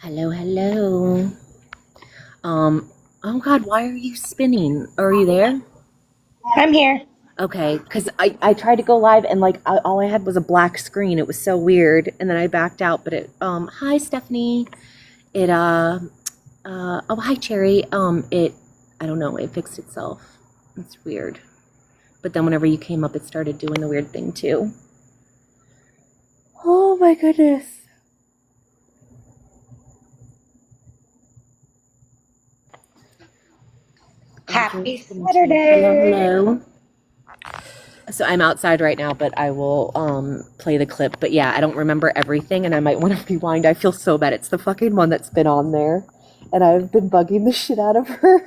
Hello, hello. Oh God, why are you spinning? Are you there? I'm here. Okay, because I tried to go live and all I had was a black screen. It was so weird, and then I backed out. But hi Stephanie. It oh hi Cherry. I don't know. It fixed itself. It's weird. But then whenever you came up, it started doing the weird thing too. Oh my goodness. Okay, Happy spinning too. Hello, Saturday. hello. So I'm outside right now, but I will play the clip. But yeah, I don't remember everything, and I might want to rewind. I feel so bad. It's the fucking one that's been on there, and I've been bugging the shit out of her.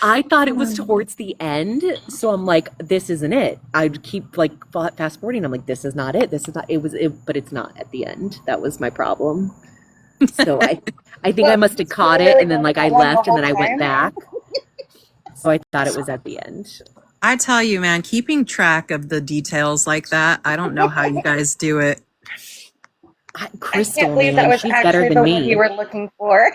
I thought it was towards the end, so I'm like, this isn't it. I'd keep like fast forwarding. I'm like, this is not it. This is not. It was it, but it's not at the end. That was my problem. So I think I Well, must have you were caught it, really and then going like for I that one the left, and whole then I went time. back. So I thought it was at the end. I tell you, man, keeping track of the details like that, I don't know how you guys do it. I can't Crystal, believe that man, was she's better actually than the one you me. were looking for.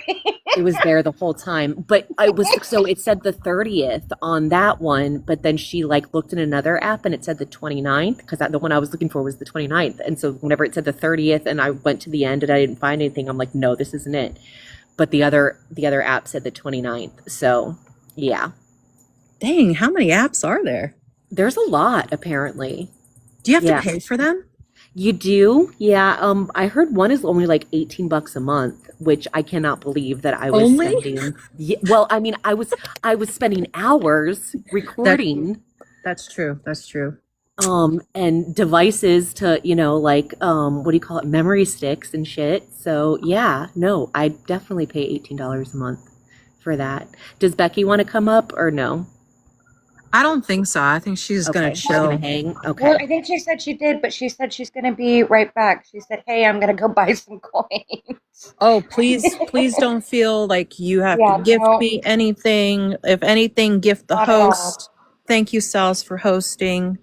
It was there the whole time. But I was so it said the 30th on that one, but then she like looked in another app and it said the 29th because the one I was looking for was the 29th. And so whenever it said the 30th and I went to the end and I didn't find anything, I'm like, no, this isn't it. But the other app said the 29th. So, yeah. Dang, how many apps are there? There's a lot apparently. Do you have to Yeah. pay for them? You do? Yeah. I heard one is only like $18 a month, which I cannot believe that I was Only? spending. Yeah, well, I mean, I was spending hours That recording that's true. That's true. and devices to, like what do you call it? Memory sticks and shit. So, yeah, no, I definitely pay $18 a month for that. Does Becky want to come up or no? I don't think so. I think she's gonna Okay, she's gonna chill. hang. Well, Okay. I think she said she did, but she said she's going to be right back. She said, "Hey, I'm going to go buy some coins." Oh, please don't feel like you have to Yeah, gift no, me anything. If anything, gift the not at all. host. Thank you, Salz, for hosting.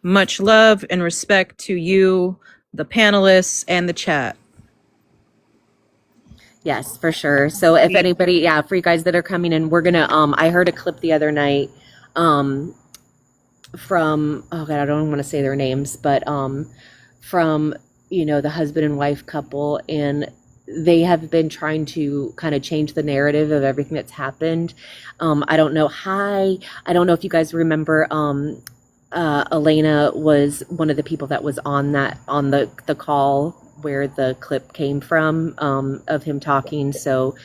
Much love and respect to you, the panelists, and the chat. Yes, for sure. So if anybody, yeah, for you guys that are coming in, we're gonna I heard a clip the other night um from oh god, I don't want to say their names, but from the husband and wife couple, and they have been trying to kind of change the narrative of everything that's happened. I don't know. Hi, I don't know if you guys remember Elena was one of the people that was on the call where the clip came from of him talking. So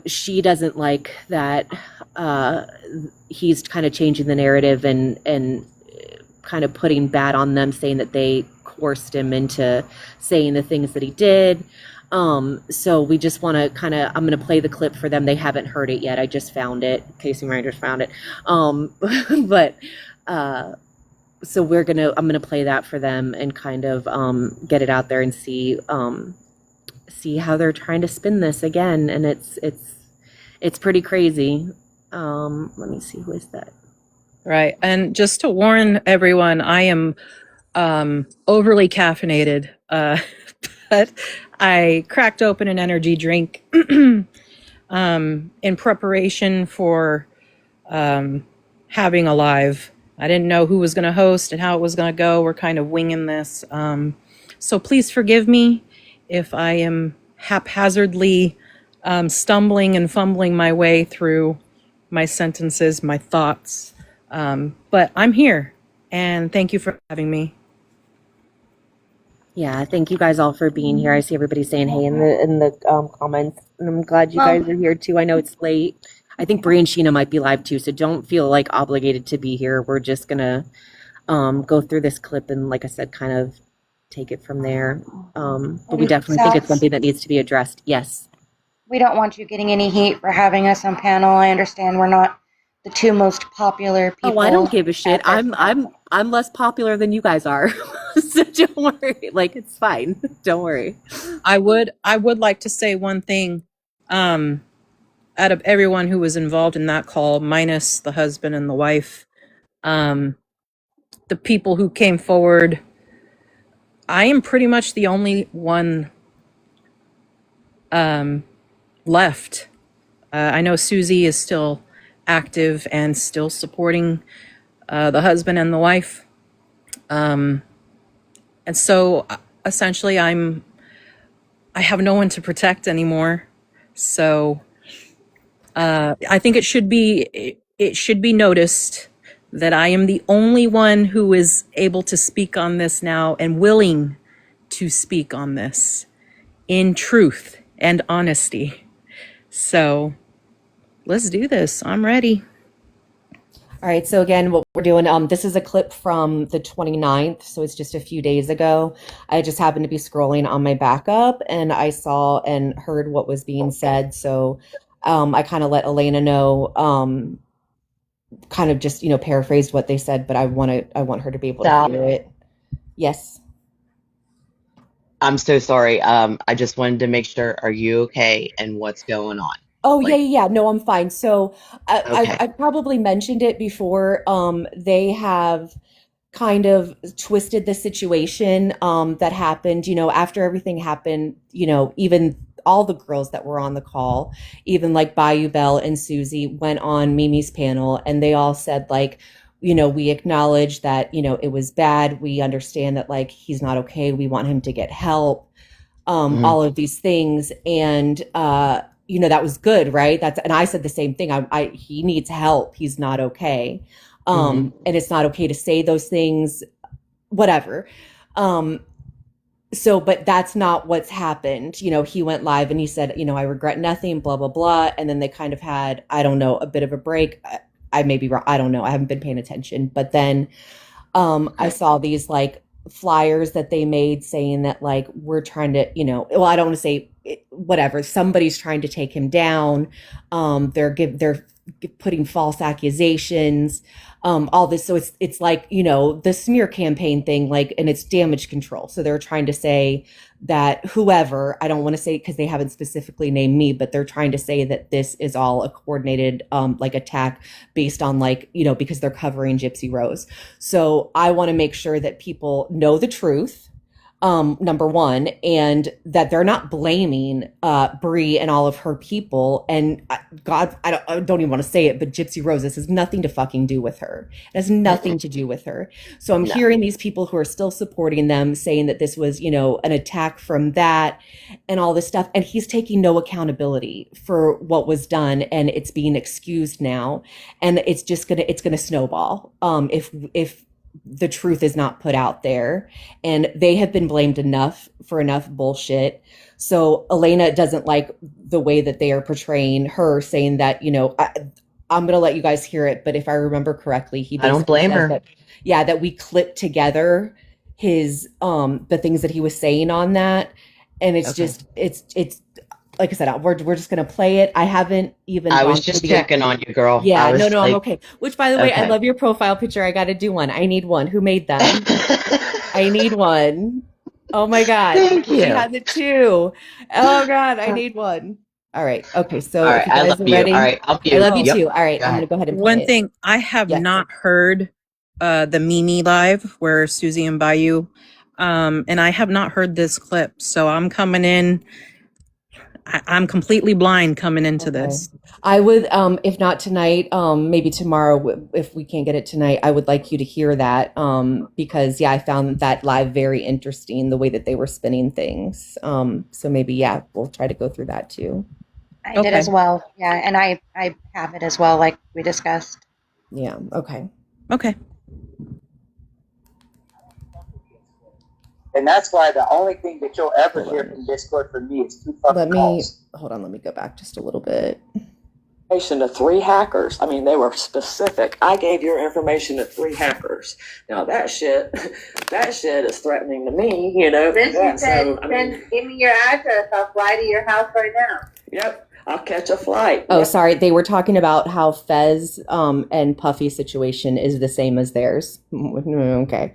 she doesn't like that uh, he's kind of changing the narrative and kind of putting bad on them, saying that they coerced him into saying the things that he did. So we just want to I'm going to play the clip for them. They haven't heard it yet. I just found it. Casey Rangers found it. But uh, so I'm gonna play that for them and kind of get it out there and see how they're trying to spin this again, and it's pretty crazy. Let me see, who is that? Right. And just to warn everyone, I am overly caffeinated. But I cracked open an energy drink in preparation for having a live. I didn't know who was going to host and how it was going to go. We're kind of winging this. So please forgive me if I am haphazardly stumbling and fumbling my way through my sentences, my thoughts. But I'm here, and thank you for having me. Yeah, thank you guys all for being here. I see everybody saying hey in the comments, and I'm glad you guys Well, are here too. I know it's late. I think Bree and Sheena might be live too, so don't feel like obligated to be here. We're just gonna go through this clip and, like I said, kind of take it from there. But we and definitely think it's Salz, something that needs to be addressed. Yes. we don't want you getting any heat for having us on panel. I understand we're not the two most popular Oh, I don't people give a shit. at this I'm less popular than you guys are. So don't worry. Like, it's fine. Don't worry. I would like to say one thing. Um, Out of everyone who was involved in that call, minus the husband and the wife, um, the people who came forward, I am pretty much the only one left. I know Susie is still active and still supporting the husband and the wife. And so essentially I have no one to protect anymore. So I think it should be noticed that I am the only one who is able to speak on this now and willing to speak on this in truth and honesty. So let's do this. I'm ready. All right, so again, what we're doing, this is a clip from the 29th, so it's just a few days ago. I just happened to be scrolling on my backup and I saw and heard what was being said. So I kind of let Elena know, kind of just, paraphrased what they said, but I want her to be able to Stop. hear it. Yes. I'm so sorry. I just wanted to make sure, are you okay and what's going on? Oh, yeah, Like, yeah, yeah. No, I'm fine. So I okay. probably mentioned it before. They have kind of twisted the situation that happened, after everything happened, even all the girls that were on the call, even like Bayou Bell and Susie went on Mimi's panel and they all said like, we acknowledge that, it was bad. We understand that like he's not okay. We want him to get help, Hmm. all of these things. And that was good, right? And I said the same thing. He needs help. He's not okay. Hmm. And it's not okay to say those things, whatever. Um, but that's not what's happened. He went live and he said, I regret nothing, blah, blah, blah. And then they kind of had, I don't know, a bit of a break. I may be wrong. I don't know. I haven't been paying attention. But then I Okay. saw these like flyers that they made saying that like we're trying to, well, I don't want to say whatever. Somebody's trying to take him down. They're putting false accusations, all this. So it's like, the smear campaign thing, like, and it's damage control. So they're trying to say that whoever, I don't want to say because they haven't specifically named me, but they're trying to say that this is all a coordinated like attack based on like, because they're covering Gypsy Rose. So I want to make sure that people know the truth, number one, and that they're not blaming Bree and all of her people. And God, I don't even want to say it, but Gypsy Rose, this has nothing to fucking do with her. It has Mm-mm. nothing to do with her. So I'm No. hearing these people who are still supporting them saying that this was, an attack from that and all this stuff. And he's taking no accountability for what was done, and it's being excused now. And it's gonna snowball. If the truth is not put out there, and they have been blamed enough for enough bullshit. So Elena doesn't like the way that they are portraying her, saying that, I'm going to let you guys hear it, but if I remember correctly, he I don't basically blame says her. that, yeah, that we clipped together his, the things that he was saying on that. And it's Okay. just, it's, like I said, we're just going to play it. I haven't even I gone was through just the, checking on you, girl. I yeah, no, was no, I'm like, okay. Which, by the way, I okay. love your profile picture. I got to do one. I need one. Who made them? I need one. Oh my God. Thank She you. has it too. Oh God, I need one. All right. Okay. So All if right. you I guys love are you. All ready, right. I'll I you. love you Oh, Yep. too. All right. Go I'm going ahead. to go ahead and play one it. thing, I have Yes. not heard the Mimi live where Susie and Bayou, and I have not heard this clip. So I'm coming in. I'm completely blind coming into Okay. this. I would, if not tonight, maybe tomorrow, if we can't get it tonight, I would like you to hear that, because yeah, I found that live very interesting, the way that they were spinning things. So maybe, yeah, we'll try to go through that too. I did Okay. as well. Yeah, and I have it as well, like we discussed. Yeah. Okay. Okay. And that's why the only thing that you'll ever Hold hear on. from Discord from me is two Let fucking me, calls. hold on. Let me go back just a little bit. To 3 hackers. I mean, they were specific. I gave your information to 3 hackers. Now that shit is threatening to me, Then Yeah, she said, so, I mean, give me your address. I'll fly to your house right now. yep, I'll catch a flight. Oh, Yep. sorry. They were talking about how Fez and Puffy's situation is the same as theirs. Okay.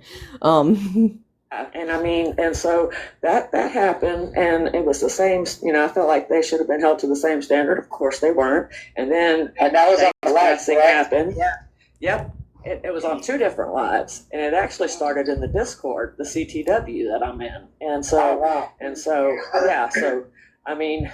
And I mean, and so that happened, and it was the same. I felt like they should have been held to the same standard. Of course, they weren't. And then And that was on the live, thing correct? happened. Yeah. Yep. It was on 2 different lives, and it actually started in the Discord, the CTW that I'm in. And Oh, so, wow. yeah, so I mean,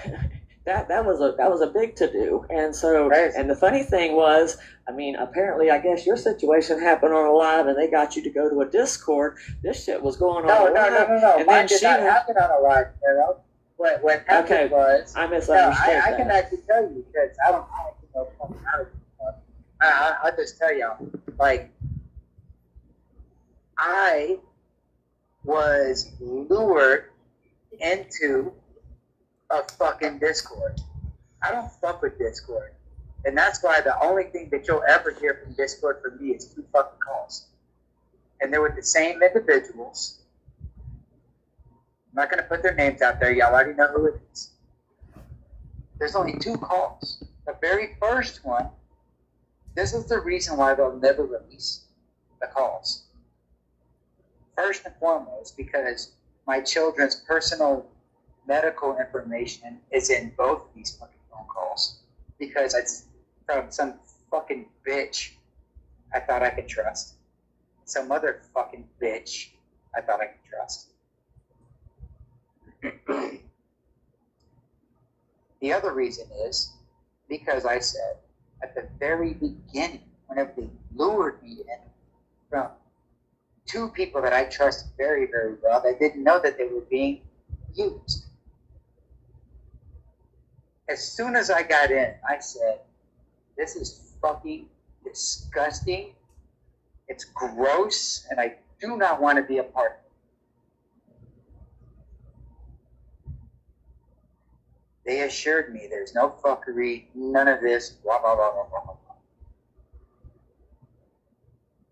that was a big to do. And so, Right. and the funny thing was, I mean, apparently, I guess your situation happened on a live, and they got you to go to a Discord. This shit was going on No, a live, no. and Mine then did she not went. happen on a live, Carol. What happened Okay, was, I no, misunderstood I can that. actually tell you because I don't know fucking how to do stuff. I'll just tell y'all, like, I was lured into a fucking Discord. I don't fuck with Discord. And that's why the only thing that you'll ever hear from Discord from me is 2 fucking calls. And they're with the same individuals. I'm not going to put their names out there. Y'all already know who it is. There's only 2 calls. The very first one, this is the reason why they'll never release the calls. First and foremost, because my children's personal medical information is in both of these fucking phone calls. Because it's from some fucking bitch I thought I could trust. Some other fucking bitch I thought I could trust. The other reason is because I said at the very beginning, whenever they lured me in from 2 people that I trust very, very well, they didn't know that they were being used. As soon as I got in, I said, this is fucking disgusting. It's gross, and I do not want to be a part of it. They assured me there's no fuckery, none of this, blah, blah, blah, blah, blah, blah.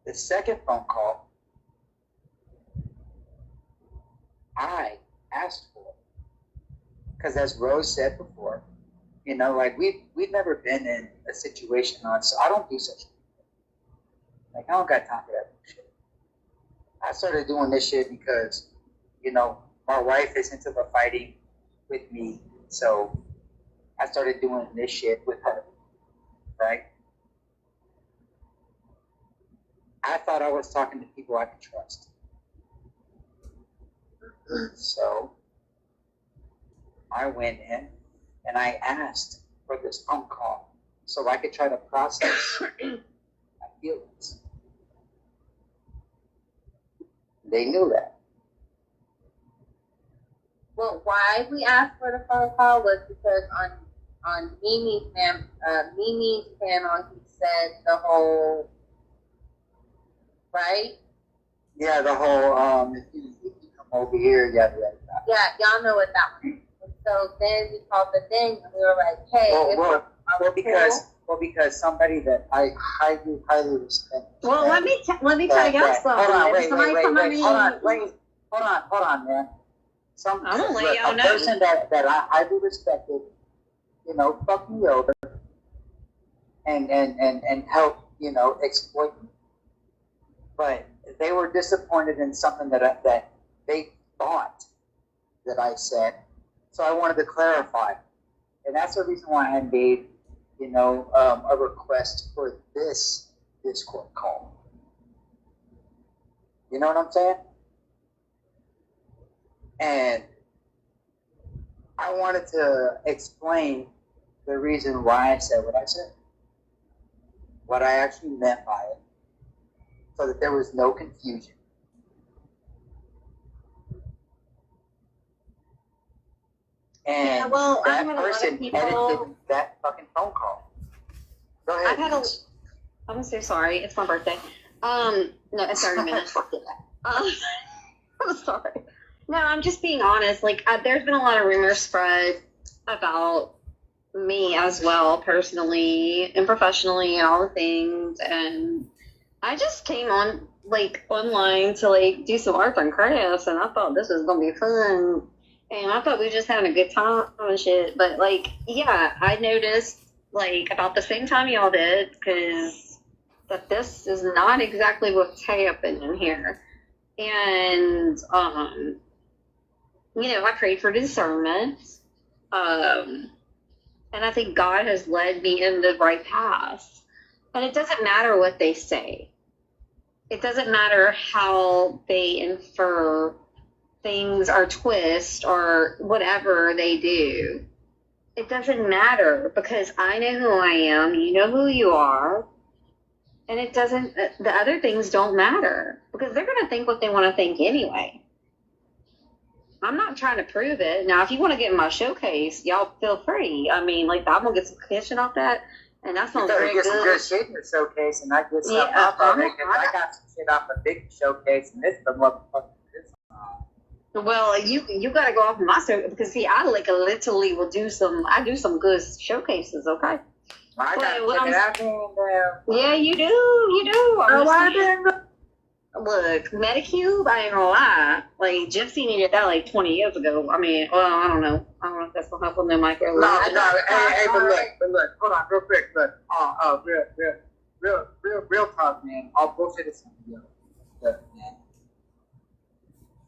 The second phone call, I asked for, because as Rose said before, you know, like we've never been in a situation on, so I don't do such thing. Like I don't got time for that shit. I started doing this shit because, you know, my wife is into the fighting with me, so I started doing this shit with her, right? I thought I was talking to people I could trust. So I went in and I asked for this phone call so I could try to process my feelings. They knew that. Well, why we asked for the phone call was because on Mimi's channel, he said the whole, right? Yeah, the whole if you come over here, yada yada yada. Yeah, y'all know what that was. And so then we called the thing and we were like, hey, because somebody that I highly respect. Well, let me tell y'all something. Hold on, wait, Somebody come at me. hold on, man. I'm gonna let y'all a know. person that I highly respected, you know, fucked me over and helped, you know, exploit me. But they were disappointed in something that they thought that I said. So I wanted to clarify. And that's the reason why I made, you know, a request for this Discord call. You know what I'm saying? And I wanted to explain the reason why I said what I said. What I actually meant by it. So that there was no confusion. And Yeah, well, I've that had a lot of person people- edited that fucking phone call. Go ahead. I'm so sorry. It's my birthday. No, it's 30 minutes. I'm sorry. No, I'm just being honest. Like, there's been a lot of rumors spread about me as well, personally and professionally, and all the things. And I just came on, like, online to, like, do some art and crafts, and I thought this was gonna be fun. And I thought we were just having a good time and shit. But, like, yeah, I noticed, like, about the same time y'all did, because that this is not exactly what's happening here. And, you know, I prayed for discernment. And I think God has led me in the right path. And it doesn't matter what they say. It doesn't matter how they infer things or twist or whatever they do. It doesn't matter because I know who I am, you know who you are, and it doesn't, the other things don't matter because they're going to think what they want to think anyway. I'm not trying to prove it. Now, if you want to get in my showcase, y'all feel free. I mean, like, I'm going to get some commission off that, and that sounds very get good. some good shit in your showcase, and I get some Yeah, off of it, 'cause I got some shit off a big showcase, and this is the motherfucker. Well, you got to go off my service because see, I like literally will do some. I do some good showcases. Okay. I But what gotta check it out there. Yeah, you do. You do. I'm Oh, just I saying. didn't. Look, Medicube. I ain't gonna lie. Like Gypsy needed that like 20 years ago. I mean, well, I don't know. I don't know if that's gonna help with them like No, hey, but look, hold on, real quick, look, real talk, man. All bullshit is something. Look, man.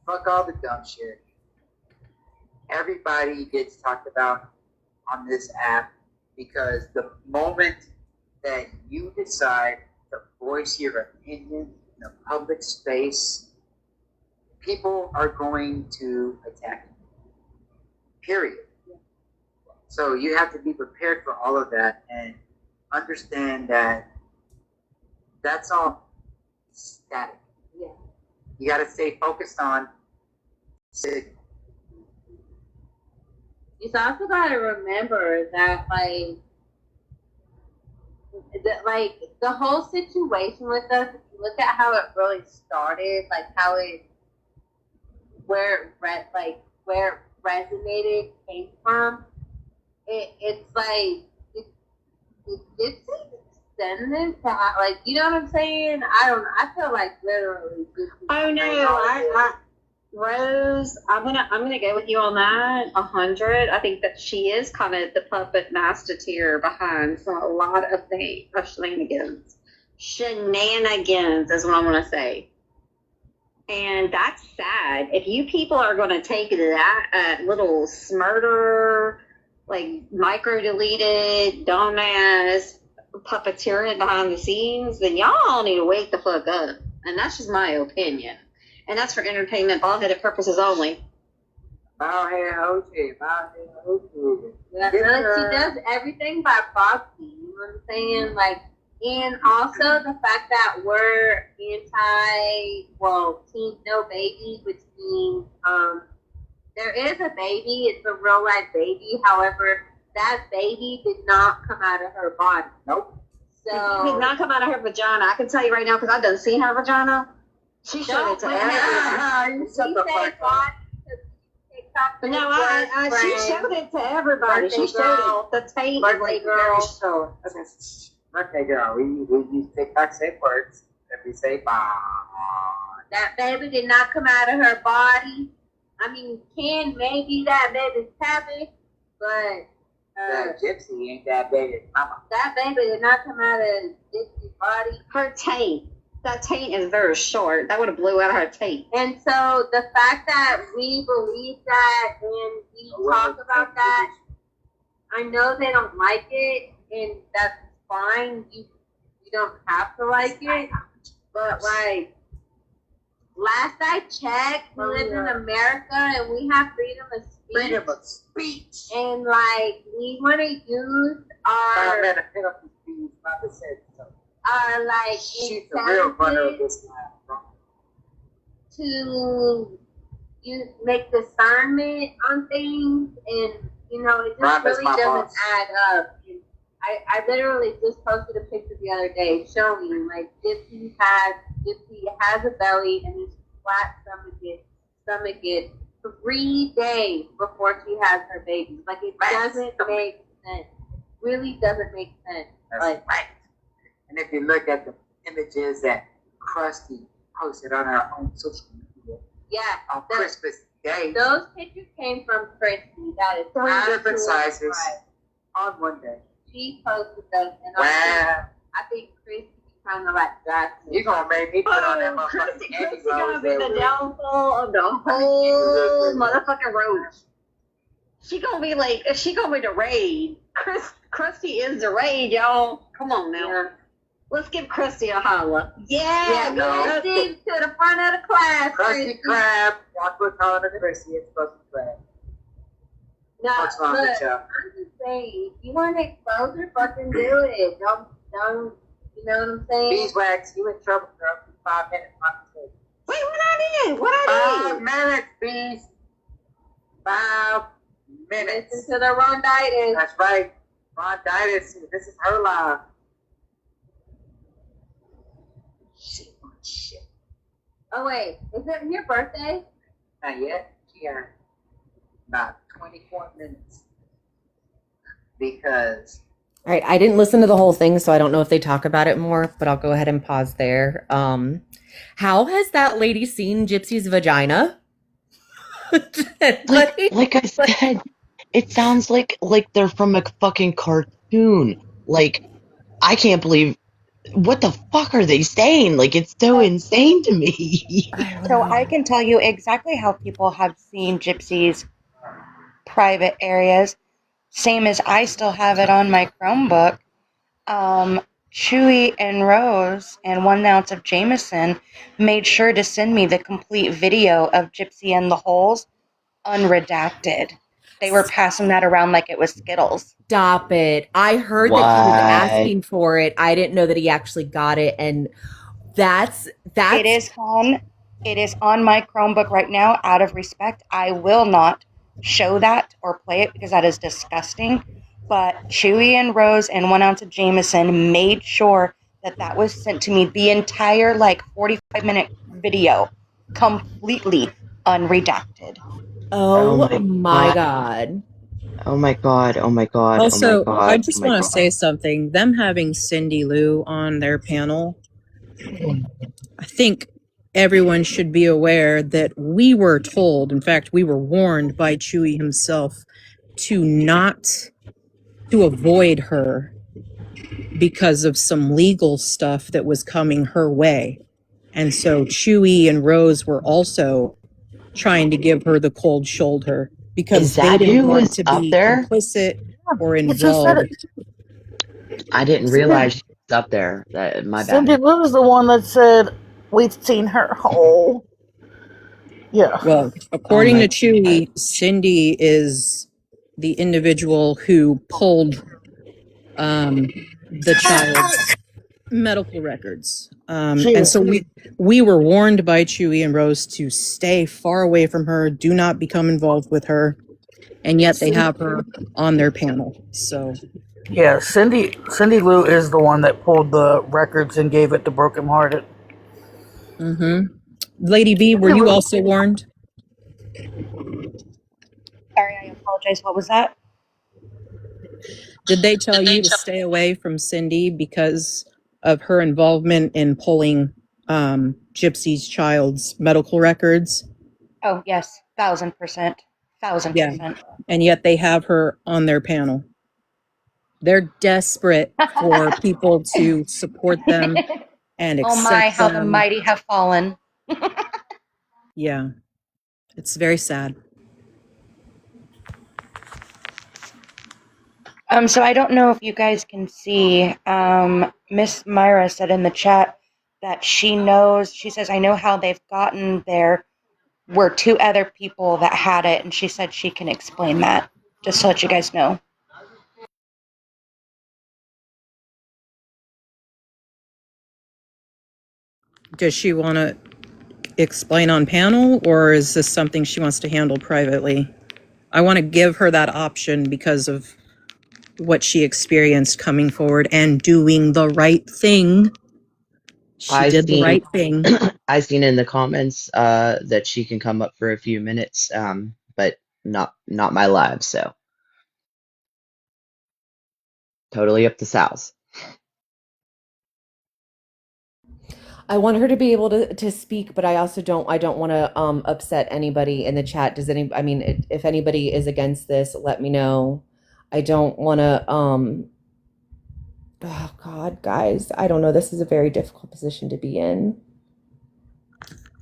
Fuck all the dumb shit. Everybody gets talked about on this app because the moment that you decide to voice your opinion in a public space, people are going to attack you. Period. So you have to be prepared for all of that and understand that that's all static. Yeah. You got to stay focused on signal. You also gotta remember that, the whole situation with us, if you look at how it really started, like how it, where it resonated came from, it's like, it's descendant to how, like, you know what I'm saying? I feel like literally. Oh no, Rose, I'm gonna go with you on that 100. I think that she is kind of the puppet master tier behind a lot of things, of shenanigans. Shenanigans is what I'm gonna say, and that's sad. If you people are gonna take that little smurder, like micro deleted, dumbass puppeteering behind the scenes, then y'all need to wake the fuck up. And that's just my opinion. And that's for entertainment, ball-headed purposes only. Bowhead Hochi. Yeah, she does everything by proxy. You know what I'm saying? Like, and also the fact that we're team no baby, which means there is a baby. It's a real life baby. However, that baby did not come out of her body. Nope. So It did not come out of her vagina. I can tell you right now because I done seen her vagina. She showed it to everybody. You shut the fuck up. No, she showed it to everybody. She showed it. The tape was like very short. Okay, girl. We use TikTok safe words and we say bye. that baby did not come out of her body. I mean, maybe that baby's cabbage, but that Gypsy ain't that baby mama. that baby did not come out of Gypsy's body. Her taint. That taint is very short. That would have blew out her taint. And so the fact that we believe that and we talk about that, I know they don't like it, and that's fine. You don't have to like it, but like last I checked, we live in America and we have freedom of speech. Freedom of speech. And like we want to use our like she's the real runner of this man. to make discernment on things, and it just really doesn't add up. And I literally just posted a picture the other day showing like Gypsy has a belly and is flat stomach it 3 days before she has her baby. Like it doesn't make sense. It really doesn't make sense. That's Like right. And if you look at the images that Krusty posted on her own social media on Christmas Day, those pictures came from Christy. That is 3 different absolutely sizes right. on one day. She posted those, and Wow. I think Christy kind of like that. You gonna make me put on that Christy motherfucking gonna be the downfall of the whole motherfucking road. She gonna be the raid. Krusty is the raid, y'all. Come on now. Yeah. Let's give Krusty a holla. Yeah, no. Krusty to the front of the class. Krusty Krab. Watch what's calling it Krusty. It's Krusty Krab. No, What's wrong look, with you? I'm just saying, if you want to expose her, fucking do it. Don't, you know what I'm saying? Beeswax, you in trouble, girl. 5 minutes. Wait, what I did? What I 5 minutes, bees. 5 minutes. Listen to the Ronditis. That's right. Ronditis. This is her live. Shit. Oh, wait. Is it your birthday? Not yet. Yeah. About 24 minutes. Because All right, I didn't listen to the whole thing, so I don't know if they talk about it more, but I'll go ahead and pause there. How has that lady seen Gypsy's vagina? Like I said, it sounds like they're from a fucking cartoon. Like, I can't believe, what the fuck are they saying? Like, it's so insane to me. So I can tell you exactly how people have seen Gypsy's private areas. Same as I still have it on my Chromebook. Chewy and Rose and 1 ounce of Jameson made sure to send me the complete video of Gypsy and the holes unredacted. They were passing that around like it was Skittles. Stop it. I heard that he was What? asking for it. I didn't know that he actually got it. And that's It is on my Chromebook right now. Out of respect, I will not show that or play it because that is disgusting. But Chewy and Rose and 1 ounce of Jameson made sure that was sent to me. The entire 45-minute video, completely unredacted. Oh Oh my my God. Oh my god, oh my god, Also, oh my god. I just want to say something. Them having Cindy Lou on their panel, I think everyone should be aware that we were told, in fact, we were warned by Chewy himself to avoid her because of some legal stuff that was coming her way. And so Chewy and Rose were also trying to give her the cold shoulder because Is they that didn't who want was to up be there? complicit or It just said involved. it. I didn't realize she was up there. My Cindy bad. Lou was the one that said we've seen her whole. Yeah. Well, according my to Chewy, Cindy is the individual who pulled the child's medical records. And so we were warned by Chewy and Rose to stay far away from her, do not become involved with her, and yet they have her on their panel. So Yeah, Cindy Lou is the one that pulled the records and gave it to Broken Hearted. Lady B, were you also warned? Sorry, I apologize. What was that? Did they tell you to stay away from Cindy because of her involvement in pulling Gypsy's child's medical records? Oh, yes. 1,000%. 1,000%. And yet they have her on their panel. They're desperate for people to support them and accept Oh my, how the them. mighty have fallen. Yeah, it's very sad. So I don't know if you guys can see, Miss Myra said in the chat that she says, I know how they've gotten there. Were 2 other people that had it, and she said she can explain that, just to let you guys know. Does she want to explain on panel, or is this something she wants to handle privately? I want to give her that option because of what she experienced coming forward and doing the right thing. She did the right thing. I seen in the comments that she can come up for a few minutes, but not my live, so totally up to Salz. I want her to be able to speak, but I also don't want to upset anybody in the chat. If anybody is against this, let me know. I don't want to oh God, guys, I don't know. This is a very difficult position to be in.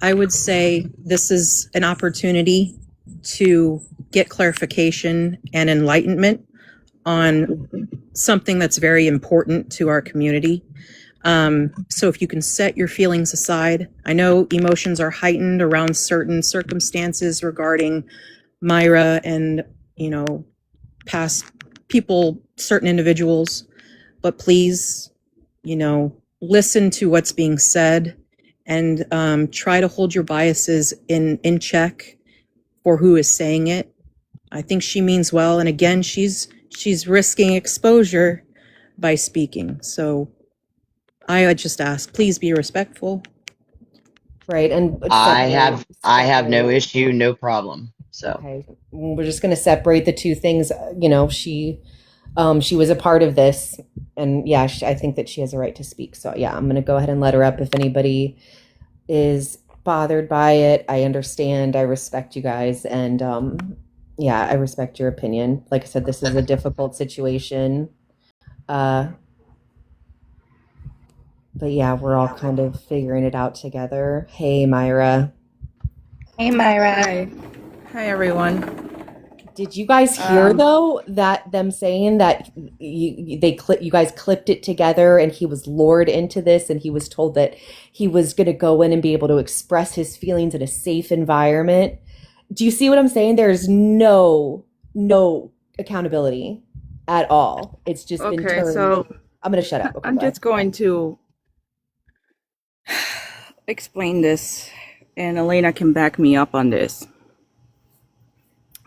I would say this is an opportunity to get clarification and enlightenment on something that's very important to our community. So if you can set your feelings aside, I know emotions are heightened around certain circumstances regarding Myra and, past people, certain individuals, but please, listen to what's being said and try to hold your biases in check for who is saying it. I think she means well, and again, she's risking exposure by speaking. So I would just ask, please be respectful. Right, and I have no separate. issue, no problem. So Okay, we're just going to separate the two things. She was a part of this, and yeah, I think that she has a right to speak. So yeah, I'm going to go ahead and let her up. If anybody is bothered by it, I understand. I respect you guys, and yeah, I respect your opinion. Like I said, this is a difficult situation. But yeah, we're all kind of figuring it out together. Hey, Myra. Hey, Myra. Hi. Hi, everyone. Did you guys hear though that them saying that you guys clipped it together and he was lured into this and he was told that he was going to go in and be able to express his feelings in a safe environment? Do you see what I'm saying? There's no accountability at all. It's just been Okay, turned. so I'm going to shut up. Okay, I'm go ahead. just going to explain this, and Elena can back me up on this.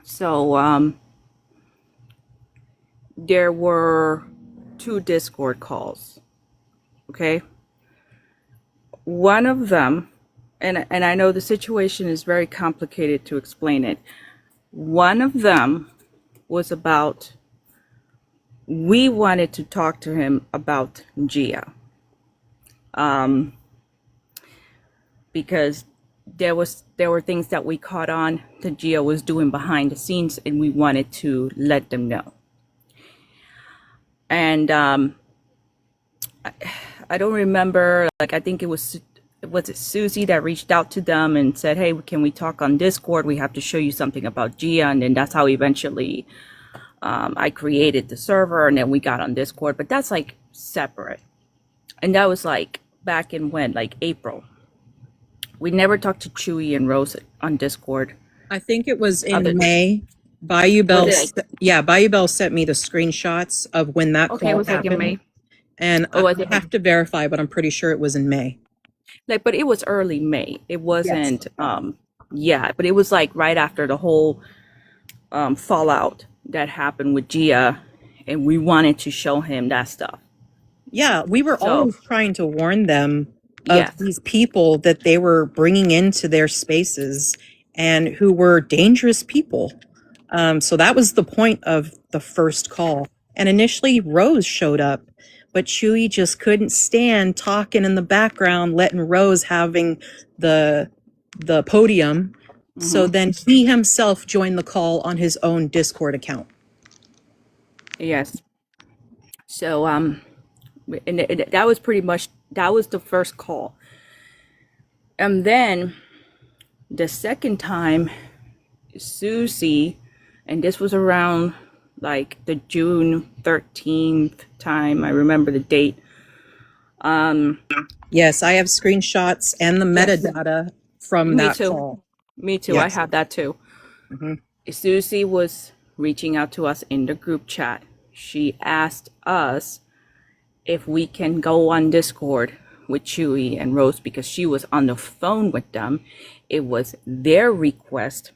So, there were 2 Discord calls, okay? One of them, and I know the situation is very complicated to explain it. One of them was about, we wanted to talk to him about Gia. Because there were things that we caught on that Gia was doing behind the scenes, and we wanted to let them know. And I don't remember, like, I think was it Susie that reached out to them and said, hey, can we talk on Discord? We have to show you something about Gia. And then that's how eventually I created the server, and then we got on Discord. But that's like separate. And that was like back in when, like April. We never talked to Chewy and Rose on Discord. I think it was in May. Bayou Bell sent me the screenshots of when that Okay, it call was like in happened. May. And I have to verify, but I'm pretty sure it was in May. Like, but it was early May. It wasn't, yeah, but it was like right after the whole fallout that happened with Gia, and we wanted to show him that stuff. Yeah, we were always trying to warn them of Yes. these people that they were bringing into their spaces and who were dangerous people. So that was the point of the first call. And initially Rose showed up, but Chewy just couldn't stand talking in the background, letting Rose having the podium. So then he himself joined the call on his own Discord account. Yes. So and that was pretty much, that was the first call. And then the second time, Susie, and this was around like the June 13th time, I remember the date. Yes, I have screenshots and the metadata from that too. call. Me too. Yes. I have that too. Susie was reaching out to us in the group chat. She asked us if we can go on Discord with Chewy and Rose because she was on the phone with them. It was their request.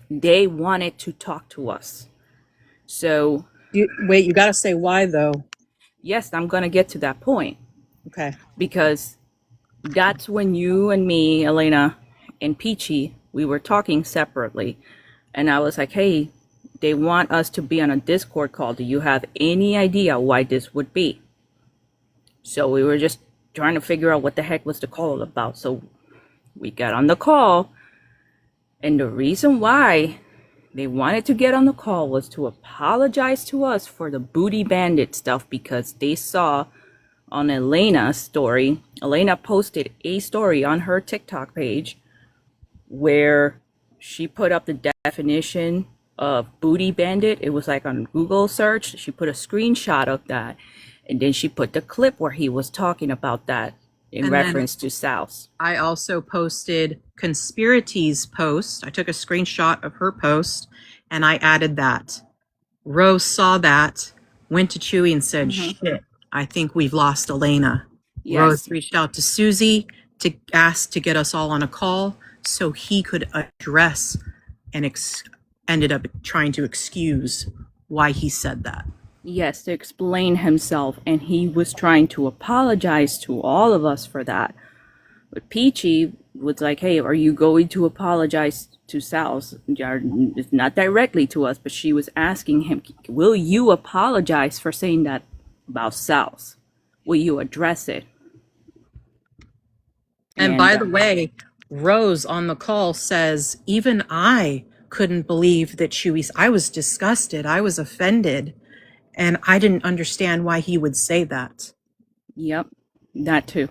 They wanted to talk to us. So wait, you got to say why though. Yes, I'm going to get to that point. Okay. Because that's when you and me, Elena, and Peachy, we were talking separately. And I was like, hey, they want us to be on a Discord call. Do you have any idea why this would be? So we were just trying to figure out what the heck was the call about. So we got on the call. And the reason why they wanted to get on the call was to apologize to us for the Booty Bandit stuff, because they saw on Elena's story, Elena posted a story on her TikTok page where she put up the definition of Booty Bandit. It was like on Google search. She put a screenshot of that. And then she put the clip where he was talking about that in And then reference to Salz. I also posted Conspiracy's post. I took a screenshot of her post and I added that. Rose saw that, went to Chewy and said, shit, I think we've lost Elena. Yes. Rose reached out to Susie to ask to get us all on a call so he could address and ended up trying to excuse why he said that. Yes, to explain himself, and he was trying to apologize to all of us for that. But Peachy was like, hey, are you going to apologize to Salz? It's not directly to us, but she was asking him, will you apologize for saying that about Salz? Will you address it? And by the way, Rose on the call says, even I couldn't believe that I was disgusted. I was offended. And I didn't understand why he would say that. Yep, that too.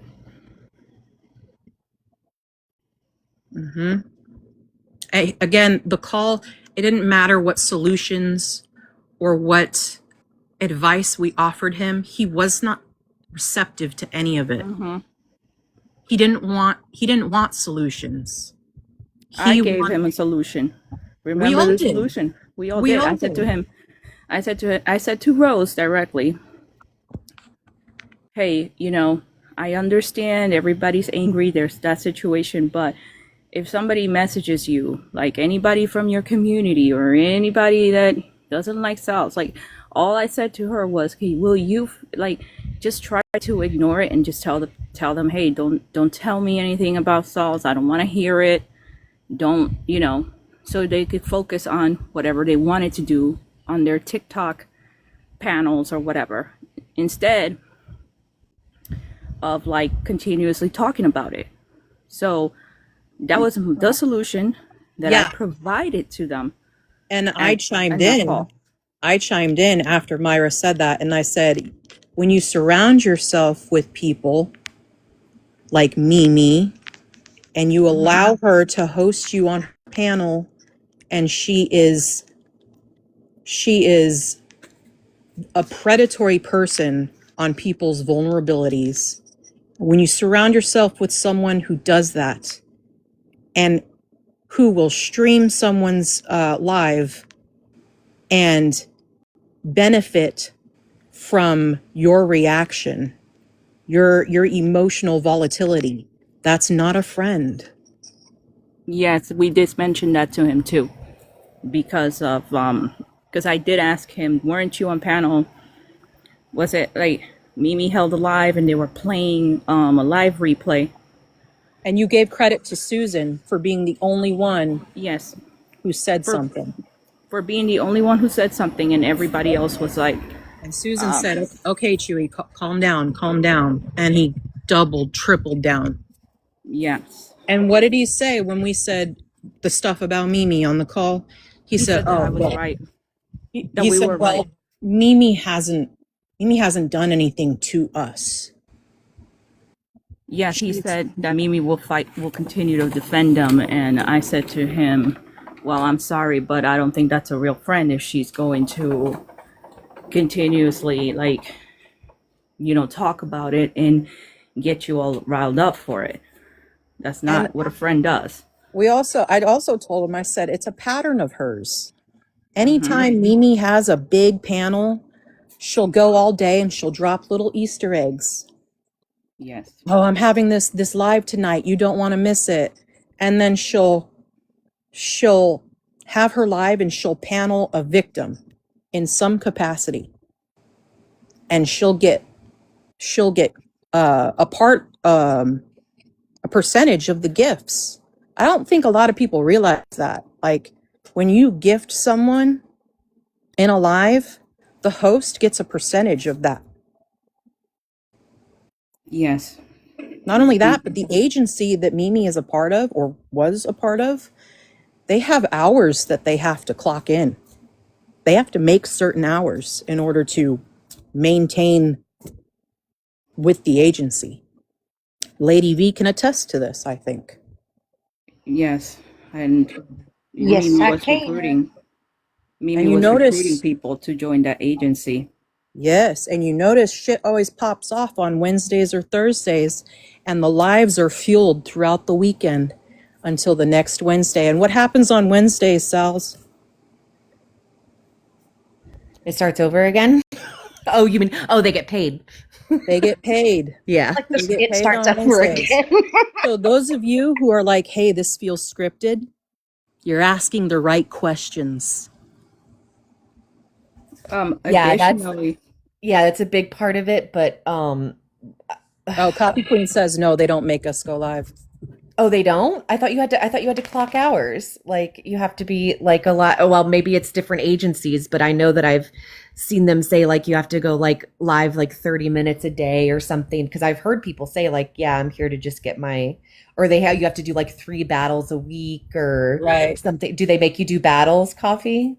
Again, the call, it didn't matter what solutions or what advice we offered him. He was not receptive to any of it. He didn't want solutions. I gave him a solution. Remember the solution? We all did. I said to him, I said to Rose directly, hey, I understand everybody's angry. There's that situation, but if somebody messages you, like anybody from your community or anybody that doesn't like Salz, like all I said to her was, hey, will you just try to ignore it and just tell them, hey, don't tell me anything about Salz. I don't want to hear it. Don't, so they could focus on whatever they wanted to do on their TikTok panels or whatever, instead of continuously talking about it. So that was the solution that I provided to them. And I chimed in. I chimed in after Myra said that, and I said, when you surround yourself with people like Mimi, and you allow her to host you on her panel, and she is a predatory person on people's vulnerabilities. When you surround yourself with someone who does that and who will stream someone's live and benefit from your reaction, your emotional volatility, that's not a friend. Yes, we did mention that to him too, because I did ask him, weren't you on panel? Was it like Mimi held a live and they were playing a live replay? And you gave credit to Susan for being the only one, yes, who said something. For being the only one who said something, and everybody else was like. And Susan said, "Okay, Chewy, calm down," and he doubled, tripled down. Yes. And what did he say when we said the stuff about Mimi on the call? He said, that I was right. That we were right. Mimi hasn't done anything to us. Yes, he said that Mimi will continue to defend them. And I said to him, well, I'm sorry, but I don't think that's a real friend if she's going to continuously, talk about it and get you all riled up for it. That's not what a friend does. I'd also told him, I said, it's a pattern of hers. Anytime Mimi has a big panel, she'll go all day and she'll drop little Easter eggs. Yes. Oh, I'm having this live tonight. You don't want to miss it. And then she'll have her live and she'll panel a victim in some capacity. And she'll get a percentage of the gifts. I don't think a lot of people realize that. Like, when you gift someone in a live, the host gets a percentage of that. Yes. Not only that, but the agency that Mimi is a part of, or was a part of, they have hours that they have to clock in. They have to make certain hours in order to maintain with the agency. Lady V can attest to this, I think. Yes. And yes, Mimi I was can. recruiting. Mimi And you was notice recruiting people to join that agency. Yes, and you notice shit always pops off on Wednesdays or Thursdays, and the lives are fueled throughout the weekend until the next Wednesday. And what happens on Wednesdays, Salz? It starts over again. Oh, you mean, oh, they get paid. They get paid. Yeah. Like They this, get it paid starts on over Wednesdays. again. So those of you who are like, hey, this feels scripted, you're asking the right questions. Yeah, Additionally, that's a big part of it, but Oh, Copy Queen says no, they don't make us go live. oh, they don't? I thought you had to clock hours. Like you have to be like a lot. Oh, well, maybe it's different agencies, but I know that I've seen them say like you have to go like live like 30 minutes a day or something. Because I've heard people say like, yeah, I'm here to just get my, or you have to do like 3 battles a week or Right. something. Do they make you do battles, Coffee?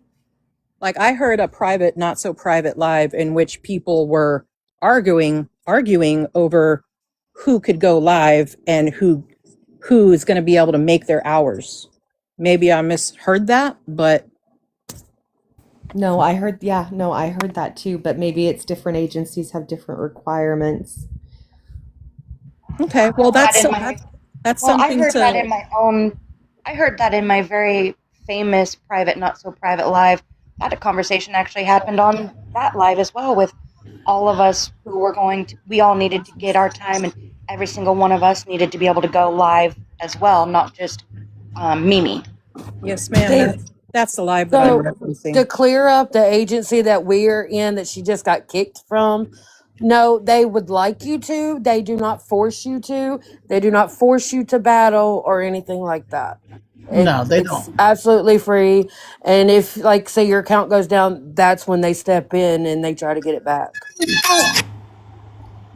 Like I heard a private, not so private live in which people were arguing over who could go live and who is going to be able to make their hours. Maybe I misheard that, but No, I heard. Yeah, no, I heard that too. But maybe it's different agencies have different requirements. okay. Well, That that's in my- that's Well, I something heard that in to. my own. I heard that in my very famous private, not so private live. That conversation actually happened on that live as well with all of us who were going to. We all needed to get our time, and every single one of us needed to be able to go live as well, not just Mimi. Yes, ma'am. They- That's the live that I'm So referencing. to clear up the agency that we're in that she just got kicked from, no, they would like you to. They do not force you to. They do not force you to battle or anything like that. No, they It's don't. absolutely free. And if, like, say your account goes down, that's when they step in and they try to get it back.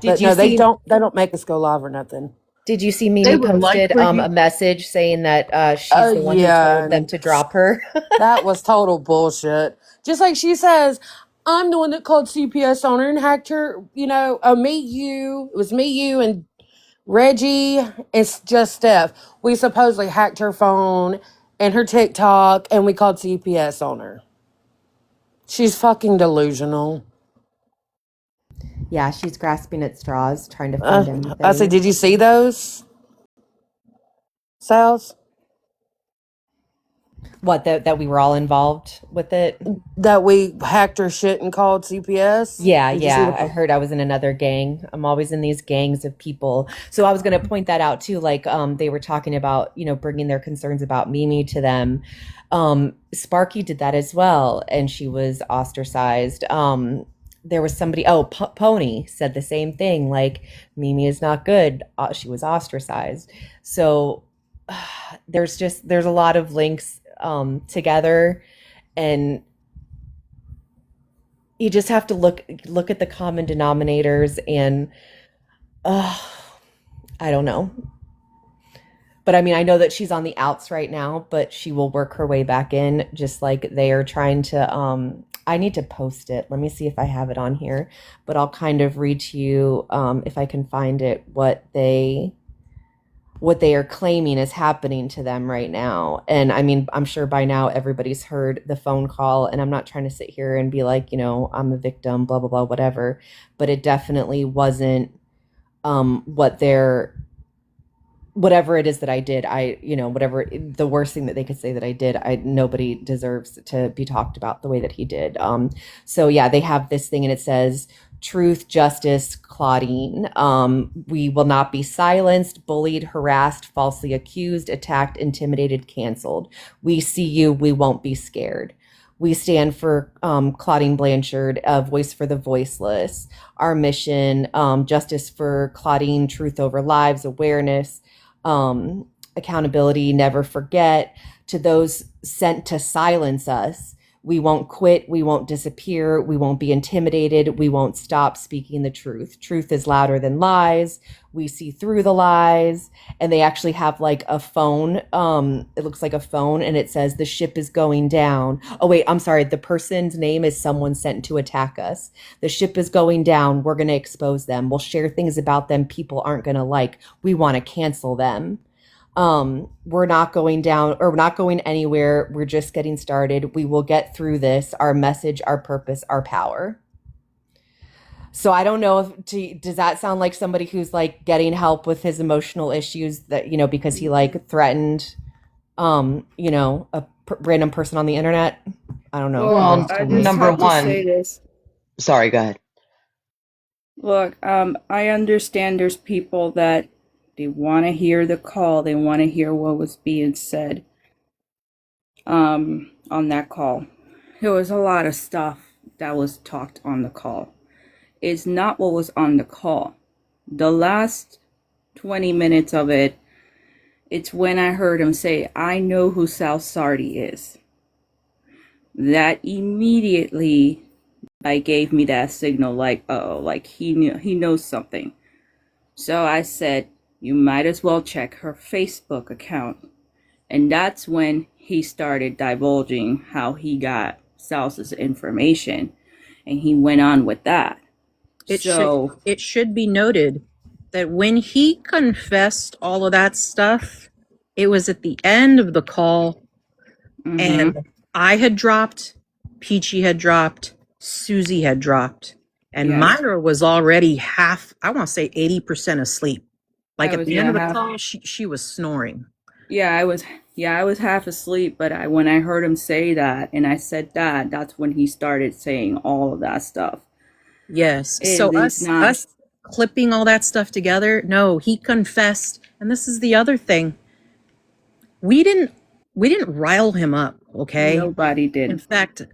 Did But you no, they see? don't. They don't make us go live or nothing. Did you see They Mimi would like posted for you. a message saying that she's the one who Yeah, told them to drop her? that was total bullshit. Just like she says, I'm the one that called CPS on her and hacked her. You know, it was me, you, and Reggie. It's just Steph. We supposedly hacked her phone and her TikTok, and we called CPS on her. She's fucking delusional. Yeah, she's grasping at straws, trying to find anything. I said, did you see those, Sal's? What, that we were all involved with it? That we hacked her shit and called CPS? Yeah, Did you see yeah. the- I heard I was in another gang. I'm always in these gangs of people. So I was going to point that out too. Like, they were talking about, bringing their concerns about Mimi to them. Sparky did that as well, and she was ostracized. There was somebody, Pony said the same thing. Like, Mimi is not good. She was ostracized. So there's a lot of links together, and you just have to look at the common denominators, and I don't know. But I mean, I know that she's on the outs right now, but she will work her way back in, just like they are trying to. I need to post it. Let me see if I have it on here, but I'll kind of read to you, if I can find it, what they are claiming is happening to them right now. And I mean, I'm sure by now everybody's heard the phone call, and I'm not trying to sit here and be like, I'm a victim, blah, blah, blah, whatever. But it definitely wasn't whatever it is that I did, whatever the worst thing that they could say that I did, nobody deserves to be talked about the way that he did. So yeah, they have this thing, and it says, truth, justice, Claudine. We will not be silenced, bullied, harassed, falsely accused, attacked, intimidated, canceled. We see you. We won't be scared. We stand for Claudine Blanchard, a voice for the voiceless. Our mission, justice for Claudine, truth over lives, awareness, accountability, never forget. To those sent to silence us, we won't quit, we won't disappear, we won't be intimidated, we won't stop speaking the truth. Truth is louder than lies. We see through the lies. And they actually have like a phone. It looks like a phone, and it says, the ship is going down. Oh, wait, I'm sorry. The person's name is someone sent to attack us. The ship is going down. We're going to expose them. We'll share things about them people aren't going to like. We want to cancel them. We're not going down, or we're not going anywhere. We're just getting started. We will get through this. Our message, our purpose, our power. So I don't know does that sound like somebody who's like getting help with his emotional issues that, because he like threatened, a random person on the internet? I don't know. Well, I just number have to say one, this. sorry, go ahead. Look, I understand there's people that they want to hear the call. They want to hear what was being said on that call. There was a lot of stuff that was talked on the call. It's not what was on the call. The last 20 minutes of it, it's when I heard him say, I know who Salz is. That immediately gave me that signal, like, oh, like he knows something. So I said, you might as well check her Facebook account. And that's when he started divulging how he got Salz's information. And he went on with that. It should be noted that when he confessed all of that stuff, it was at the end of the call, and I had dropped, Peachy had dropped, Susie had dropped, and Myra was already I want to say 80% asleep. Like at the end of the call, she was snoring. I was half asleep, but when I heard him say that and I said that's when he started saying all of that stuff. Yes. So us clipping all that stuff together, no, he confessed. And this is the other thing. We didn't rile him up, okay? Nobody did. In fact,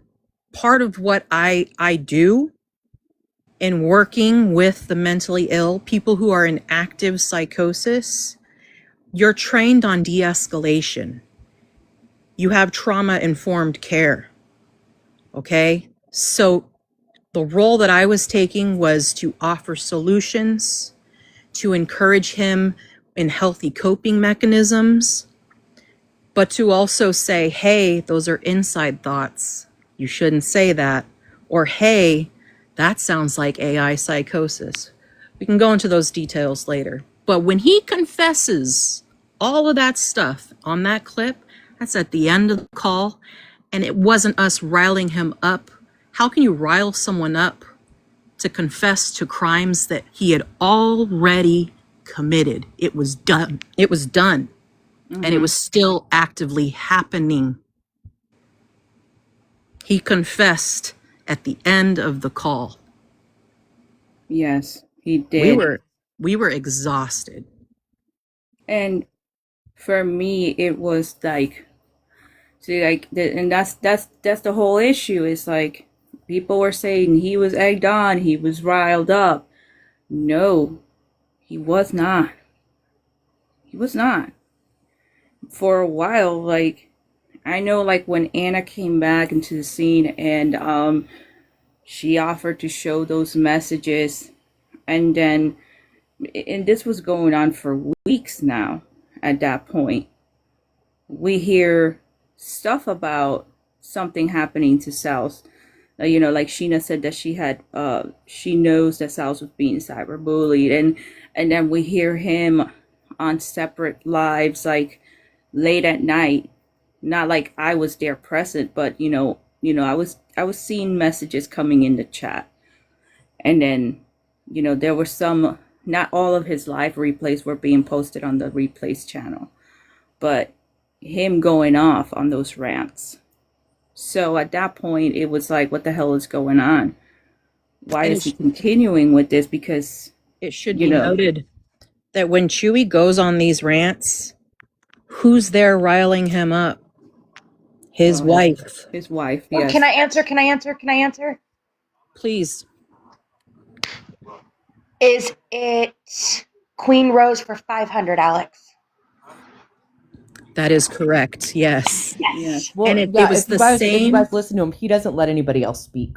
part of what I do in working with the mentally ill, people who are in active psychosis, you're trained on de-escalation. You have trauma-informed care, okay? So the role that I was taking was to offer solutions, to encourage him in healthy coping mechanisms, but to also say, hey, those are inside thoughts. You shouldn't say that. Or, hey, that sounds like AI psychosis. We can go into those details later. But when he confesses all of that stuff on that clip, that's at the end of the call, and it wasn't us riling him up. How can you rile someone up to confess to crimes that he had already committed? It was done. It was done. And it was still actively happening. He confessed at the end of the call. Yes, he did. We were exhausted. And for me, it was like, and that's the whole issue. It's like people were saying he was egged on, he was riled up. No, he was not. He was not. For a while, I know, when Anna came back into the scene and she offered to show those messages, and this was going on for weeks now. At that point, we hear stuff about something happening to Salz. Like Sheena said that she knows that Salz was being cyberbullied, and then we hear him on separate lives, late at night. Not like I was there present, but I was seeing messages coming in the chat, and then there were some. Not all of his live replays were being posted on the replays channel, but him going off on those rants. So at that point, it was like, what the hell is going on? Why is he continuing with this? Because it should be noted that when Chewy goes on these rants, who's there riling him up? His wife. His wife, yes. Can I answer? Please. Is it Queen Rose for 500, Alex? That is correct. Yes. Yes. Well, and it was the same. If you guys listen to him, he doesn't let anybody else speak.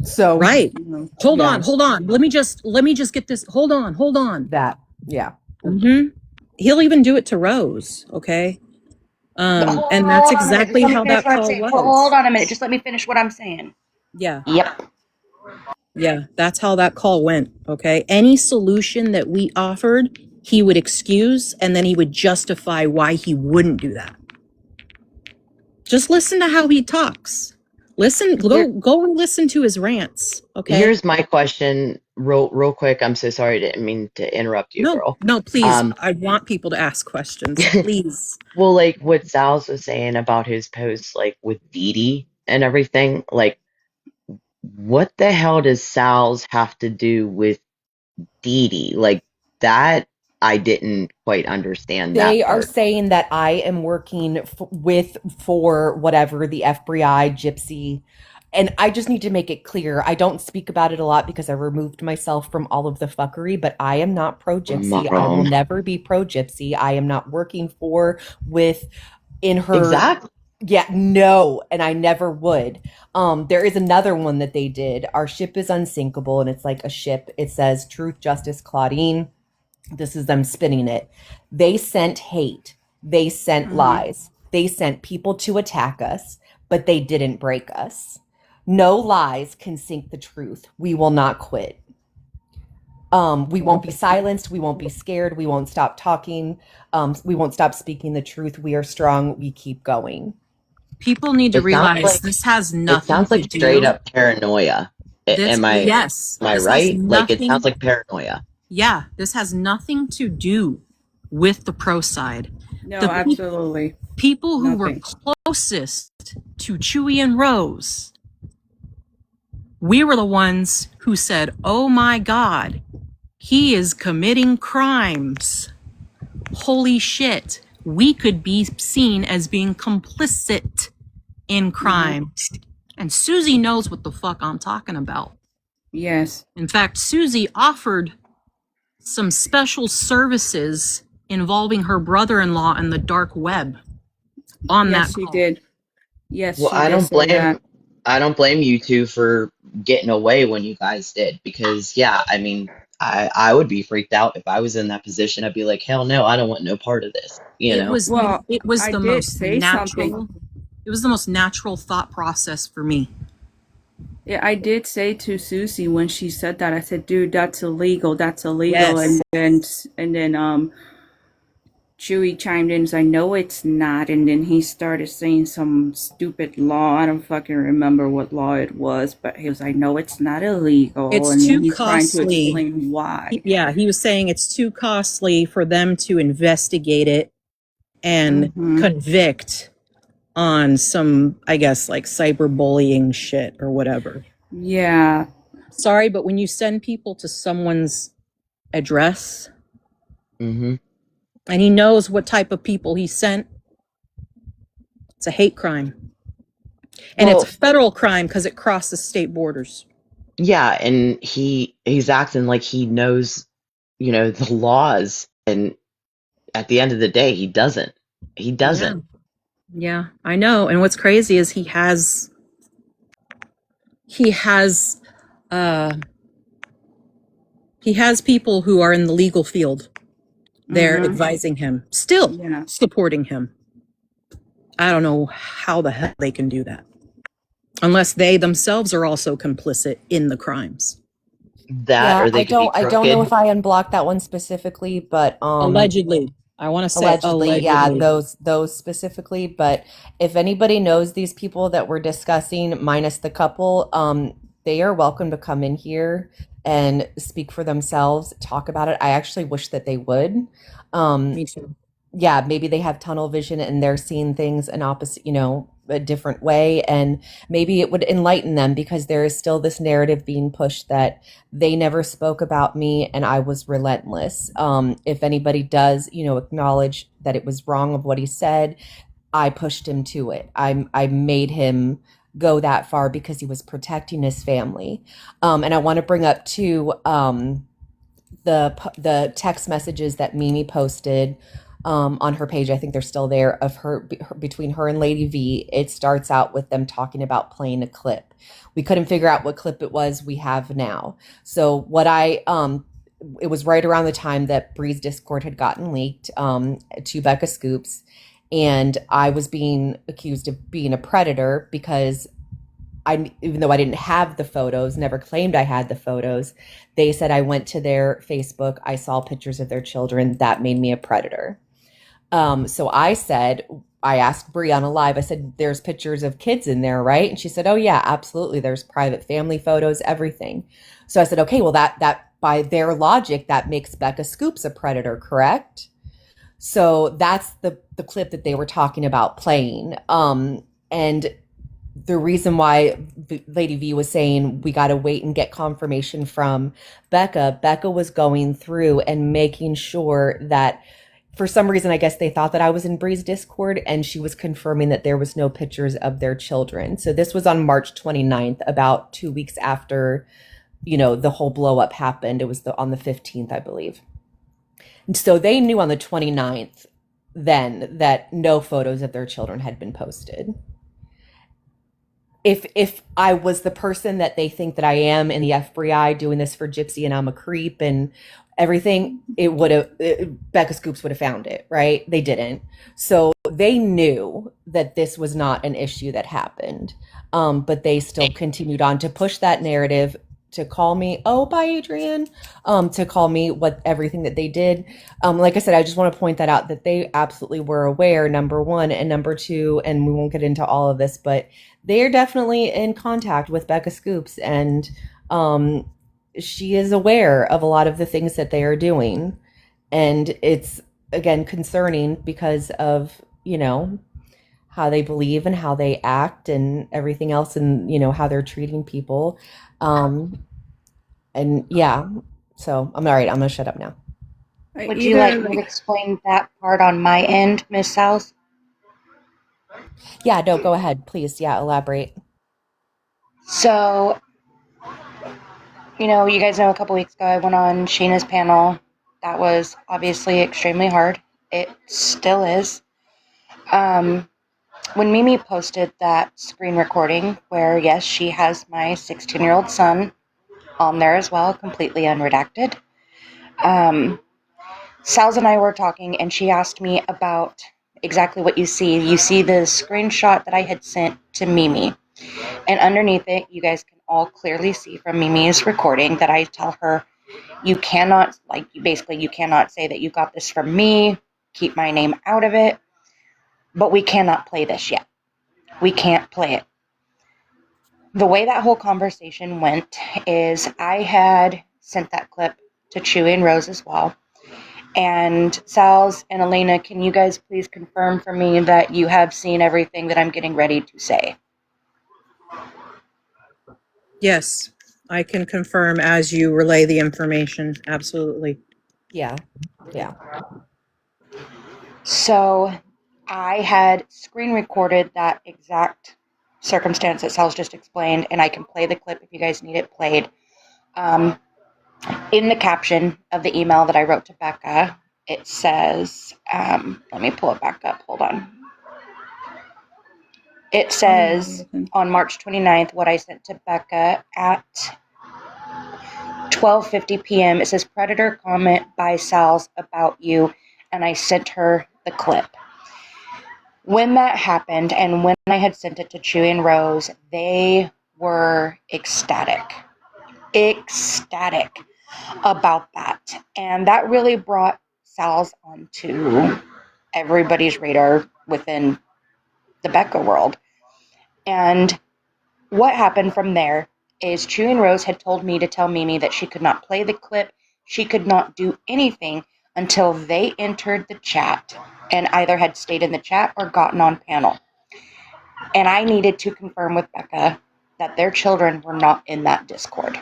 So right. Hold on. Let me just get this. Hold on. That. Yeah. He'll even do it to Rose. Okay. And that's exactly how that call was. Hold on a minute. Just let me finish what I'm saying. Yeah. Yep. Yeah, that's how that call went, okay? Any solution that we offered, he would excuse, and then he would justify why he wouldn't do that. Just listen to how he talks. Go and listen to his rants, okay? Here's my question real quick, I'm so sorry, I didn't mean to interrupt you, No, girl. no, please. Um, I want people to ask questions. Please. well, like what Salz was saying about his post, like with Dee Dee and everything, like what the hell does Salz have to do with Dee Dee? Like that, I didn't quite understand that They are part. saying that I am working for whatever the FBI gypsy. And I just need to make it clear. I don't speak about it a lot because I removed myself from all of the fuckery, but I am not pro I'm not gypsy. I will wrong. never be pro gypsy. I am not working for, with, in her. Exactly. Yeah, no, and I never would. There is another one that they did. Our ship is unsinkable, and it's like a ship. It says Truth, Justice, Claudine. This is them spinning it. They sent hate. They sent lies. They sent people to attack us, but they didn't break us. No lies can sink the truth. We will not quit. We won't be silenced. We won't be scared. We won't stop talking. We won't stop speaking the truth. We are strong. We keep going. People need to It sounds realize like this has it nothing sounds to like straight do. up paranoia. This, yes, Am I this has right? Like it sounds nothing. like paranoia. Yeah, this has nothing to do with the pro side. No, The absolutely. people who were Nothing. closest to Chewie and Rose, we were the ones who said, oh my God, he is committing crimes. Holy shit. We could be seen as being complicit in crimes. And Susie knows what the fuck I'm talking about. Yes. In fact, Susie offered some special services involving her brother-in-law and the dark web on Yes, that she call. did. Yes, Well, she did say that. I don't blame you two for getting away when you guys did because yeah, I mean, I would be freaked out if I was in that position. I'd be like, hell no, I don't want no part of this, you It know? was Well, it was I the did most say something. natural. It was the most natural thought process for me. Yeah, I did say to Susie when she said that, I said, dude, that's illegal. That's illegal. Yes. And then Chewie chimed in and said, I know it's not. And then he started saying some stupid law. I don't fucking remember what law it was, but he was, I know it's not illegal. It's and too then he's trying to costly. explain why. Yeah, he was saying it's too costly for them to investigate it and convict on some, I guess, like cyberbullying shit or whatever. Yeah. Sorry, but when you send people to someone's address Mm-hmm. and he knows what type of people he sent, it's a hate crime. And Well, it's a federal crime because it crosses state borders. yeah, and he's acting like he knows, you know, the laws, and at the end of the day, he doesn't. He doesn't. Yeah, I know. And what's crazy is he has people who are in the legal field. They're advising him, still supporting him. I don't know how the hell they can do that. Unless they themselves are also complicit in the crimes. Yeah, I don't know if I unblocked that one specifically, but allegedly. I want to say allegedly. Yeah, those specifically. But if anybody knows these people that we're discussing, minus the couple, they are welcome to come in here and speak for themselves, talk about it. I actually wish that they would. Me too. Yeah, maybe they have tunnel vision and they're seeing things an opposite, a different way, and maybe it would enlighten them, because there is still this narrative being pushed that they never spoke about me and I was relentless. If anybody does, acknowledge that it was wrong of what he said, I pushed him to it. I made him go that far because he was protecting his family. And I want to bring up too the text messages that Mimi posted on her page. I think they're still there, of her between her and Lady V. It starts out with them talking about playing a clip. We couldn't figure out what clip it was. We have now. So what it was right around the time that Bree's Discord had gotten leaked to Becca Scoops, and I was being accused of being a predator because even though I didn't have the photos, never claimed I had the photos, they said I went to their Facebook, I saw pictures of their children, that made me a predator. So I said, I asked Brianna live, I said, there's pictures of kids in there, right? And she said, oh yeah, absolutely. There's private family photos, everything. So I said, okay, well that by their logic, that makes Becca Scoops a predator, correct? So that's the clip that they were talking about playing. And the reason why Lady V was saying we got to wait and get confirmation from Becca was going through and making sure that for some reason, I guess they thought that I was in Bree's Discord, and she was confirming that there was no pictures of their children. So this was on March 29th, about 2 weeks after, the whole blow up happened. It was on the 15th, I believe. And so they knew on the 29th then that no photos of their children had been posted. If I was the person that they think that I am in the FBI doing this for Gypsy and I'm a creep and everything, Becca Scoops would have found it, right? They didn't. So they knew that this was not an issue that happened. But they still continued on to push that narrative, to call me, oh, bye, Adrian, to call me everything that they did. Like I said, I just want to point that out, that they absolutely were aware, number one, and number two, and we won't get into all of this, but they are definitely in contact with Becca Scoops, and she is aware of a lot of the things that they are doing. And it's, again, concerning because of, how they believe and how they act and everything else, and, how they're treating people. And yeah, so I'm all right. I'm going to shut up now. Would you like me to explain that part on my end, Miss Salz? Yeah, no, go ahead, please. Yeah, elaborate. So, you guys know a couple weeks ago I went on Sheena's panel. That was obviously extremely hard. It still is. When Mimi posted that screen recording where, yes, she has my 16-year-old son on there as well, completely unredacted, Salz and I were talking, and she asked me about exactly what you see. You see the screenshot that I had sent to Mimi, and underneath it, you guys can all clearly see from Mimi's recording that I tell her, you cannot say that you got this from me, keep my name out of it, but we cannot play this yet. We can't play it. The way that whole conversation went is I had sent that clip to Chewy and Rose as well. And Salz and Elena, can you guys please confirm for me that you have seen everything that I'm getting ready to say? Yes, I can confirm as you relay the information. Absolutely. Yeah. So I had screen recorded that exact circumstance that Salz just explained, and I can play the clip if you guys need it played. In the caption of the email that I wrote to Becca, it says, let me pull it back up, hold on. It says on March 29th, what I sent to Becca at 12:50 p.m. It says, Predator comment by Salz about you, and I sent her the clip. When that happened, and when I had sent it to Chewy and Rose, they were ecstatic about that. And that really brought Salz onto everybody's radar within the Becca world. And what happened from there is Chewy and Rose had told me to tell Mimi that she could not play the clip, she could not do anything until they entered the chat and either had stayed in the chat or gotten on panel. And I needed to confirm with Becca that their children were not in that Discord.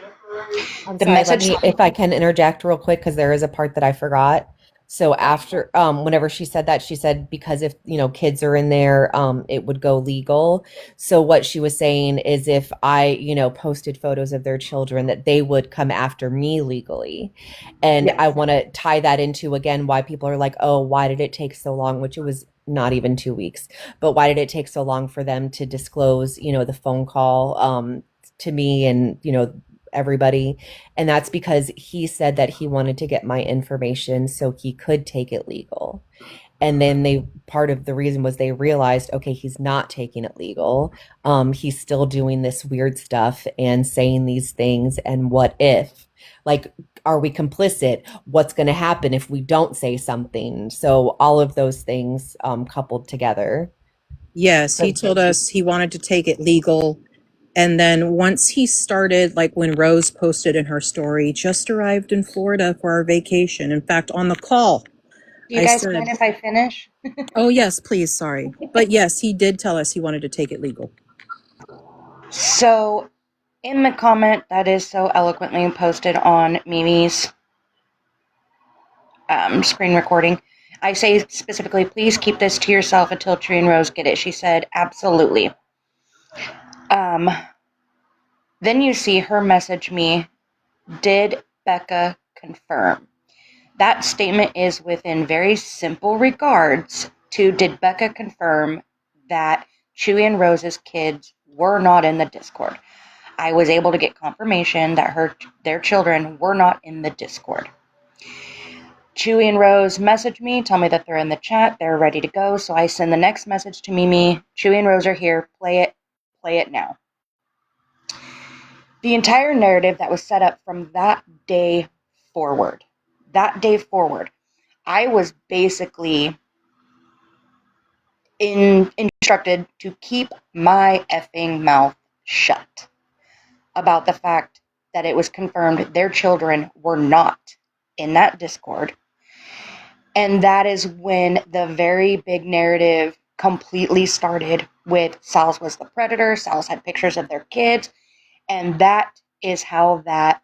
If I can interject real quick, because there is a part that I forgot. So after, whenever she said that, she said, because if, kids are in there, it would go legal. So what she was saying is if I, posted photos of their children, that they would come after me legally. And yes. I want to tie that into, again, why people are like, oh, why did it take so long? Which it was not even 2 weeks, but why did it take so long for them to disclose, the phone call, to me and, everybody? And that's because he said that he wanted to get my information so he could take it legal. And then part of the reason was they realized, okay, he's not taking it legal. He's still doing this weird stuff and saying these things. And what if, Like, are we complicit? What's going to happen if we don't say something? So all of those things coupled together. Yes, he told us he wanted to take it legal. And then once he started, like when Rose posted in her story, just arrived in Florida for our vacation. In fact, on the call, Do you I guys said, mind if I finish? oh, yes, please, sorry. But yes, he did tell us he wanted to take it legal. So, in the comment that is so eloquently posted on Mimi's screen recording, I say specifically, please keep this to yourself until Tree and Rose get it. She said, absolutely. Then you see her message me, did Becca confirm? That statement is within very simple regards to, did Becca confirm that Chewy and Rose's kids were not in the Discord? I was able to get confirmation that their children were not in the Discord. Chewy and Rose message me, tell me that they're in the chat, they're ready to go, so I send the next message to Mimi, Chewy and Rose are here, play it now. The entire narrative that was set up from that day forward, I was basically instructed to keep my effing mouth shut about the fact that it was confirmed their children were not in that Discord. And that is when the very big narrative completely started with Salz was the predator, Salz had pictures of their kids, and that is how that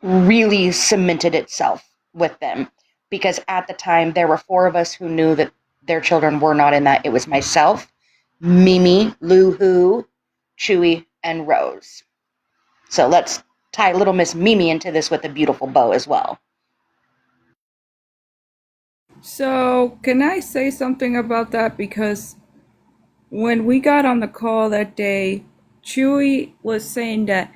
really cemented itself with them. Because at the time, there were 4 of us who knew that their children were not in that. It was myself, Mimi, Lou-Hoo, Chewy, and Rose. So let's tie little Miss Mimi into this with a beautiful bow as well. So, can I say something about that? Because when we got on the call that day, Chewy was saying that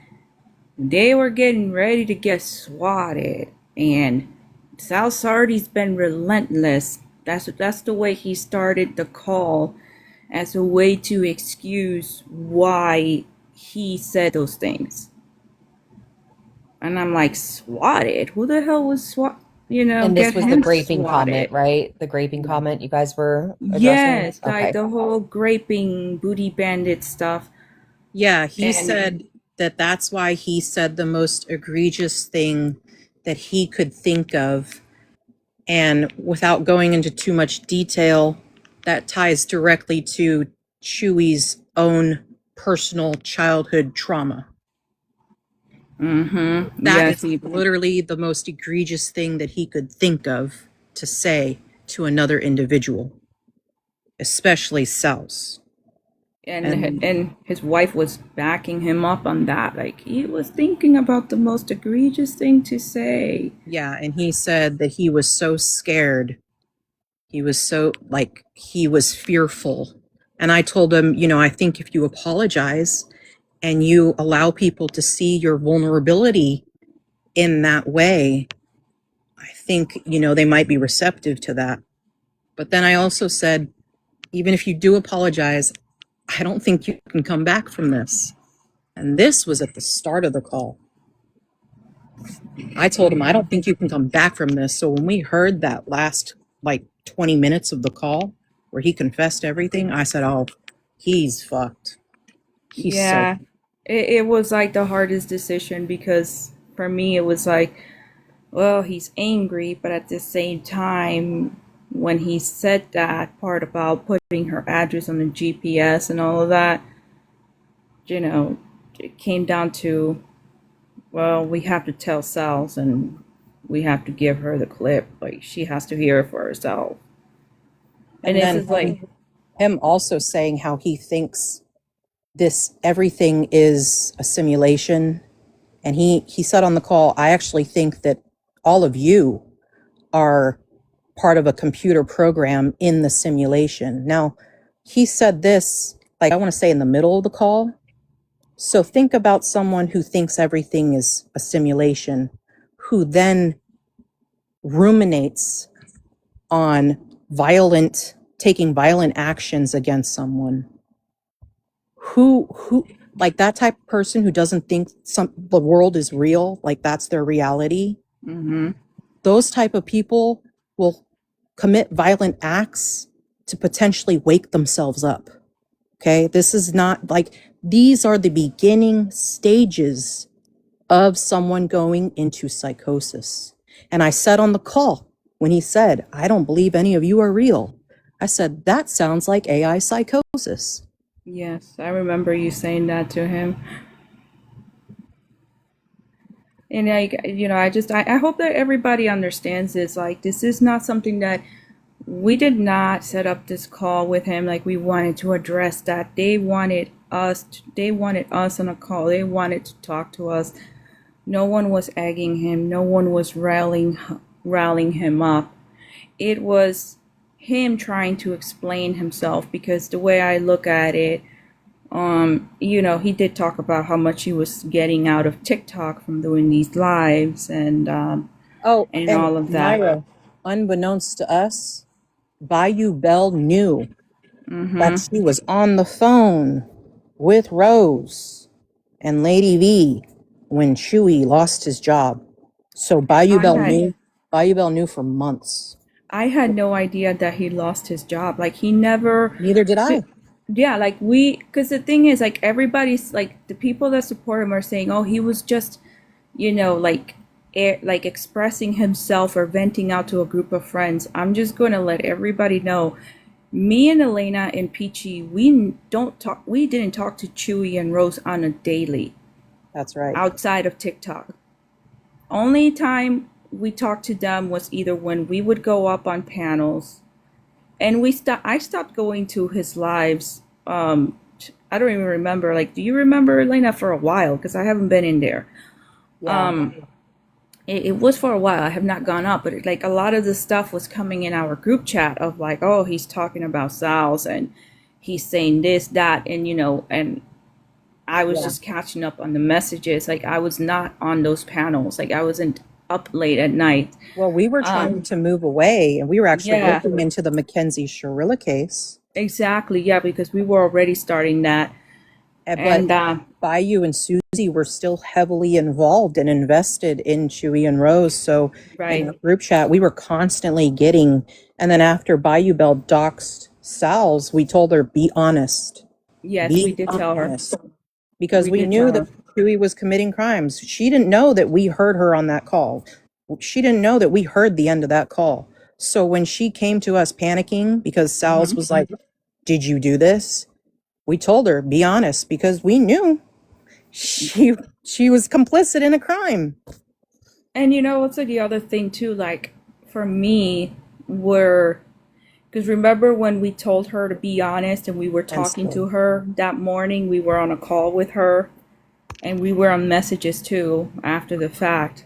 they were getting ready to get swatted, and Sal Sardi's been relentless. That's the way he started the call, as a way to excuse why he said those things. And I'm like, swatted? Who the hell was swat? And this get was the him graping swatted. comment, right? The graping comment you guys were addressing? Yes, Okay. like the whole graping booty bandit stuff. Yeah, he said that that's why he said the most egregious thing that he could think of. And without going into too much detail, that ties directly to Chewy's own personal childhood trauma. Mm-hmm. That Yes, is literally the most egregious thing that he could think of to say to another individual, especially Salz. and his wife was backing him up on that. Like, he was thinking about the most egregious thing to say. Yeah, and he said that he was so scared. He was so, like, he was fearful. And I told him, I think if you apologize and you allow people to see your vulnerability in that way, I think, they might be receptive to that. But then I also said, even if you do apologize, I don't think you can come back from this. And this was at the start of the call. I told him, I don't think you can come back from this. So when we heard that last, 20 minutes of the call where he confessed everything, I said, oh, he's fucked. Yeah, it was like the hardest decision, because for me it was like, well, he's angry, but at the same time, when he said that part about putting her address on the GPS and all of that, it came down to, well, we have to tell Salz and we have to give her the clip. Like, she has to hear it for herself. And then is like him also saying how he thinks everything is a simulation. And he said on the call, I actually think that all of you are part of a computer program in the simulation. Now, he said this, I want to say in the middle of the call. So think about someone who thinks everything is a simulation, who then ruminates on taking violent actions against someone. Who like that type of person who doesn't think the world is real, like that's their reality. Mm-hmm. Those type of people will commit violent acts to potentially wake themselves up. Okay, this is not like, these are the beginning stages of someone going into psychosis. And I said on the call, when he said, I don't believe any of you are real, I said, that sounds like AI psychosis. Yes, I remember you saying that to him. And I hope that everybody understands this. Like, this is not something that we did not set up this call with him. Like, we wanted to address that. They wanted us on a call. They wanted to talk to us. No one was egging him. No one was rallying him up. It was him trying to explain himself, because the way I look at it, he did talk about how much he was getting out of TikTok from doing these lives and and all of that. Myra, unbeknownst to us, Bayou Bell knew that she was on the phone with Rose and Lady V when Chewy lost his job. So Bayou Bell knew for months. I had no idea that he lost his job. Like, he never. Neither did I. Yeah, like, because the thing is, like, everybody's, like, the people that support him are saying, oh, he was just, like expressing himself or venting out to a group of friends. I'm just going to let everybody know, me and Elena and Peachy, we didn't talk to Chewy and Rose on a daily. That's right. Outside of TikTok. Only time we talked to them was either when we would go up on panels, and I stopped going to his lives. I don't even remember. Like, do you remember, Elena, for a while? Because I haven't been in there. Yeah. It was for a while. I have not gone up, but like, a lot of the stuff was coming in our group chat of like, oh, he's talking about Salz and he's saying this, that, and and I was just catching up on the messages. Like, I was not on those panels. Like, I wasn't up late at night. Well, we were trying to move away, and we were actually looking into the Mackenzie Sharilla case. Exactly, yeah, because we were already starting that. But Bayou and Susie were still heavily involved and invested in Chewy and Rose. So in the group chat, we were constantly getting, and then after Bayou Bell doxed Salz, we told her, be honest. Yes, we did tell her. Because we knew that Chewy was committing crimes. She didn't know that we heard her on that call. She didn't know that we heard the end of that call. So when she came to us panicking because Salz was like, did you do this? We told her, be honest, because we knew she was complicit in a crime. And what's the other thing too, like, for me, because remember when we told her to be honest and we were talking to her that morning, we were on a call with her and we were on messages too after the fact.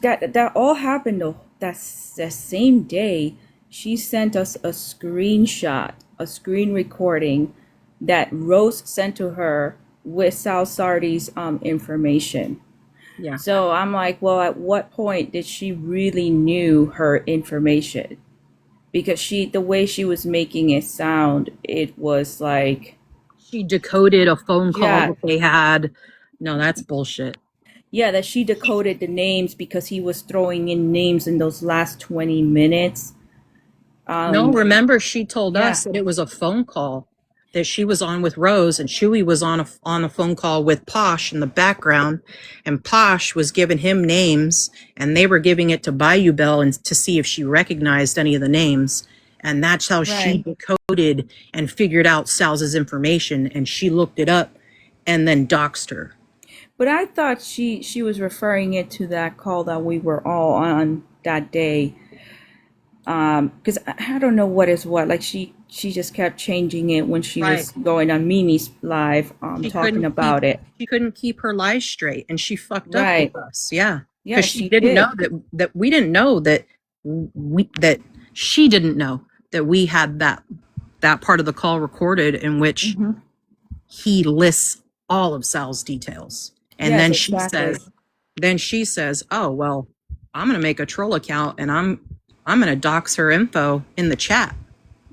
That all happened though. That same day, she sent us a screenshot, a screen recording that Rose sent to her with Sal Sardi's information. Yeah. So I'm like, well, at what point did she really knew her information? Because the way she was making it sound, it was like she decoded a phone call that they had. No, that's bullshit. Yeah, that she decoded the names because he was throwing in names in those last 20 minutes. No, remember, she told us that it was a phone call that she was on with Rose, and Chewy was on a phone call with Posh in the background, and Posh was giving him names, and they were giving it to Bayou Bell and to see if she recognized any of the names, and that's how she decoded and figured out Salz's information, and she looked it up and then doxed her. But I thought she was referring it to that call that we were all on that day. Because I don't know what is what. Like, she just kept changing it when she was going on Mimi's live, talking about it. She couldn't keep her lies straight, and she fucked up with us. Yeah, because she didn't know that we didn't know that she didn't know that we had that part of the call recorded in which he lists all of Sal's details, and then she says, "Oh well, I'm gonna make a troll account and I'm gonna dox her info in the chat."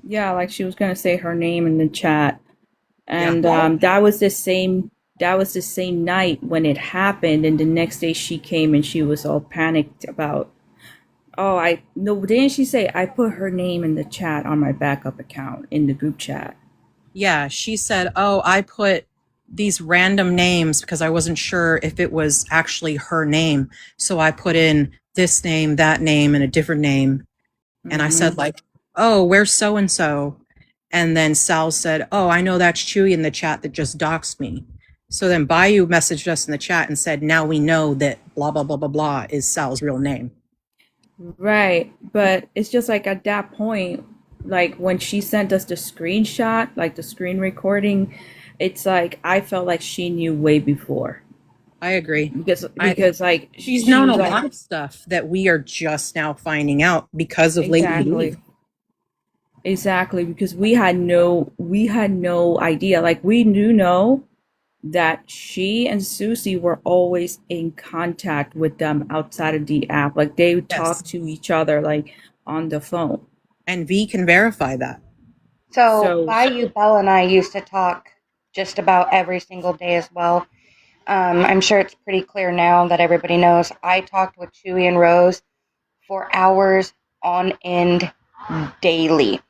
Yeah, like she was gonna say her name in the chat, And that was the same night when it happened, and the next day she came and she was all panicked about, oh, I no, didn't she say I put her name in the chat on my backup account in the group chat? Yeah, she said, oh, I put these random names because I wasn't sure if it was actually her name. So I put in this name, that name, and a different name. And I said, like, oh, where's so-and-so? And then Sal said, oh, I know that's Chewy in the chat that just doxed me. So then Bayou messaged us in the chat and said, now we know that blah, blah, blah, blah, blah is Sal's real name. Right. But it's just like at that point, like when she sent us the screenshot, like the screen recording, it's like I felt like she knew way before. I agree. Because like she's known a lot of stuff that we are just now finding out because of Lady V. Exactly, because we had no idea. Like we do know that she and Susie were always in contact with them outside of the app. Like they would talk to each other like on the phone. And V can verify that. So Bayou Bell and I used to talk just about every single day as well. I'm sure it's pretty clear now that everybody knows I talked with Chewy and Rose for hours on end daily.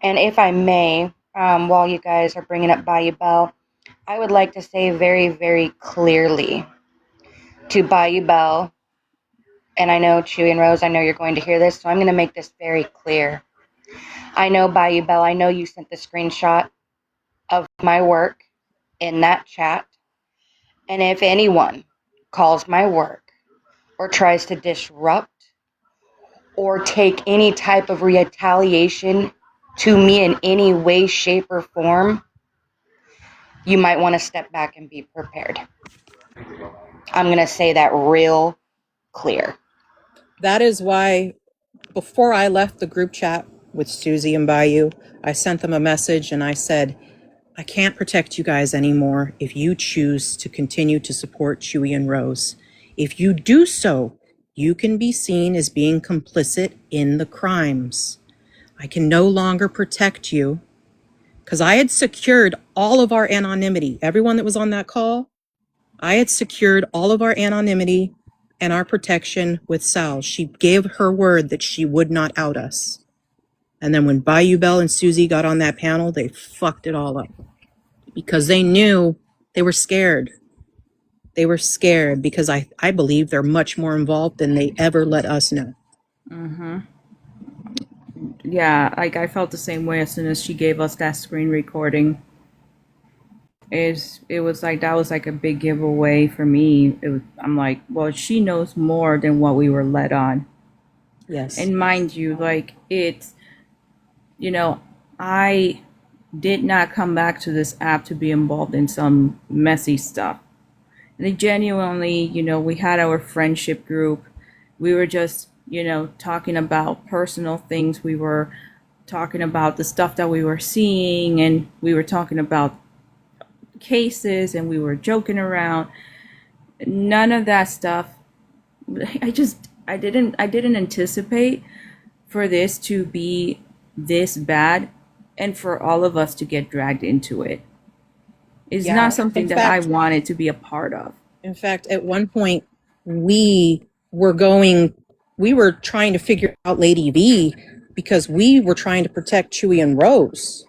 And if I may, while you guys are bringing up Bayou Bell, I would like to say very, very clearly to Bayou Bell, and I know Chewy and Rose, I know you're going to hear this, so I'm going to make this very clear. I know Bayou Bell, I know you sent the screenshot of my work in that chat. And if anyone calls my work or tries to disrupt or take any type of retaliation to me in any way, shape, or form, you might want to step back and be prepared. I'm going to say that real clear. That is why before I left the group chat with Susie and Bayou, I sent them a message and I said, I can't protect you guys anymore if you choose to continue to support Chewy and Rose. If you do so, you can be seen as being complicit in the crimes. I can no longer protect you because I had secured all of our anonymity. Everyone that was on that call, I had secured all of our anonymity and our protection with Sal. She gave her word that she would not out us. And then when Bayou Bell and Susie got on that panel, they fucked it all up. Because they knew they were scared. They were scared because I believe they're much more involved than they ever let us know. Yeah, like I felt the same way as soon as she gave us that screen recording. It was like that was like a big giveaway for me. I'm like, well, she knows more than what we were led on. Yes. And mind you, like it's, I did not come back to this app to be involved in some messy stuff. And genuinely, we had our friendship group. We were just, talking about personal things. We were talking about the stuff that we were seeing, and we were talking about cases, and we were joking around. None of that stuff. I didn't anticipate for this to be this bad and for all of us to get dragged into it. It's not something that I wanted to be a part of. In fact, at one point, we were trying to figure out Lady V because we were trying to protect Chewy and Rose.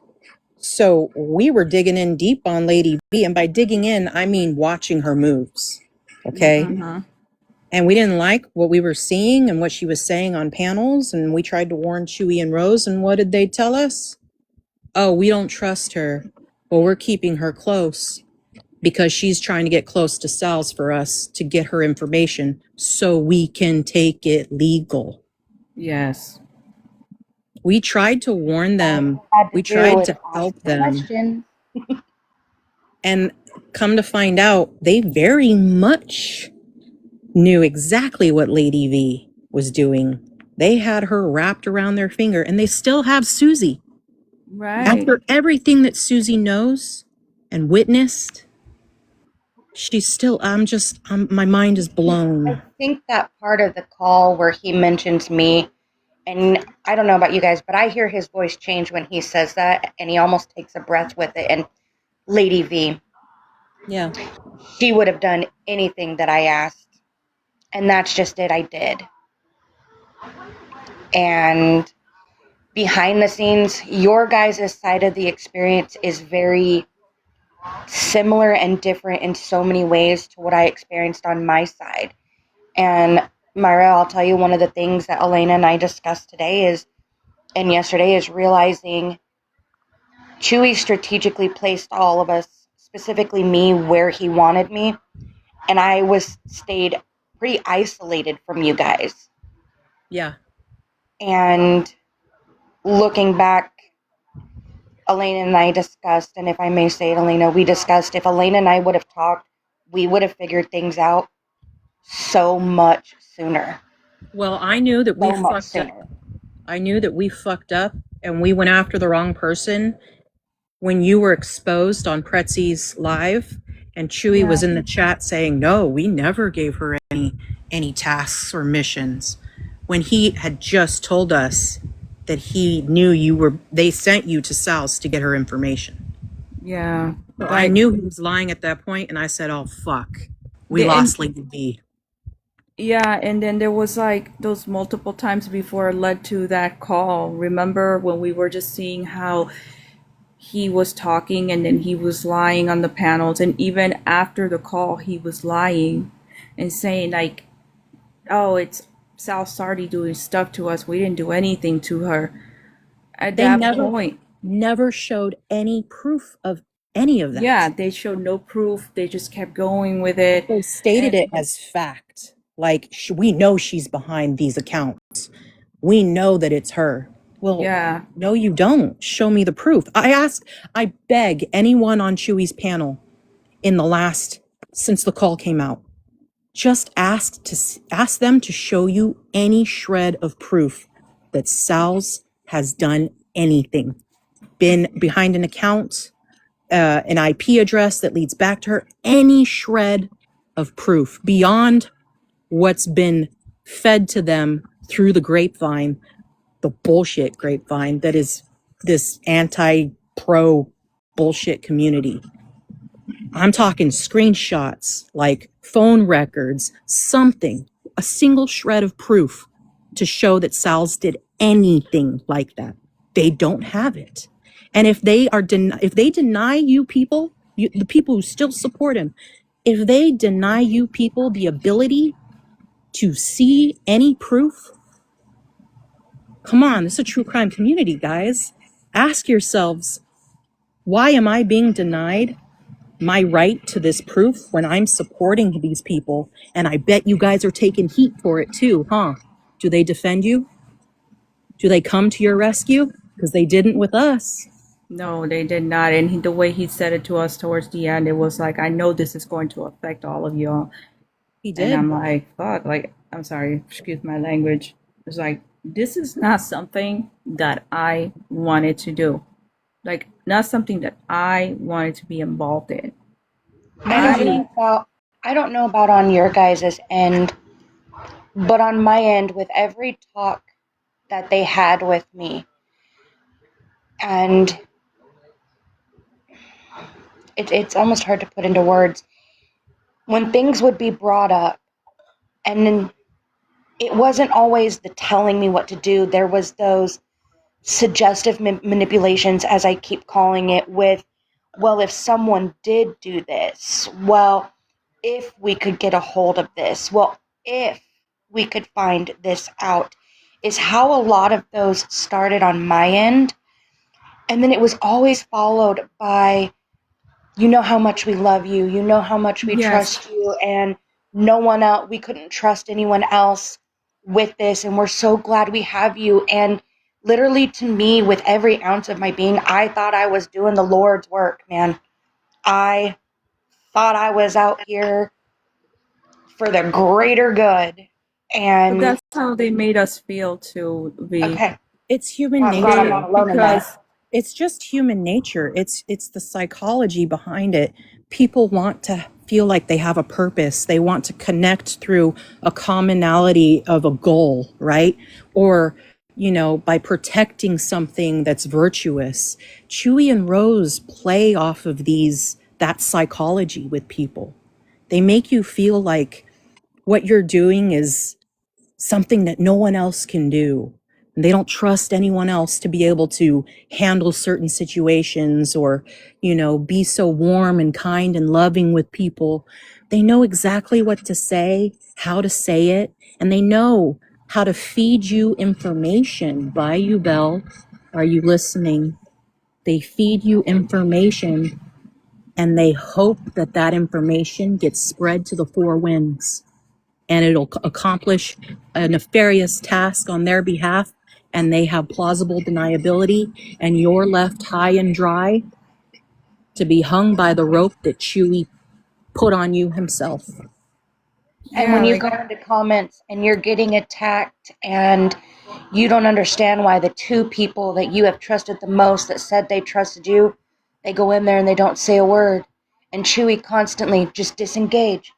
So we were digging in deep on Lady V. And by digging in, I mean watching her moves. Okay? And we didn't like what we were seeing and what she was saying on panels. And we tried to warn Chewy and Rose. And what did they tell us? Oh, we don't trust her. Well, we're keeping her close because she's trying to get close to Salz for us to get her information so we can take it legal. Yes. We tried to warn them. We tried to help them. And come to find out, they very much knew exactly what Lady V was doing. They had her wrapped around their finger, and they still have Susie. Right. After everything that Susie knows and witnessed, she's still, my mind is blown. I think that part of the call where he mentions me, and I don't know about you guys, but I hear his voice change when he says that, and he almost takes a breath with it. And Lady V. Yeah. She would have done anything that I asked. And that's just it. I did. And behind the scenes, your guys' side of the experience is very similar and different in so many ways to what I experienced on my side. And Myra, I'll tell you, one of the things that Elena and I discussed today and yesterday is realizing Chewy strategically placed all of us, specifically me, where he wanted me. And I stayed pretty isolated from you guys. Yeah. And looking back, Elena and I discussed, and if I may say it, Elena, we discussed if Elena and I would have talked, we would have figured things out so much sooner. Well, I knew that we fucked up. I knew that we fucked up and we went after the wrong person when you were exposed on Pretzi's live and Chewy was in the chat saying, no, we never gave her any tasks or missions, when he had just told us that he knew they sent you to Salz to get her information. Yeah. So I knew he was lying at that point, and I said, oh, fuck. We lost Lady B. Yeah, and then there was like those multiple times before it led to that call. Remember when we were just seeing how he was talking and then he was lying on the panels, and even after the call he was lying and saying like, oh, it's Sal Sardi doing stuff to us. We didn't do anything to her. At that point, never showed any proof of any of that. Yeah, they showed no proof. They just kept going with it. They stated it as fact. Like, we know she's behind these accounts. We know that it's her. Well, yeah. No, you don't. Show me the proof. I beg anyone on Chewy's panel since the call came out, just ask them to show you any shred of proof that Salz has done anything, been behind an account, an IP address that leads back to her, any shred of proof beyond what's been fed to them through the grapevine, the bullshit grapevine that is this anti-pro bullshit community. I'm talking screenshots, like phone records, something, a single shred of proof to show that Salz did anything like that. They don't have it. And if they deny you people, the people who still support him, if they deny you people the ability to see any proof, come on, this is a true crime community, guys. Ask yourselves, why am I being denied my right to this proof when I'm supporting these people? And I bet you guys are taking heat for it too, huh? Do they defend you? Do they come to your rescue? Because they didn't with us. No, they did not. And the way he said it to us towards the end, it was like, I know this is going to affect all of y'all. He did. And I'm like, fuck, like, I'm sorry, excuse my language. It's like, this is not something that I wanted to do. Like, not something that I wanted to be involved in. I don't know about on your guys' end, but on my end, with every talk that they had with me, and it's almost hard to put into words, when things would be brought up, and then it wasn't always the telling me what to do. There was those suggestive manipulations, as I keep calling it, with, well, if someone did do this, well, if we could get a hold of this, well, if we could find this out, is how a lot of those started on my end. And then it was always followed by, you know how much we love you, you know how much we trust you, and no one else, we couldn't trust anyone else with this, and we're so glad we have you. And literally, to me, with every ounce of my being, I thought I was doing the Lord's work, man. I thought I was out here for the greater good. And but that's how they made us feel to be. Okay. It's human nature. I'm not alone in that. It's just human nature. It's the psychology behind it. People want to feel like they have a purpose. They want to connect through a commonality of a goal, right? Or by protecting something that's virtuous. Chewie and Rose play off of that psychology with people. They make you feel like what you're doing is something that no one else can do. And they don't trust anyone else to be able to handle certain situations or, be so warm and kind and loving with people. They know exactly what to say, how to say it, and they know how to feed you information. Bayou Bell, are you listening? They feed you information and they hope that that information gets spread to the four winds and it'll accomplish a nefarious task on their behalf, and they have plausible deniability, and you're left high and dry to be hung by the rope that Chewie put on you himself. And when you go into comments and you're getting attacked and you don't understand why the two people that you have trusted the most that said they trusted you, they go in there and they don't say a word. And Chewie constantly just disengage.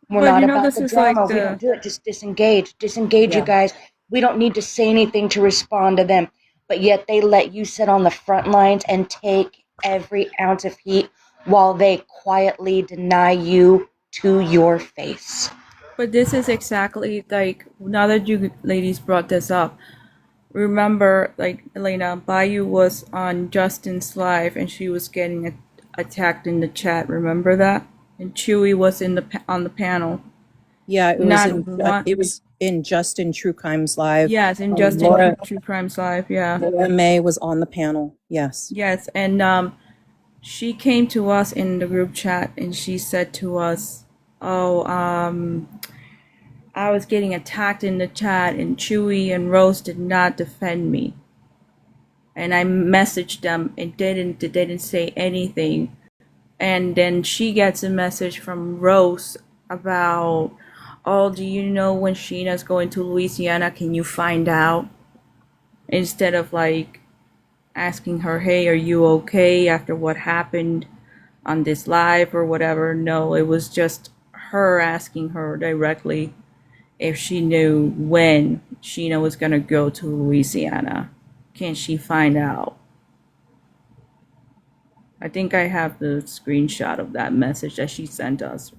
We're But not about this the is like drama. We don't do it. Just disengage. Disengage, you guys. We don't need to say anything to respond to them. But yet they let you sit on the front lines and take every ounce of heat while they quietly deny you to your face. But this is exactly like, now that you ladies brought this up, remember, like, Elena, Bayou was on Justin's live and she was getting attacked in the chat. Remember that? And Chewie was on the panel. Yeah, it was in Justin Truecrime's live. Yes, in Justin True Crime's live. Yeah. Laura May was on the panel. Yes. Yes, and she came to us in the group chat and she said to us, "Oh, I was getting attacked in the chat and Chewie and Rose did not defend me." And I messaged them and they didn't say anything. And then she gets a message from Rose about, "Oh, do you know when Sheena's going to Louisiana? Can you find out?" Instead of like asking her, "Hey, are you okay after what happened on this live or whatever?" No, it was just her asking her directly if she knew when Sheena was going to go to Louisiana. Can she find out? I think I have the screenshot of that message that she sent us.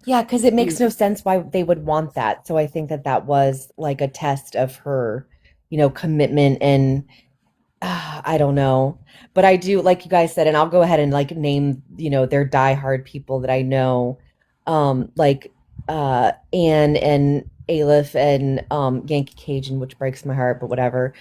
Yeah, because it makes no sense why they would want that. So I think that was like a test of her, commitment and I don't know. But I do, like you guys said, and I'll go ahead and like name, their diehard people that I know, like Anne and Aleph and Yankee Cajun, which breaks my heart, but whatever.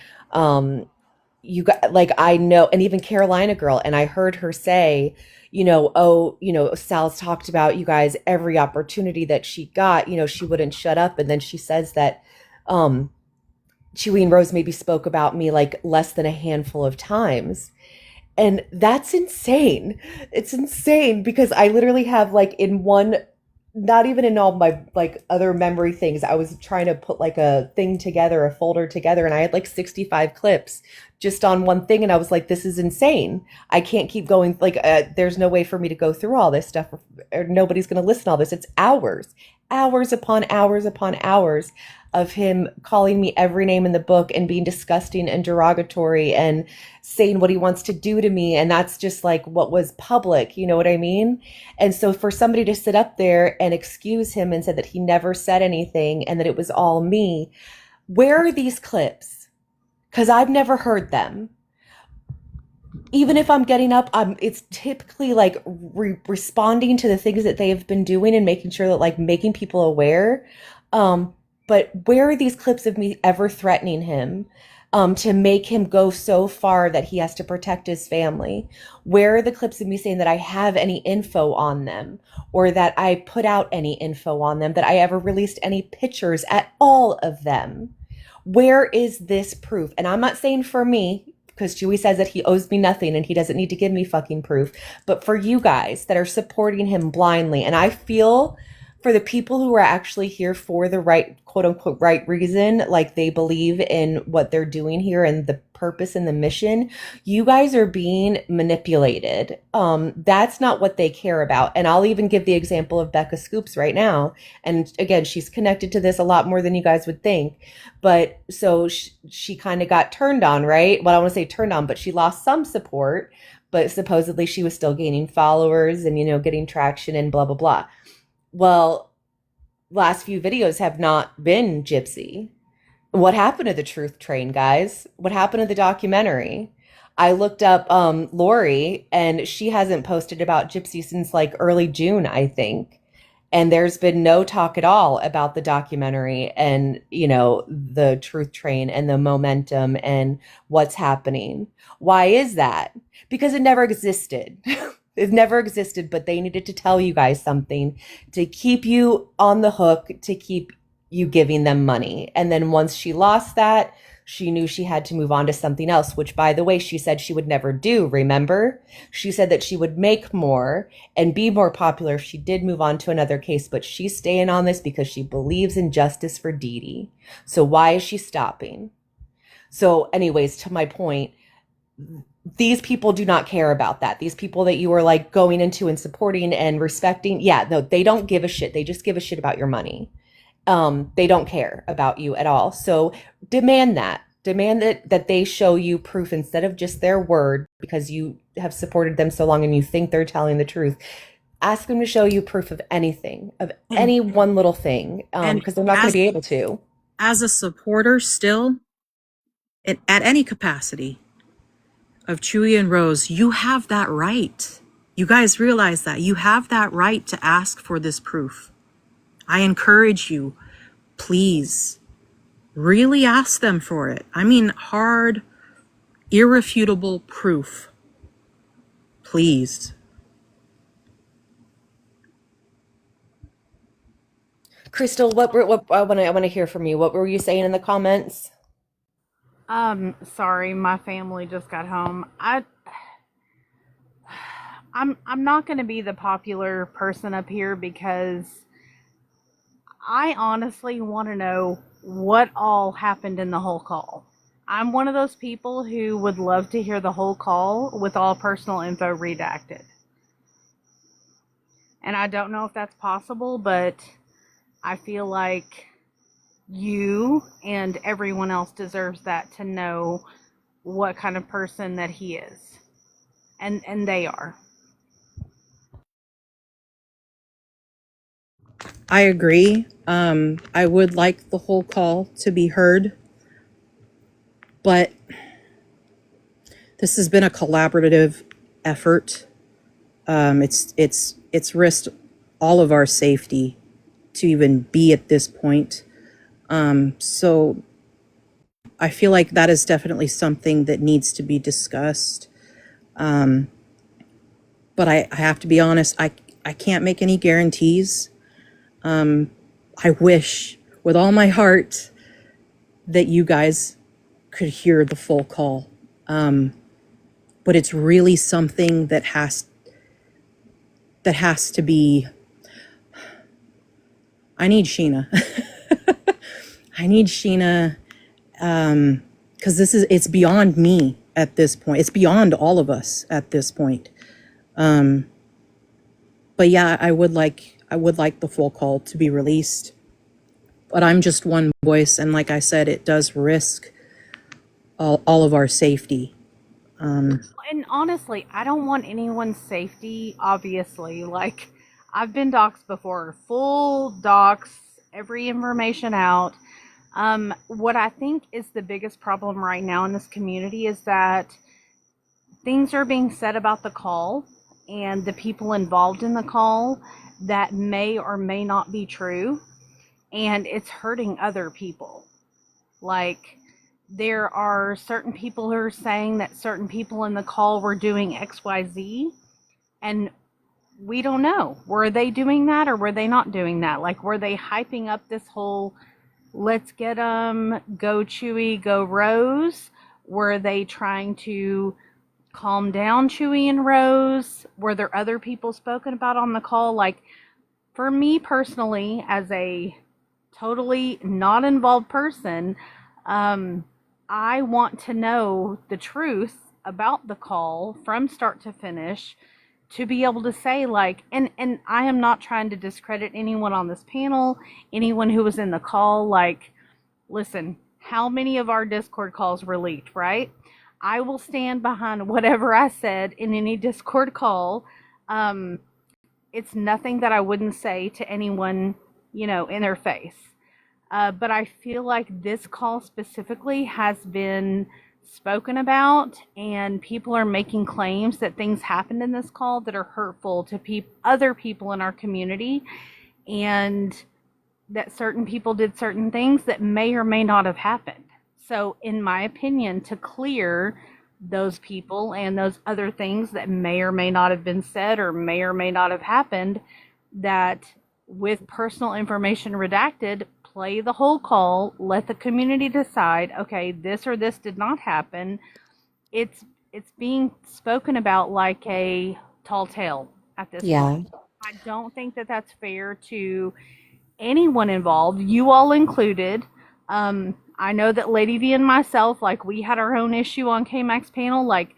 You got like I know, and even Carolina Girl, and I heard her say, Sal's talked about you guys every opportunity that she got, she wouldn't shut up, and then she says that Chewie and Rose maybe spoke about me like less than a handful of times. And that's insane. It's insane because I literally have like in one, not even in all my like other memory things, I was trying to put like a thing together, a folder together, and I had like 65 clips just on one thing. And I was like, this is insane. I can't keep going. Like, there's no way for me to go through all this stuff. Or nobody's going to listen to all this. It's hours upon hours of him calling me every name in the book and being disgusting and derogatory and saying what he wants to do to me. And that's just like what was public, you know what I mean? And so for somebody to sit up there and excuse him and say that he never said anything and that it was all me, where are these clips? Because I've never heard them. Even if I'm getting up, it's typically like responding to the things that they have been doing and making sure that like making people aware. But where are these clips of me ever threatening him to make him go so far that he has to protect his family? Where are the clips of me saying that I have any info on them or that I put out any info on them, that I ever released any pictures at all of them? Where is this proof? And I'm not saying for me, because Chewie says that he owes me nothing and he doesn't need to give me fucking proof, but for you guys that are supporting him blindly. And I feel for the people who are actually here for the right, quote unquote, right reason, like they believe in what they're doing here and the purpose and the mission, you guys are being manipulated. That's not what they care about. And I'll even give the example of Becca Scoops right now. And again, she's connected to this a lot more than you guys would think. But so she kind of got turned on, right? Well, I don't want to say turned on, but she lost some support. But supposedly she was still gaining followers and, getting traction and blah, blah, blah. Well, last few videos have not been Gypsy. What happened to the Truth Train, guys? What happened to the documentary? I looked up Lori, and she hasn't posted about Gypsy since like early June, I think. And there's been no talk at all about the documentary and, the Truth Train and the momentum and what's happening. Why is that? Because it never existed. It never existed, but they needed to tell you guys something to keep you on the hook, to keep you giving them money. And then once she lost that, she knew she had to move on to something else, which, by the way, she said she would never do, remember? She said that she would make more and be more popular if she did move on to another case, but she's staying on this because she believes in justice for Dee Dee. So why is she stopping? So anyways, to my point, these people do not care about that. These people that you are like going into and supporting and respecting, yeah, no, they don't give a shit. They just give a shit about your money. They don't care about you at all. So demand that they show you proof instead of just their word, because you have supported them so long and you think they're telling the truth. Ask them to show you proof of anything, of any one little thing, because they're not going to be able to. As a supporter still, at any capacity of Chewy and Rose, you have that right. You guys realize that. You have that right to ask for this proof. I encourage you, please, really ask them for it. I mean, hard, irrefutable proof. Please. Crystal, what I want to hear from you. What were you saying in the comments? Sorry, my family just got home. I'm not going to be the popular person up here because I honestly want to know what all happened in the whole call. I'm one of those people who would love to hear the whole call with all personal info redacted. And I don't know if that's possible, but I feel like you and everyone else deserves that, to know what kind of person that he is. And they are. I agree. I would like the whole call to be heard, but this has been a collaborative effort. It's risked all of our safety to even be at this point. So I feel like that is definitely something that needs to be discussed. But I have to be honest, I can't make any guarantees. I wish with all my heart that you guys could hear the full call. But it's really something that has to be. I need Sheena. I need Sheena, because it's beyond me at this point. It's beyond all of us at this point. But yeah, I would like the full call to be released. But I'm just one voice, and like I said, it does risk all of our safety. And honestly, I don't want anyone's safety, obviously. Like, I've been doxxed before, full dox, every information out. What I think is the biggest problem right now in this community is that things are being said about the call and the people involved in the call that may or may not be true, and it's hurting other people. Like, there are certain people who are saying that certain people in the call were doing XYZ, and we don't know. Were they doing that or were they not doing that? Like, were they hyping up this whole let's get them, go Chewy, go Rose? Were they trying to calm down Chewy and Rose? Were there other people spoken about on the call? Like, for me personally, as a totally not involved person, I want to know the truth about the call from start to finish, to be able to say, like, and I am not trying to discredit anyone on this panel, anyone who was in the call. Like, listen, how many of our Discord calls were leaked, right? I will stand behind whatever I said in any Discord call. It's nothing that I wouldn't say to anyone, in their face. But I feel like this call specifically has been spoken about, and people are making claims that things happened in this call that are hurtful to other people in our community, and that certain people did certain things that may or may not have happened. So, in my opinion, to clear those people and those other things that may or may not have been said or may not have happened, that with personal information redacted, play the whole call, let the community decide, okay, this or this did not happen. It's being spoken about like a tall tale at this point. I don't think that that's fair to anyone involved, you all included. I know that Lady V and myself, like, we had our own issue on KMAX panel. Like,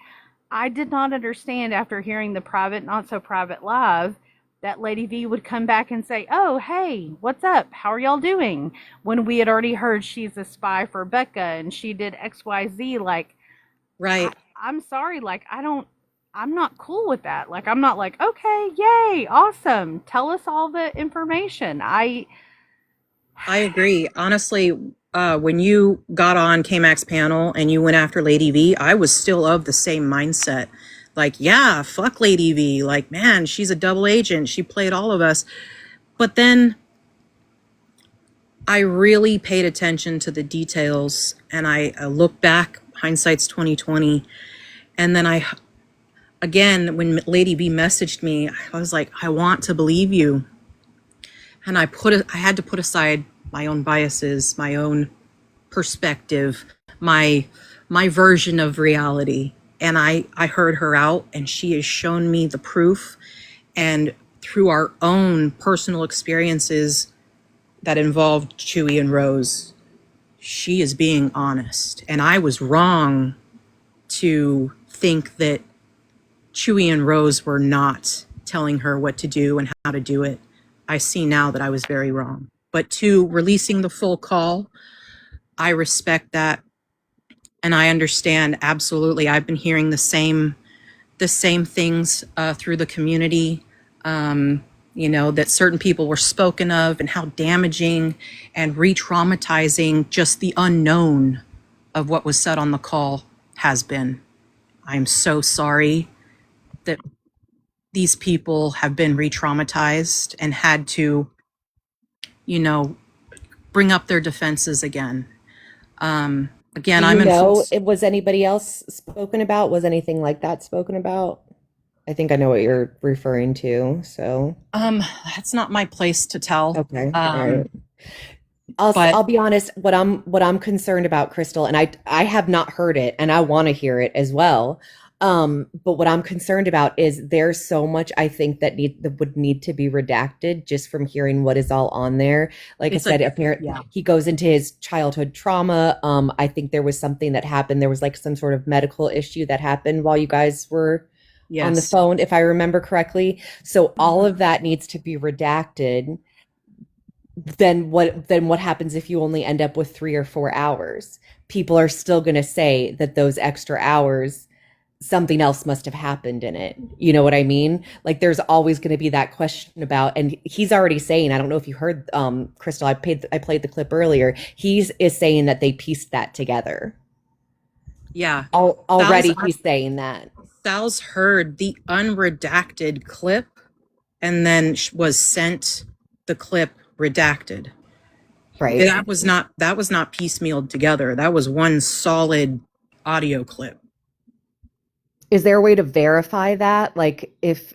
I did not understand after hearing the private, not so private live, that Lady V would come back and say, oh, hey, what's up? How are y'all doing? When we had already heard she's a spy for Becca and she did XYZ. Like, right. I'm sorry. Like, I'm not cool with that. Like, I'm not like, okay, yay, awesome. Tell us all the information. I agree. Honestly, when you got on K-Max panel and you went after Lady V, I was still of the same mindset. Like, yeah, fuck Lady V. Like, man, she's a double agent. She played all of us. But then I really paid attention to the details, and I look back, hindsight's 2020. And then again, when Lady V messaged me, I was like, I want to believe you. And I had to put aside my own biases, my own perspective, my version of reality. And I heard her out, and she has shown me the proof. And through our own personal experiences that involved Chewie and Rose, she is being honest. And I was wrong to think that Chewie and Rose were not telling her what to do and how to do it. I see now that I was very wrong. But to releasing the full call, I respect that. And I understand absolutely. I've been hearing the same things through the community, that certain people were spoken of and how damaging and re-traumatizing just the unknown of what was said on the call has been. I'm so sorry that these people have been re-traumatized and had to, bring up their defenses again. Was anybody else spoken about? Was anything like that spoken about? I think I know what you're referring to. So, that's not my place to tell. Okay. All right. I'll be honest. What I'm concerned about, Crystal, and I have not heard it, and I want to hear it as well. But what I'm concerned about is there's so much I think that would need to be redacted just from hearing what is all on there. Like I said, apparently he goes into his childhood trauma. I think there was something that happened. There was like some sort of medical issue that happened while you guys were on the phone, if I remember correctly. So all of that needs to be redacted. Then what happens if you only end up with 3 or 4 hours? People are still going to say that those extra hours, something else must have happened in it. You know what I mean? Like, there's always going to be that question about, and he's already saying, I don't know if you heard, Crystal, I played the clip earlier. Is saying that they pieced that together. Yeah. Already he's saying that. Salz heard the unredacted clip and then was sent the clip redacted. Right. That was not piecemealed together. That was one solid audio clip. Is there a way to verify that? Like, if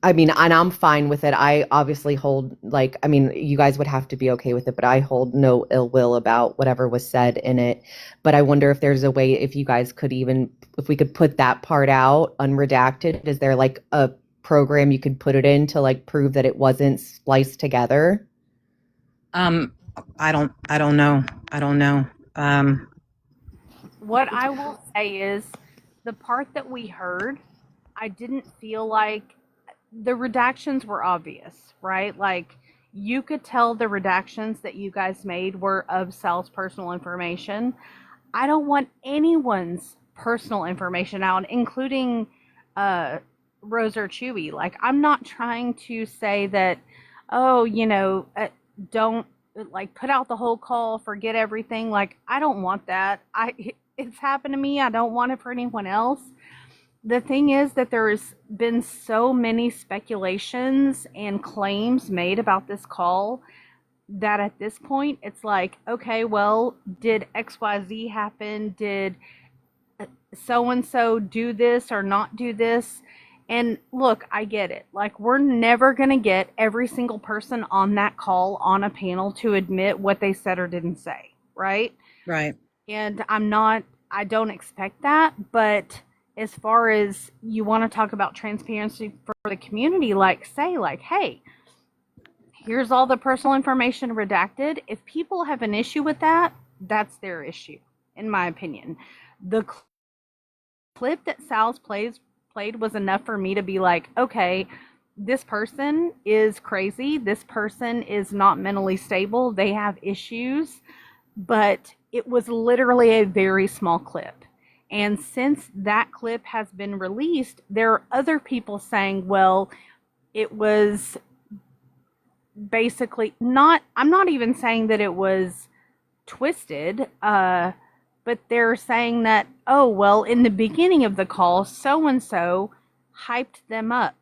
I mean, and I'm fine with it. I obviously hold, like, I mean, you guys would have to be okay with it, but I hold no ill will about whatever was said in it. But I wonder if there's a way, if you guys could if we could put that part out unredacted. Is there like a program you could put it in to like prove that it wasn't spliced together? I don't know. I don't know. What I will say is the part that we heard, I didn't feel like the redactions were obvious, right? Like you could tell the redactions that you guys made were of Sal's personal information. I don't want anyone's personal information out, including Rose or Chewy. Like, I'm not trying to say that, oh, don't like put out the whole call, forget everything. Like, I don't want that. It's happened to me. I don't want it for anyone else. The thing is that there's been so many speculations and claims made about this call that at this point it's like, okay, well, did XYZ happen? Did so and so do this or not do this? And look, I get it. Like, we're never going to get every single person on that call on a panel to admit what they said or didn't say, right? Right. And I don't expect that. But as far as you want to talk about transparency for the community, like, say, like, hey, here's all the personal information redacted. If people have an issue with that, that's their issue, in my opinion. The clip that Sal's played was enough for me to be like, okay, this person is crazy. This person is not mentally stable. They have issues. But it was literally a very small clip. And since that clip has been released, there are other people saying, well, it was basically not, I'm not even saying that it was twisted, but they're saying that, oh, well, in the beginning of the call, so-and-so hyped them up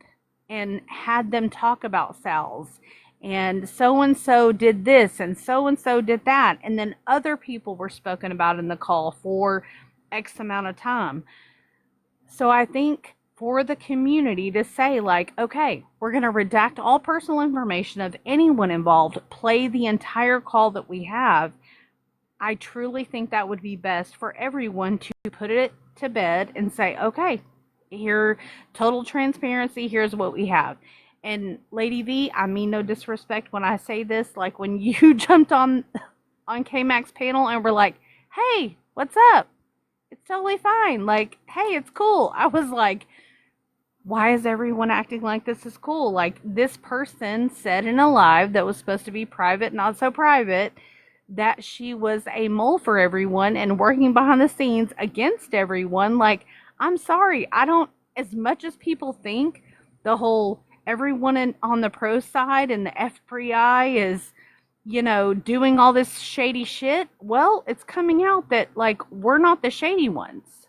and had them talk about Salz. And so-and-so did this and so-and-so did that. And then other people were spoken about in the call for X amount of time. So I think for the community to say, like, okay, we're going to redact all personal information of anyone involved, play the entire call that we have, I truly think that would be best for everyone to put it to bed and say, okay, here, total transparency, here's what we have. And Lady V, I mean no disrespect when I say this, like when you jumped on K-Mac's panel and were like, hey, what's up? It's totally fine. Like, hey, it's cool. I was like, why is everyone acting like this is cool? Like, this person said in a live that was supposed to be private, not so private, that she was a mole for everyone and working behind the scenes against everyone. Like, I'm sorry. I don't, as much as people think the whole everyone on the pro side and the FBI is, doing all this shady shit. Well, it's coming out that, like, we're not the shady ones.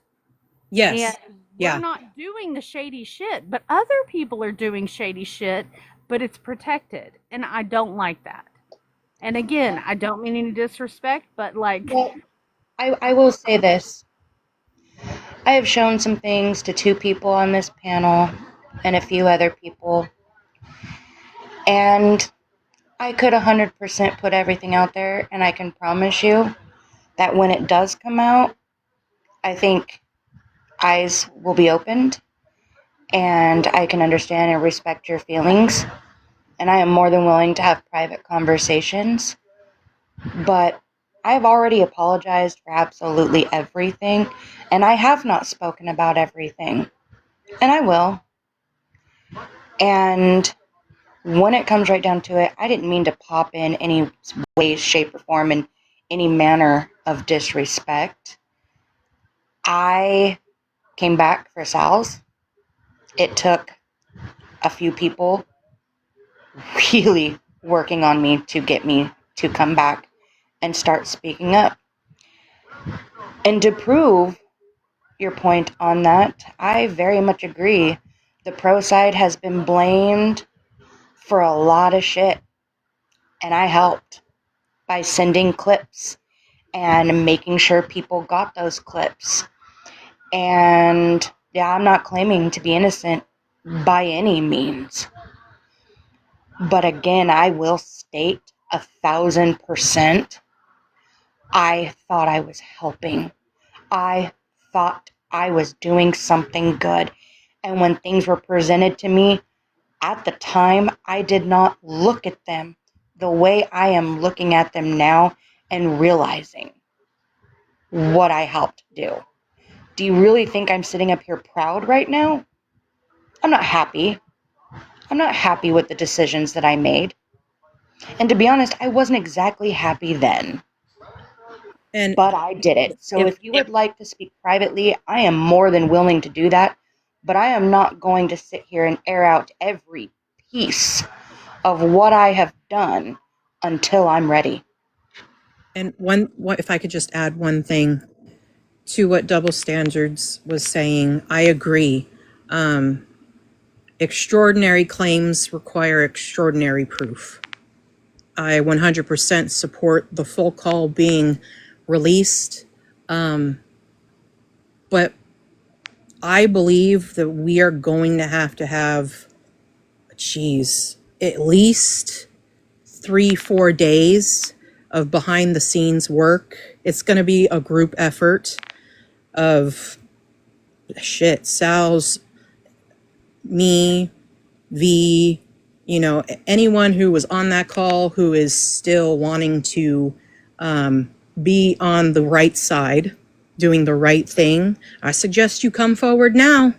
Yes. And yeah. We're not doing the shady shit, but other people are doing shady shit, but it's protected. And I don't like that. And again, I don't mean any disrespect, but like... Well, I will say this. I have shown some things to 2 people on this panel and a few other people. And I could 100% put everything out there, and I can promise you that when it does come out, I think eyes will be opened, and I can understand and respect your feelings, and I am more than willing to have private conversations. But I've already apologized for absolutely everything, and I have not spoken about everything, and I will. And when it comes right down to it, I didn't mean to pop in any way, shape, or form in any manner of disrespect. I came back for Sal's. It took a few people really working on me to get me to come back and start speaking up. And to prove your point on that, I very much agree. The pro side has been blamed for a lot of shit, and I helped by sending clips and making sure people got those clips. And yeah, I'm not claiming to be innocent by any means. But again, I will state 1,000%, I thought I was helping. I thought I was doing something good. And when things were presented to me at the time, I did not look at them the way I am looking at them now and realizing what I helped do. Do you really think I'm sitting up here proud right now? I'm not happy. I'm not happy with the decisions that I made. And to be honest, I wasn't exactly happy then. And But I did it. So if you would like to speak privately, I am more than willing to do that. But I am not going to sit here and air out every piece of what I have done until I'm ready. And what if I could just add one thing to what Double Standards was saying? I agree. Extraordinary claims require extraordinary proof. I 100% support the full call being released. But I believe that we are going to have, at least 3-4 days of behind the scenes work. It's going to be a group effort of Salz, me, V, anyone who was on that call who is still wanting to be on the right side, doing the right thing. I suggest you come forward now.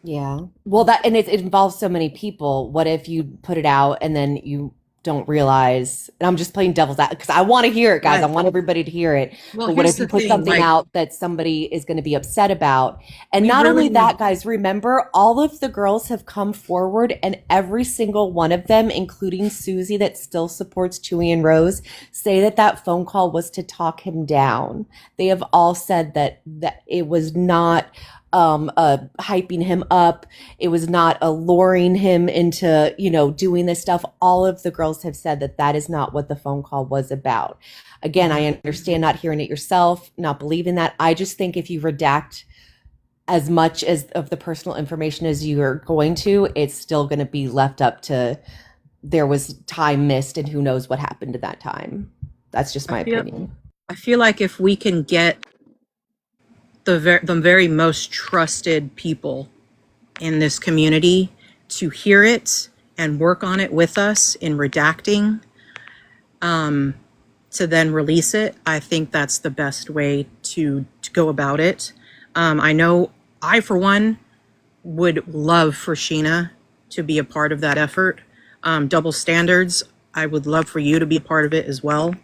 Yeah. Well, and it involves so many people. What if you put it out and then you don't realize, and I'm just playing devil's advocate because I want to hear it, guys. I want everybody to hear it. Well, but what if you put something out that somebody is going to be upset about? And not only that, guys, remember, all of the girls have come forward, and every single one of them, including Susie that still supports Chewy and Rose, say that phone call was to talk him down. They have all said that it was not hyping him up. It was not luring him into, doing this stuff. All of the girls have said that is not what the phone call was about. Again, I understand not hearing it yourself, not believing that. I just think if you redact as much as of the personal information as you are going to, it's still going to be left up to there was time missed and who knows what happened at that time. That's just my opinion. I feel like if we can get the very most trusted people in this community to hear it and work on it with us in redacting, to then release it, I think that's the best way to go about it. I know I, for one, would love for Sheena to be a part of that effort. Double Standards, I would love for you to be a part of it as well.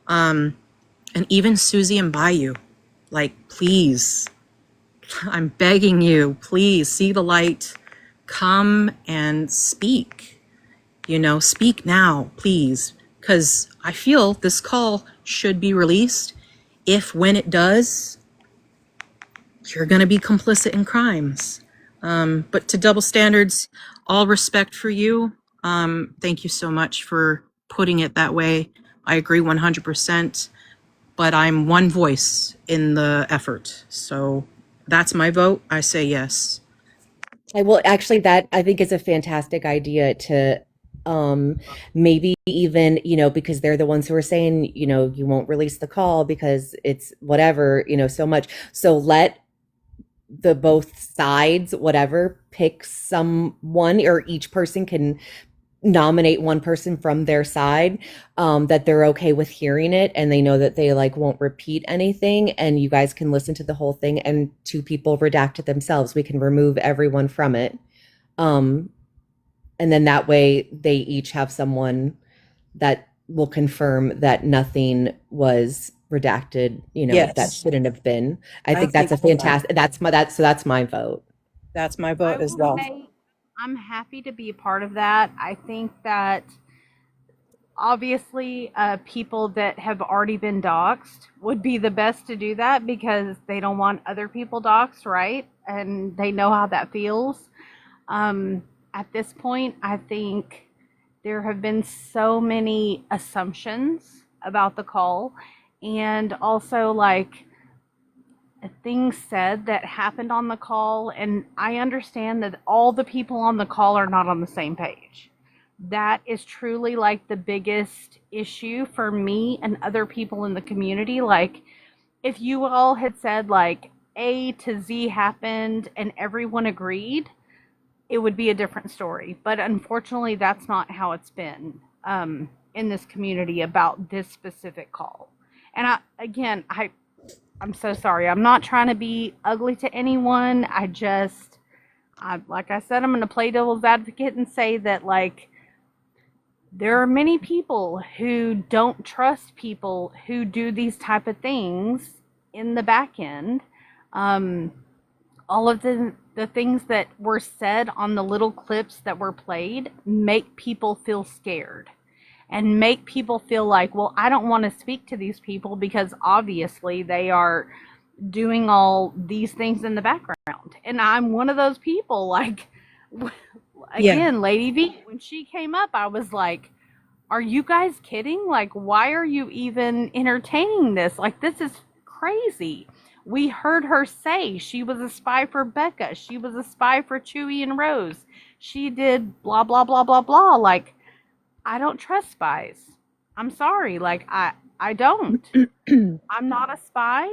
And even Susie and Bayou. Please, I'm begging you, please see the light, come and speak, speak now, please, because I feel this call should be released. When it does, you're going to be complicit in crimes. But to Double Standards, all respect for you. Thank you so much for putting it that way. I agree 100%. But I'm one voice in the effort. So that's my vote. I say yes. Well, actually, that I think is a fantastic idea to maybe even, because they're the ones who are saying, you won't release the call because it's whatever, so much. So let the both sides, whatever, pick someone, or each person can nominate one person from their side that they're okay with hearing it and they know that they won't repeat anything, and you guys can listen to the whole thing, and 2 people redact it themselves. We can remove everyone from it, and then that way they each have someone that will confirm that nothing was redacted, that shouldn't have been. I think that's a fantastic, that's my vote. That's my vote as well. I'm happy to be a part of that. I think that obviously people that have already been doxxed would be the best to do that because they don't want other people doxxed, right? And they know how that feels. At this point, I think there have been so many assumptions about the call, and also things said that happened on the call, and I understand that all the people on the call are not on the same page. That is truly the biggest issue for me and other people in the community. If you all had said A to Z happened and everyone agreed, it would be a different story. But unfortunately, that's not how it's been in this community about this specific call. And I'm so sorry. I'm not trying to be ugly to anyone. Like I said, I'm going to play devil's advocate and say that, like, there are many people who don't trust people who do these type of things in the back end. All of the things that were said on the little clips that were played make people feel scared and make people feel like, well, I don't want to speak to these people because obviously they are doing all these things in the background. And I'm one of those people, like, again, Lady V, when she came up, I was like, are you guys kidding? Like, why are you even entertaining this? Like, this is crazy. We heard her say she was a spy for Becca. She was a spy for Chewie and Rose. She did blah, blah, blah, blah, blah. Like, I don't trust spies. I'm sorry. Like, I don't. I'm not a spy,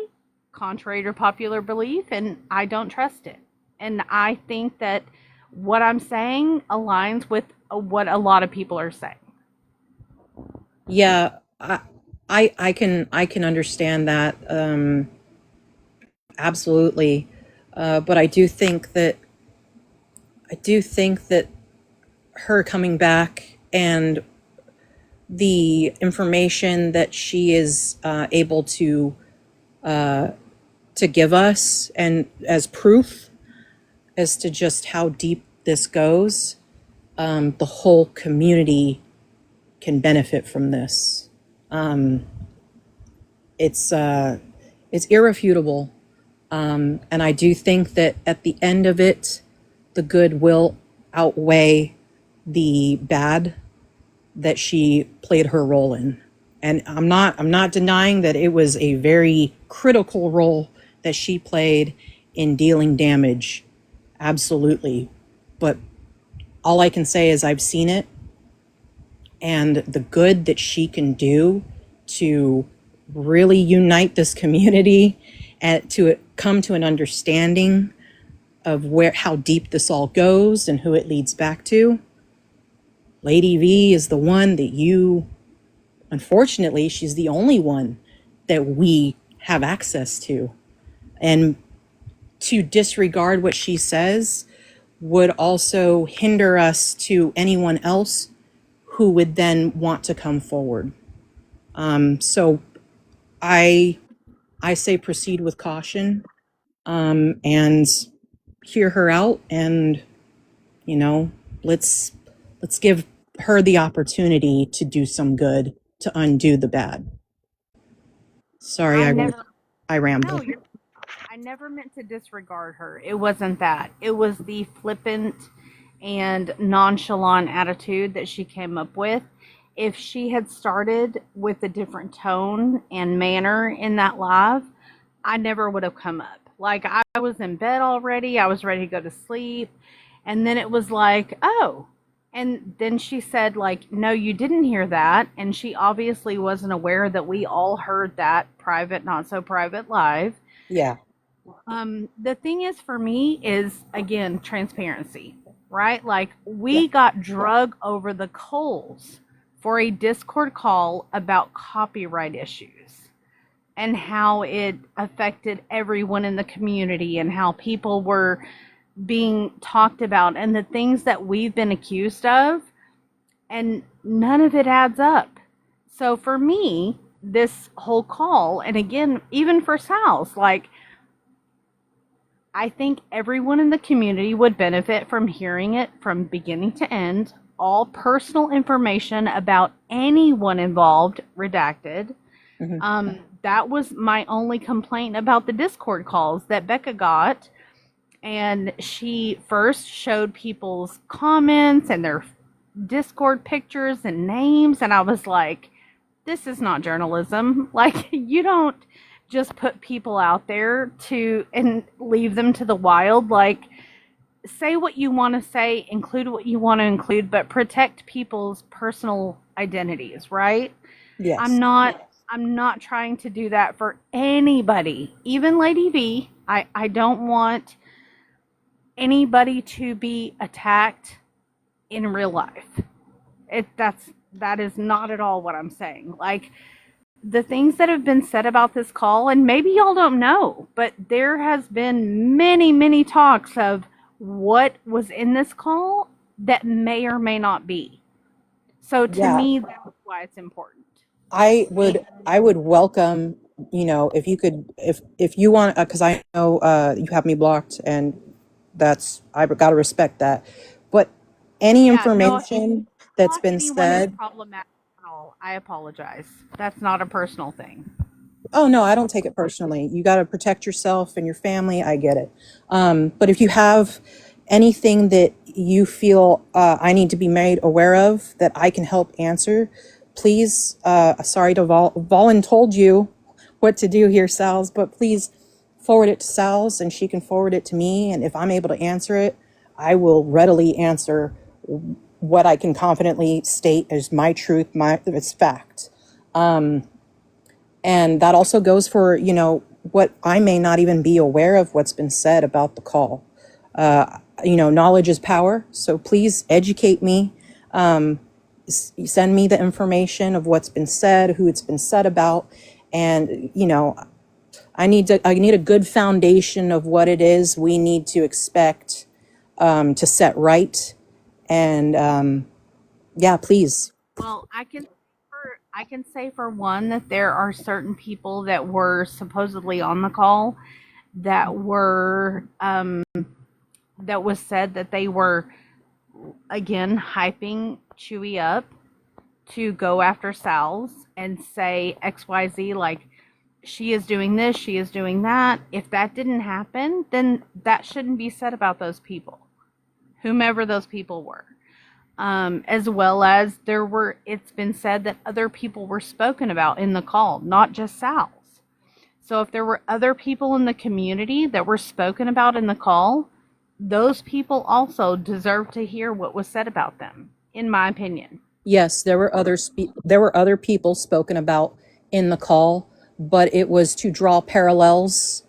contrary to popular belief, and I don't trust it. And I think that what I'm saying aligns with what a lot of people are saying. Yeah, I can understand that, absolutely. But I do think that her coming back and the information that she is able to give us, and as proof as to just how deep this goes, the whole community can benefit from this. It's irrefutable, and I do think that at the end of it, the good will outweigh the bad that she played her role in. And I'm not denying that it was a very critical role that she played in dealing damage. Absolutely. But all I can say is I've seen it, and the good that she can do to really unite this community and to come to an understanding of how deep this all goes and who it leads back to. Lady V is the one that unfortunately, she's the only one that we have access to. And to disregard what she says would also hinder us to anyone else who would then want to come forward. So I say proceed with caution, and hear her out, and let's give her the opportunity to do some good, to undo the bad. Sorry, I rambled. No, I never meant to disregard her. It wasn't that. It was the flippant and nonchalant attitude that she came up with. If she had started with a different tone and manner in that live, I never would have come up. Like, I was in bed already. I was ready to go to sleep. And then it was like, oh. And then she said, like, no, you didn't hear that. And she obviously wasn't aware that we all heard that private, not so private live. Yeah. The thing is, for me, is, again, transparency, right? Like, we got drug over the coals for a Discord call about copyright issues and how it affected everyone in the community and how people were being talked about and the things that we've been accused of, and none of it adds up. So for me, this whole call, and again, even for Salz, like, I think everyone in the community would benefit from hearing it from beginning to end, all personal information about anyone involved redacted. Mm-hmm. That was my only complaint about the Discord calls that Becca got. And she first showed people's comments and their Discord pictures and names. And I was like, this is not journalism. Like, you don't just put people out there and leave them to the wild. Like, say what you want to say, include what you want to include, but protect people's personal identities, right? Yes. I'm not trying to do that for anybody, even Lady V. I don't want anybody to be attacked in real life. That is not at all what I'm saying. Like, the things that have been said about this call, and maybe y'all don't know, but there has been many, many talks of what was in this call that may or may not be. So to Yeah. me, that's why it's important. I would welcome, if you could, if you want, because I know you have me blocked, and I've got to respect that. But any Yeah, no, if you information that's block been anyone that's said, problematic at all, I apologize. That's not a personal thing. oh no, I don't take it personally. You got to protect yourself and your family. I get it. But if you have anything that you feel I need to be made aware of that I can help answer, please, sorry to Volin told you what to do here, Salz, but please forward it to Salz and she can forward it to me. And if I'm able to answer it, I will readily answer what I can confidently state as my truth, it's fact. And that also goes for, what I may not even be aware of what's been said about the call. Knowledge is power. So please educate me. Send me the information of what's been said, who it's been said about. And, I need a good foundation of what it is we need to expect to set right. And yeah, please. Well, I can say for one that there are certain people that were supposedly on the call that were that was said that they were again hyping Chewy up to go after Salz and say XYZ, like, she is doing this, she is doing that. If that didn't happen, then that shouldn't be said about those people, whomever those people were. As well as it's been said that other people were spoken about in the call, not just Salz. So if there were other people in the community that were spoken about in the call, those people also deserve to hear what was said about them, in my opinion. Yes, there were other people spoken about in the call, but it was to draw parallels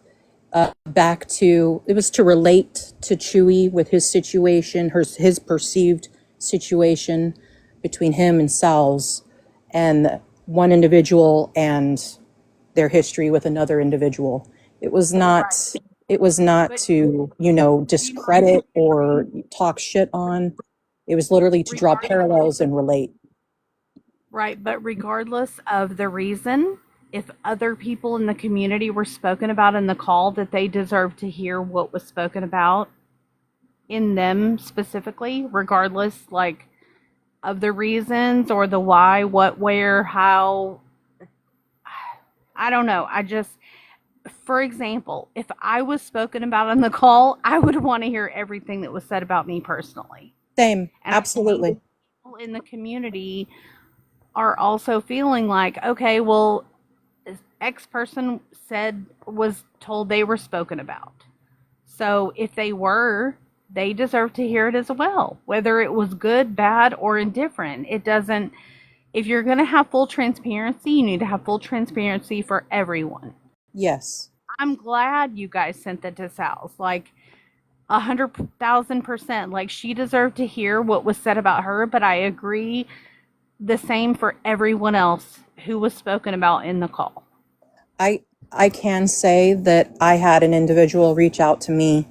it was to relate to Chewy with his situation, his perceived situation between him and Salz, and one individual and their history with another individual. It was not to, discredit or talk shit on. It was literally to draw parallels and relate. Right, but regardless of the reason, if other people in the community were spoken about in the call, that they deserve to hear what was spoken about in them specifically, regardless, like, of the reasons or the why, what, where, how. I don't know. For example, if I was spoken about on the call, I would want to hear everything that was said about me personally. Same, And absolutely. People in the community are also feeling like, okay, well, X person was told they were spoken about. So if they deserve to hear it as well, whether it was good, bad, or indifferent. If you're going to have full transparency, you need to have full transparency for everyone. Yes. I'm glad you guys sent that to Salz. Like, 100,000%. Like, she deserved to hear what was said about her, but I agree the same for everyone else who was spoken about in the call. I can say that I had an individual reach out to me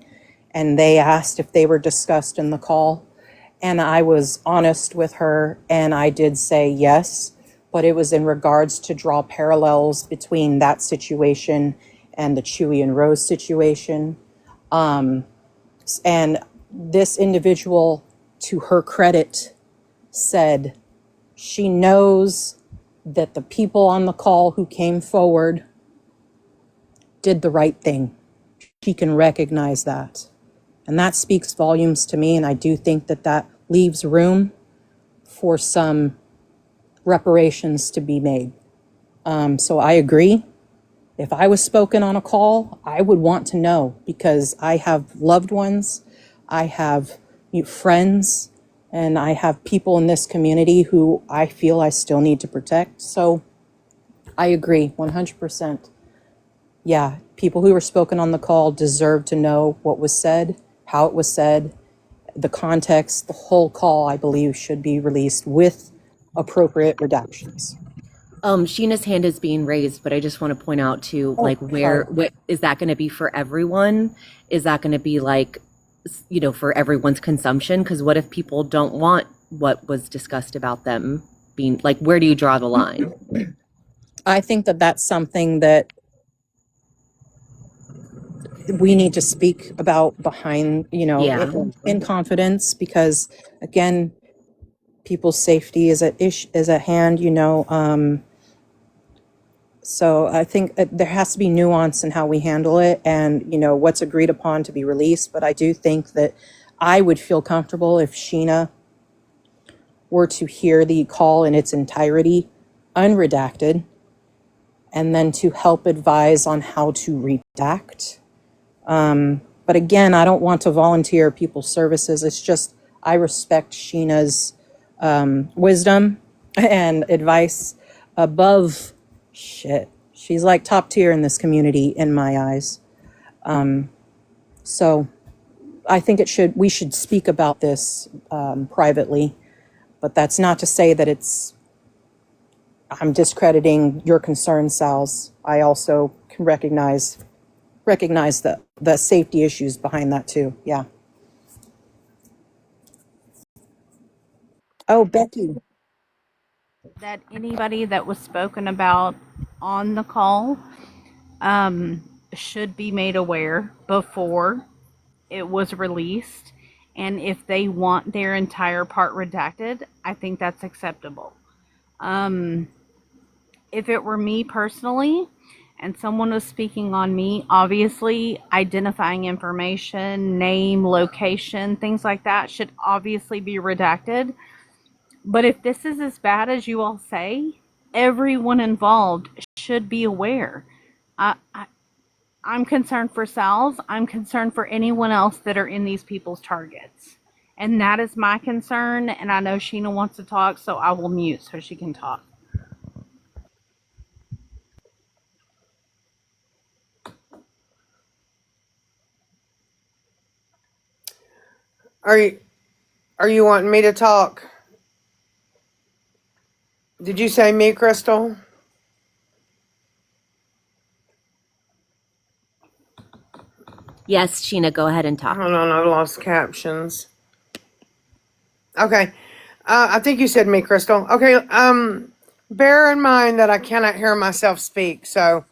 and they asked if they were discussed in the call. And I was honest with her and I did say yes, but it was in regards to draw parallels between that situation and the Chewy and Rose situation. And this individual, to her credit, said she knows that the people on the call who came forward did the right thing. She can recognize that. And that speaks volumes to me. And I do think that leaves room for some reparations to be made. So I agree. If I was spoken on a call, I would want to know because I have loved ones, I have friends, and I have people in this community who I feel I still need to protect. So I agree 100%. Yeah, people who were spoken on the call deserve to know what was said, how it was said, the context, the whole call, I believe, should be released with appropriate redactions. Sheena's hand is being raised, but I just want to point out too, Oh, like sorry. what is that going to be for everyone? Is that going to be like, for everyone's consumption? Because what if people don't want what was discussed about them being like, where do you draw the line? I think that that's something that we need to speak about behind, Yeah. in confidence, because again, people's safety is at hand, so I think there has to be nuance in how we handle it, and what's agreed upon to be released. But I do think that I would feel comfortable if Sheena were to hear the call in its entirety, unredacted, and then to help advise on how to redact. But again, I don't want to volunteer people's services. It's just I respect Sheena's wisdom and advice above shit. She's like top tier in this community in my eyes. So I think we should speak about this privately, but that's not to say that I'm discrediting your concerns, Salz. I also can recognize the safety issues behind that too. Yeah. Oh, Becky. That anybody that was spoken about on the call should be made aware before it was released. And if they want their entire part redacted, I think that's acceptable. If it were me personally and someone was speaking on me, obviously identifying information, name, location, things like that should obviously be redacted. But if this is as bad as you all say, everyone involved should be aware. I'm concerned for Salz. I'm concerned for anyone else that are in these people's targets. And that is my concern. And I know Sheena wants to talk, so I will mute so she can talk. Are you wanting me to talk? Did you say me, Crystal? Yes, Sheena, go ahead and talk. Hold on, I lost captions. Okay. I think you said me, Crystal. Okay, bear in mind that I cannot hear myself speak, so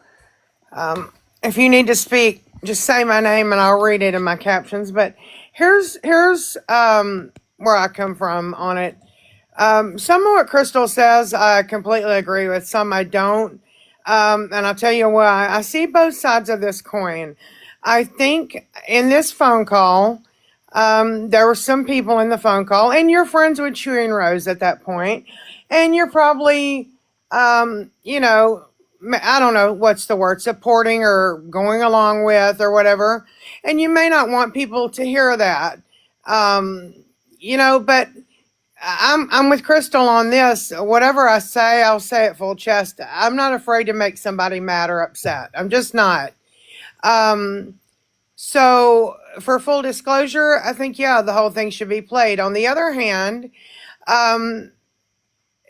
if you need to speak, just say my name and I'll read it in my captions. But here's where I come from on it. Some of what Crystal says I completely agree with, some I don't. And I'll tell you why. I see both sides of this coin. I think in this phone call, there were some people in the phone call, and you're friends with Chewy and Rose at that point, and you're probably, I don't know what's the word, supporting or going along with or whatever, and you may not want people to hear that, but I'm with Crystal on this. Whatever I say, I'll say it full chest. I'm not afraid to make somebody mad or upset. I'm just not. So for full disclosure, I think, yeah, the whole thing should be played. On the other hand,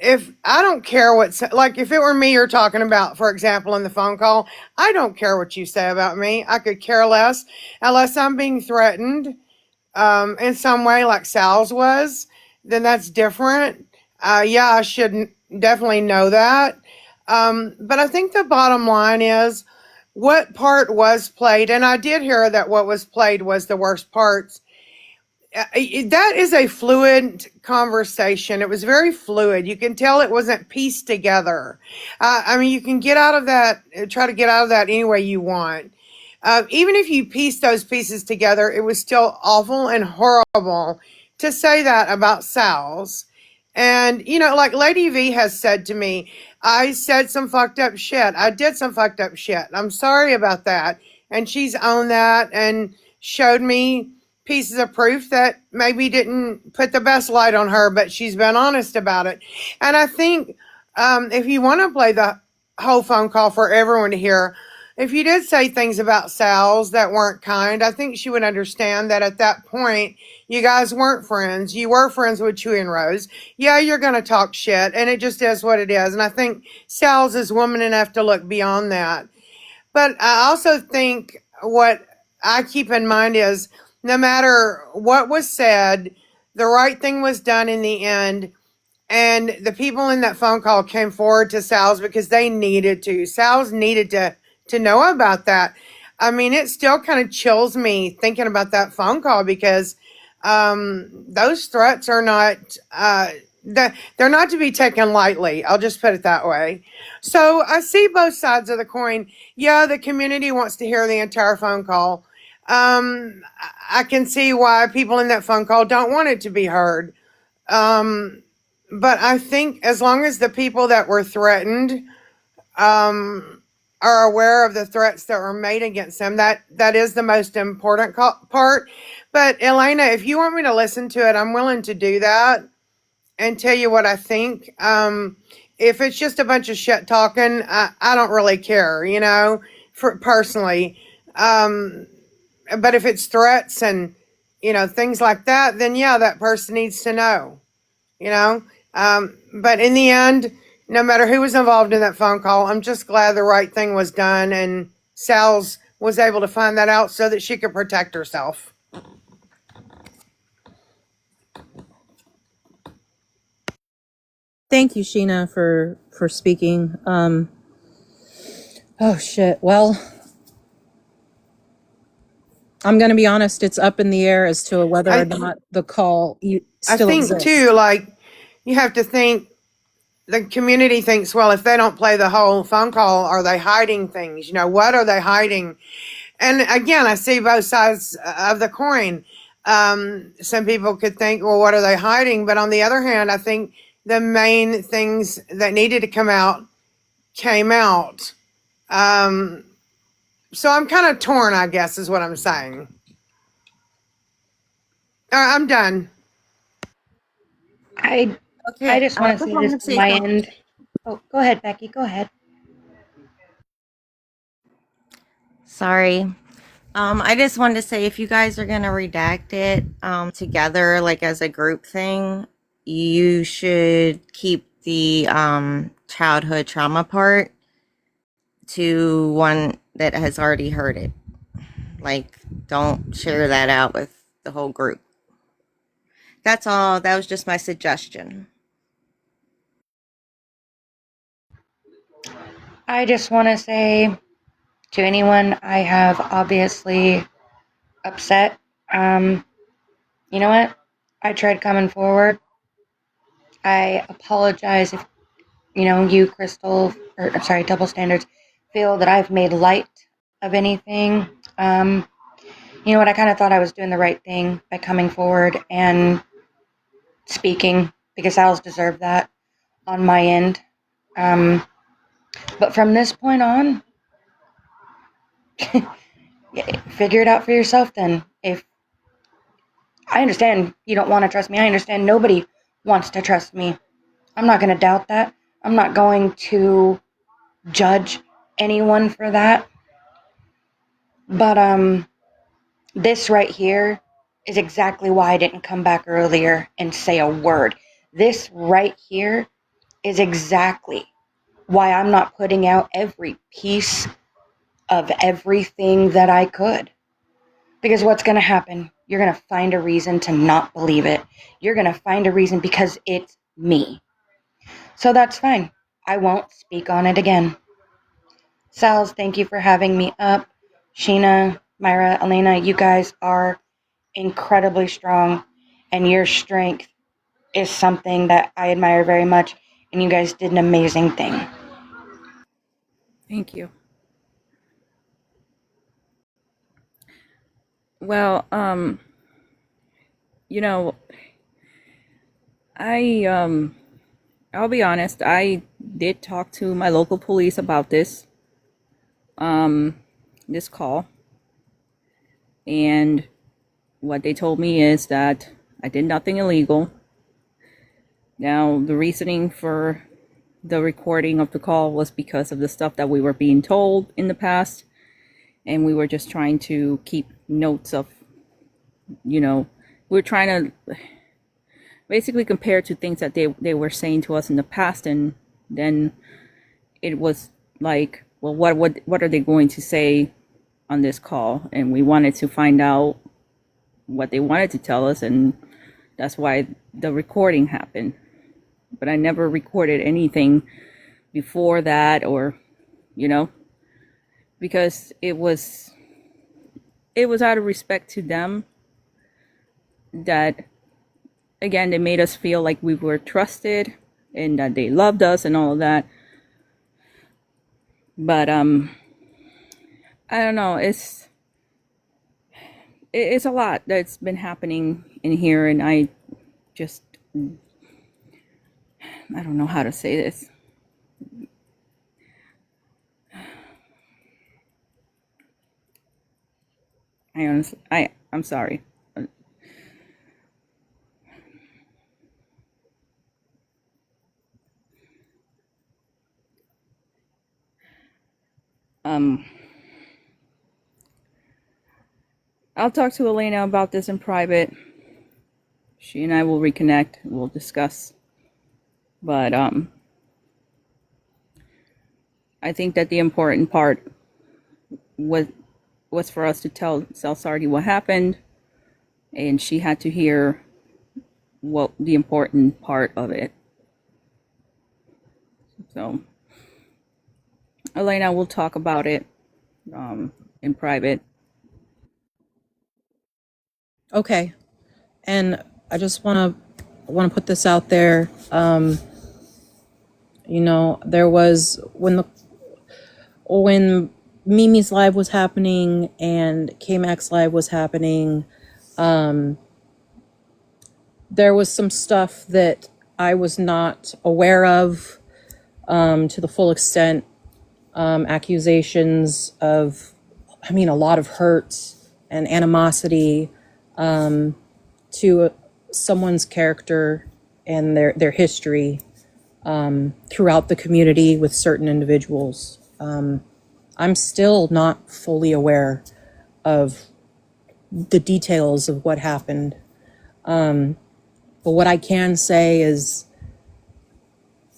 if I don't care like if it were me you're talking about, for example, in the phone call, I don't care what you say about me. I could care less unless I'm being threatened in some way like Sal's was, then that's different. Yeah, I should definitely know that. But I think the bottom line is what part was played, and I did hear that what was played was the worst parts. That is a fluid conversation. It was very fluid. You can tell it wasn't pieced together. You can get out of that, try to get out of that any way you want. Even if you piece those pieces together, it was still awful and horrible to say that about Sal's. And, like Lady V has said to me, I said some fucked up shit. I did some fucked up shit. I'm sorry about that. And she's owned that and showed me pieces of proof that maybe didn't put the best light on her, but she's been honest about it. And I think if you want to play the whole phone call for everyone to hear, if you did say things about Sal's that weren't kind, I think she would understand that at that point, you guys weren't friends. You were friends with Chewy and Rose. Yeah, you're going to talk shit, and it just is what it is. And I think Sal's is woman enough to look beyond that. But I also think what I keep in mind is no matter what was said, the right thing was done in the end. And the people in that phone call came forward to Sal's because they needed to. Sal's needed to know about that. I mean, it still kind of chills me thinking about that phone call because those threats are not they're not to be taken lightly. I'll just put it that way. So I see both sides of the coin. Yeah, the community wants to hear the entire phone call. I can see why people in that phone call don't want it to be heard. But I think as long as the people that were threatened are aware of the threats that were made against them, that is the most important part. But Elena, if you want me to listen to it, I'm willing to do that and tell you what I think. If it's just a bunch of shit talking, I don't really care, for personally. But if it's threats and, things like that, then yeah, that person needs to know, you know. But in the end, no matter who was involved in that phone call, I'm just glad the right thing was done and Sal's was able to find that out so that she could protect herself. Thank you, Sheena, for speaking. Oh shit. Well, I'm going to be honest. It's up in the air as to whether or not the call still I think exists. too, like you have to think. The community thinks, well, if they don't play the whole phone call, are they hiding things? What are they hiding? And again, I see both sides of the coin. Some people could think, well, what are they hiding? But on the other hand, I think the main things that needed to come out came out. So I'm kind of torn, I guess, is what I'm saying. I'm done. I just want to say this from my end. Oh, go ahead, Becky. Go ahead. Sorry. I just wanted to say if you guys are gonna redact it together, like as a group thing, you should keep the childhood trauma part to one that has already heard it. Like, don't share that out with the whole group. That's all. That was just my suggestion. I just want to say to anyone I have obviously upset, you know what? I tried coming forward. I apologize if, you, Crystal, or I'm sorry, Double Standards, feel that I've made light of anything. You know what? I kind of thought I was doing the right thing by coming forward and speaking because Sal's deserved that on my end. But from this point on, figure it out for yourself then. If I understand you don't want to trust me, I understand nobody wants to trust me. I'm not going to doubt that. I'm not going to judge anyone for that. But this right here is exactly why I didn't come back earlier and say a word. This right here is exactly why I'm not putting out every piece of everything that I could. Because what's going to happen? You're going to find a reason to not believe it. You're going to find a reason because it's me. So that's fine. I won't speak on it again. Salz, thank you for having me up. Sheena, Myra, Elena, you guys are incredibly strong, and your strength is something that I admire very much, and you guys did an amazing thing. Thank you. Well, you know, I'll be honest, I did talk to my local police about this call, and what they told me is that I did nothing illegal. Now, the reasoning for the recording of the call was because of the stuff that we were being told in the past. and we were just trying to keep notes of, we're trying to basically compare to things that they were saying to us in the past, and then it was like, well, what are they going to say on this call? And we wanted to find out what they wanted to tell us, and that's why the recording happened. But I never recorded anything before that, or because it was out of respect to them, that again, they made us feel like we were trusted and that they loved us and all of that. But I don't know, it's a lot that's been happening in here, and I don't know how to say this. I'm sorry. I'll talk to Elena about this in private. She and I will reconnect. We'll discuss. But I think that the important part was for us to tell Salsardi what happened, and she had to hear what the important part of it. So, Elena, we'll talk about it in private. Okay. And I just want to put this out there. There was when Mimi's live was happening and K-Max live was happening, there was some stuff that I was not aware of to the full extent. Accusations of, a lot of hurt and animosity to someone's character and their history throughout the community with certain individuals. I'm still not fully aware of the details of what happened. But what I can say is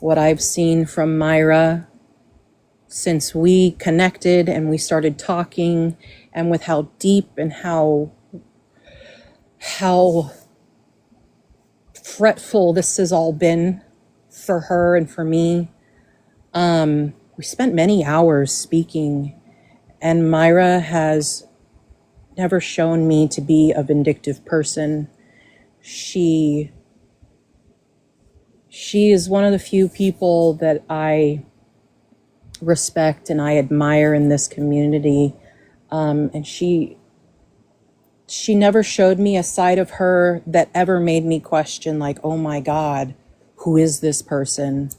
what I've seen from Myra since we connected and we started talking, and with how deep and how fretful this has all been for her and for me. We spent many hours speaking, and Myra has never shown me to be a vindictive person. She is one of the few people that I respect and I admire in this community. And she never showed me a side of her that ever made me question, like, oh my God, who is this person?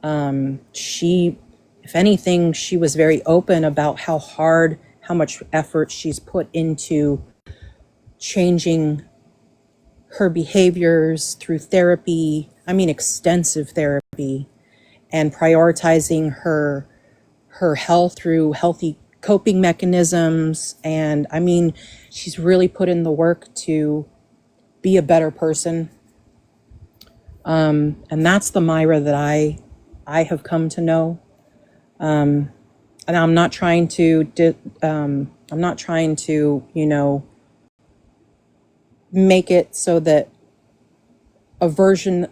If anything, she was very open about how much effort she's put into changing her behaviors through therapy, extensive therapy, and prioritizing her health through healthy coping mechanisms. And she's really put in the work to be a better person. And that's the Myra that I have come to know. And I'm not trying to make it so that the version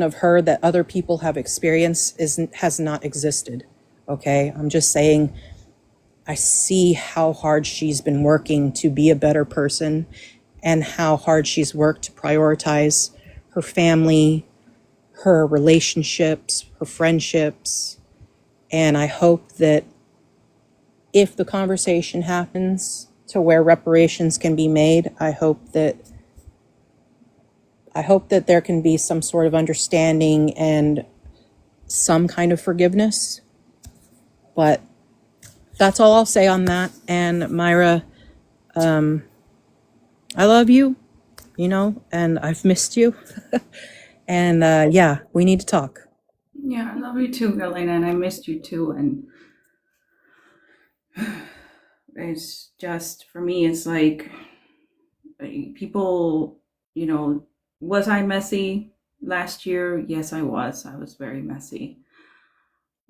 of her that other people have experienced has not existed. Okay, I'm just saying I see how hard she's been working to be a better person, and how hard she's worked to prioritize her family, her relationships, her friendships. And I hope that if the conversation happens to where reparations can be made, I hope that there can be some sort of understanding and some kind of forgiveness. But that's all I'll say on that. And Myra, I love you, and I've missed you. And yeah, we need to talk. Yeah, I love you too, Elena, and I missed you too. And It's just, for me, it's like people, was I messy last year? Yes, I was. I was very messy.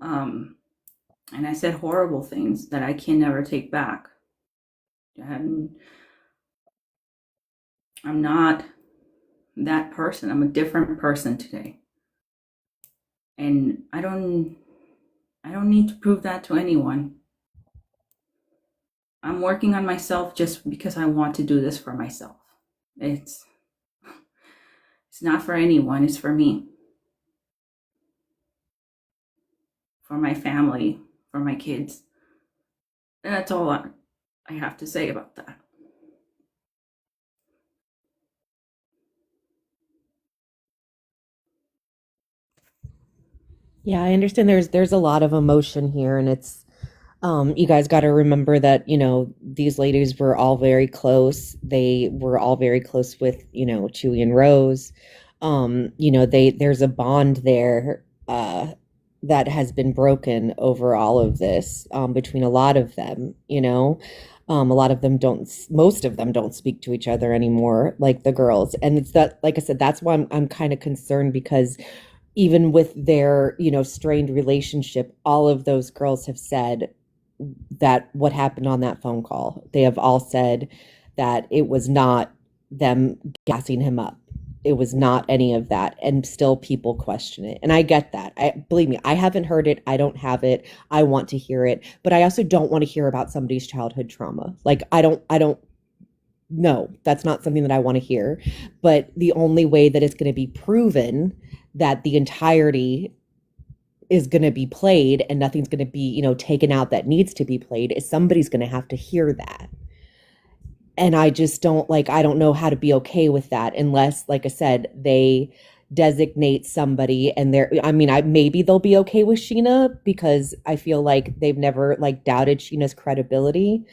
And I said horrible things that I can never take back. And I'm not that person. I'm a different person today. And I don't need to prove that to anyone. I'm working on myself just because I want to do this for myself. It's not for anyone, it's for me. For my family, for my kids. And that's all I have to say about that. Yeah, I understand there's a lot of emotion here, and it's you guys got to remember that, these ladies were all very close. They were all very close with, Chewie and Rose. There's a bond there that has been broken over all of this between a lot of them, a lot of them don't, most of them don't speak to each other anymore, like the girls. And it's that, like I said, that's why I'm kind of concerned, because even with their, strained relationship, all of those girls have said that what happened on that phone call, they have all said that it was not them gassing him up. It was not any of that. And still people question it. And I get that. Believe me, I haven't heard it. I don't have it. I want to hear it, but I also don't want to hear about somebody's childhood trauma. Like, I don't no, that's not something that I want to hear. But the only way that it's going to be proven that the entirety is going to be played and nothing's going to be, taken out that needs to be played is somebody's going to have to hear that. And I just I don't know how to be okay with that unless, like I said, they designate somebody and maybe they'll be okay with Sheena, because I feel like they've never doubted Sheena's credibility,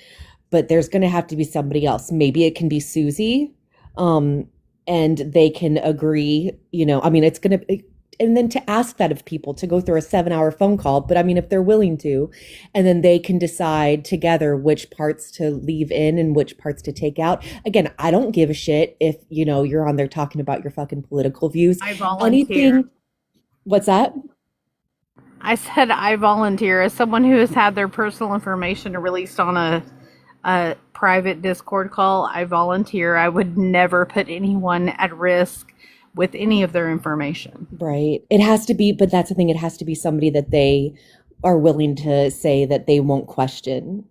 but there's going to have to be somebody else. Maybe it can be Susie. And they can agree, it's going to, and then to ask that of people, to go through a 7-hour phone call. But if they're willing to, and then they can decide together which parts to leave in and which parts to take out. Again, I don't give a shit if, you're on there talking about your fucking political views. I volunteer. What's that? I said I volunteer as someone who has had their personal information released on a private Discord call. I volunteer. I would never put anyone at risk with any of their information. Right. It has to be, but that's the thing. It has to be somebody that they are willing to say that they won't question,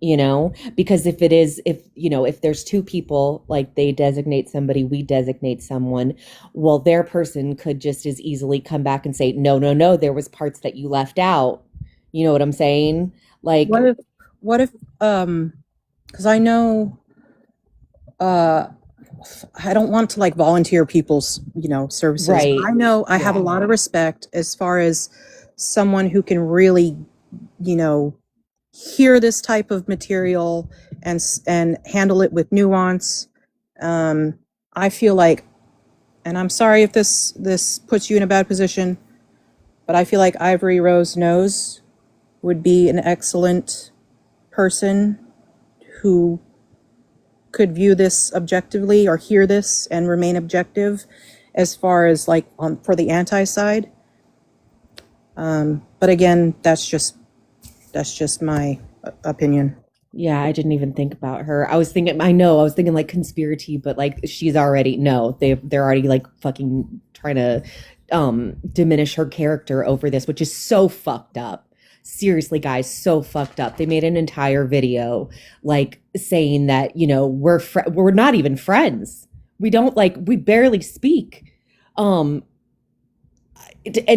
because if there's two people, like they designate somebody, we designate someone, well, their person could just as easily come back and say, no, there was parts that you left out. You know what I'm saying? Like, what if, because I know, I don't want to volunteer people's, services. Right. I know I have a lot of respect as far as someone who can really, hear this type of material and handle it with nuance. I feel like, and I'm sorry if this puts you in a bad position, but I feel like Ivory Rose Nose would be an excellent person who could view this objectively or hear this and remain objective as far as for the anti side. But again, that's just my opinion. Yeah, I didn't even think about her. I was thinking conspiracy, but she's already, no, they're already fucking trying to diminish her character over this, which is so fucked up. Seriously, guys, so fucked up. They made an entire video saying that, we're not even friends. We don't we barely speak. And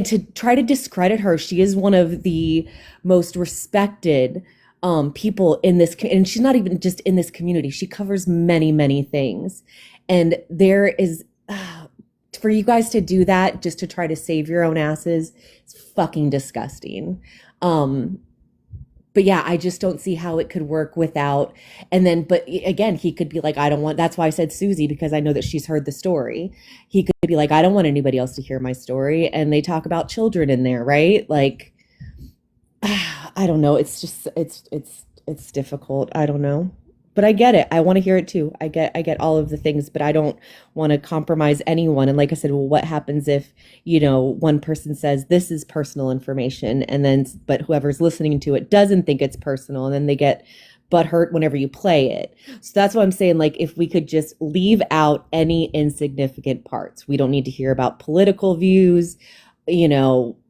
to try to discredit her, she is one of the most respected people in this, and she's not even just in this community. She covers many, many things. And there is, for you guys to do that just to try to save your own asses, it's fucking disgusting. But yeah, I just don't see how it could work without, but again, he could be I don't want, that's why I said Susie, because I know that she's heard the story. He could be I don't want anybody else to hear my story. And they talk about children in there, right? I don't know. It's just, it's difficult. I don't know. But I get it. I want to hear it too. I get all of the things, but I don't want to compromise anyone. And like I said, well, what happens if, one person says this is personal information and then but whoever's listening to it doesn't think it's personal and then they get butthurt whenever you play it. So that's what I'm saying. Like if we could just leave out any insignificant parts. We don't need to hear about political views,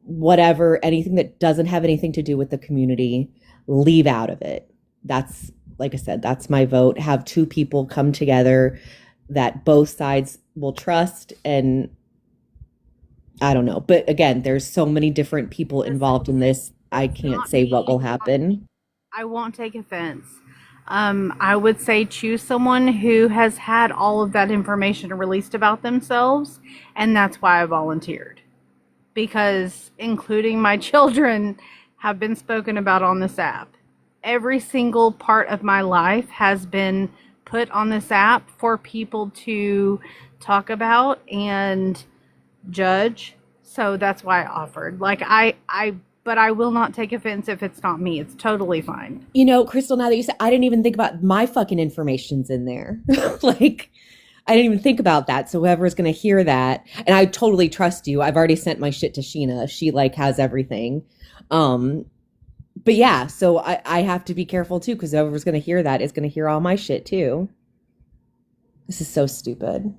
whatever, anything that doesn't have anything to do with the community, leave out of it. That's, like I said, that's my vote. Have two people come together that both sides will trust. And I don't know. But again, there's so many different people involved in this. I can't say what will happen. I won't take offense. I would say choose someone who has had all of that information released about themselves, and that's why I volunteered. Because including my children have been spoken about on this app. Every single part of my life has been put on this app for people to talk about and judge. So that's why I offered. But I will not take offense if it's not me. It's totally fine. Crystal, now that you said, I didn't even think about my fucking information's in there. Like, I didn't even think about that. So whoever's going to hear that, and I totally trust you. I've already sent my shit to Sheena. She has everything. But yeah, so I have to be careful too, because whoever's going to hear that is going to hear all my shit too. This is so stupid.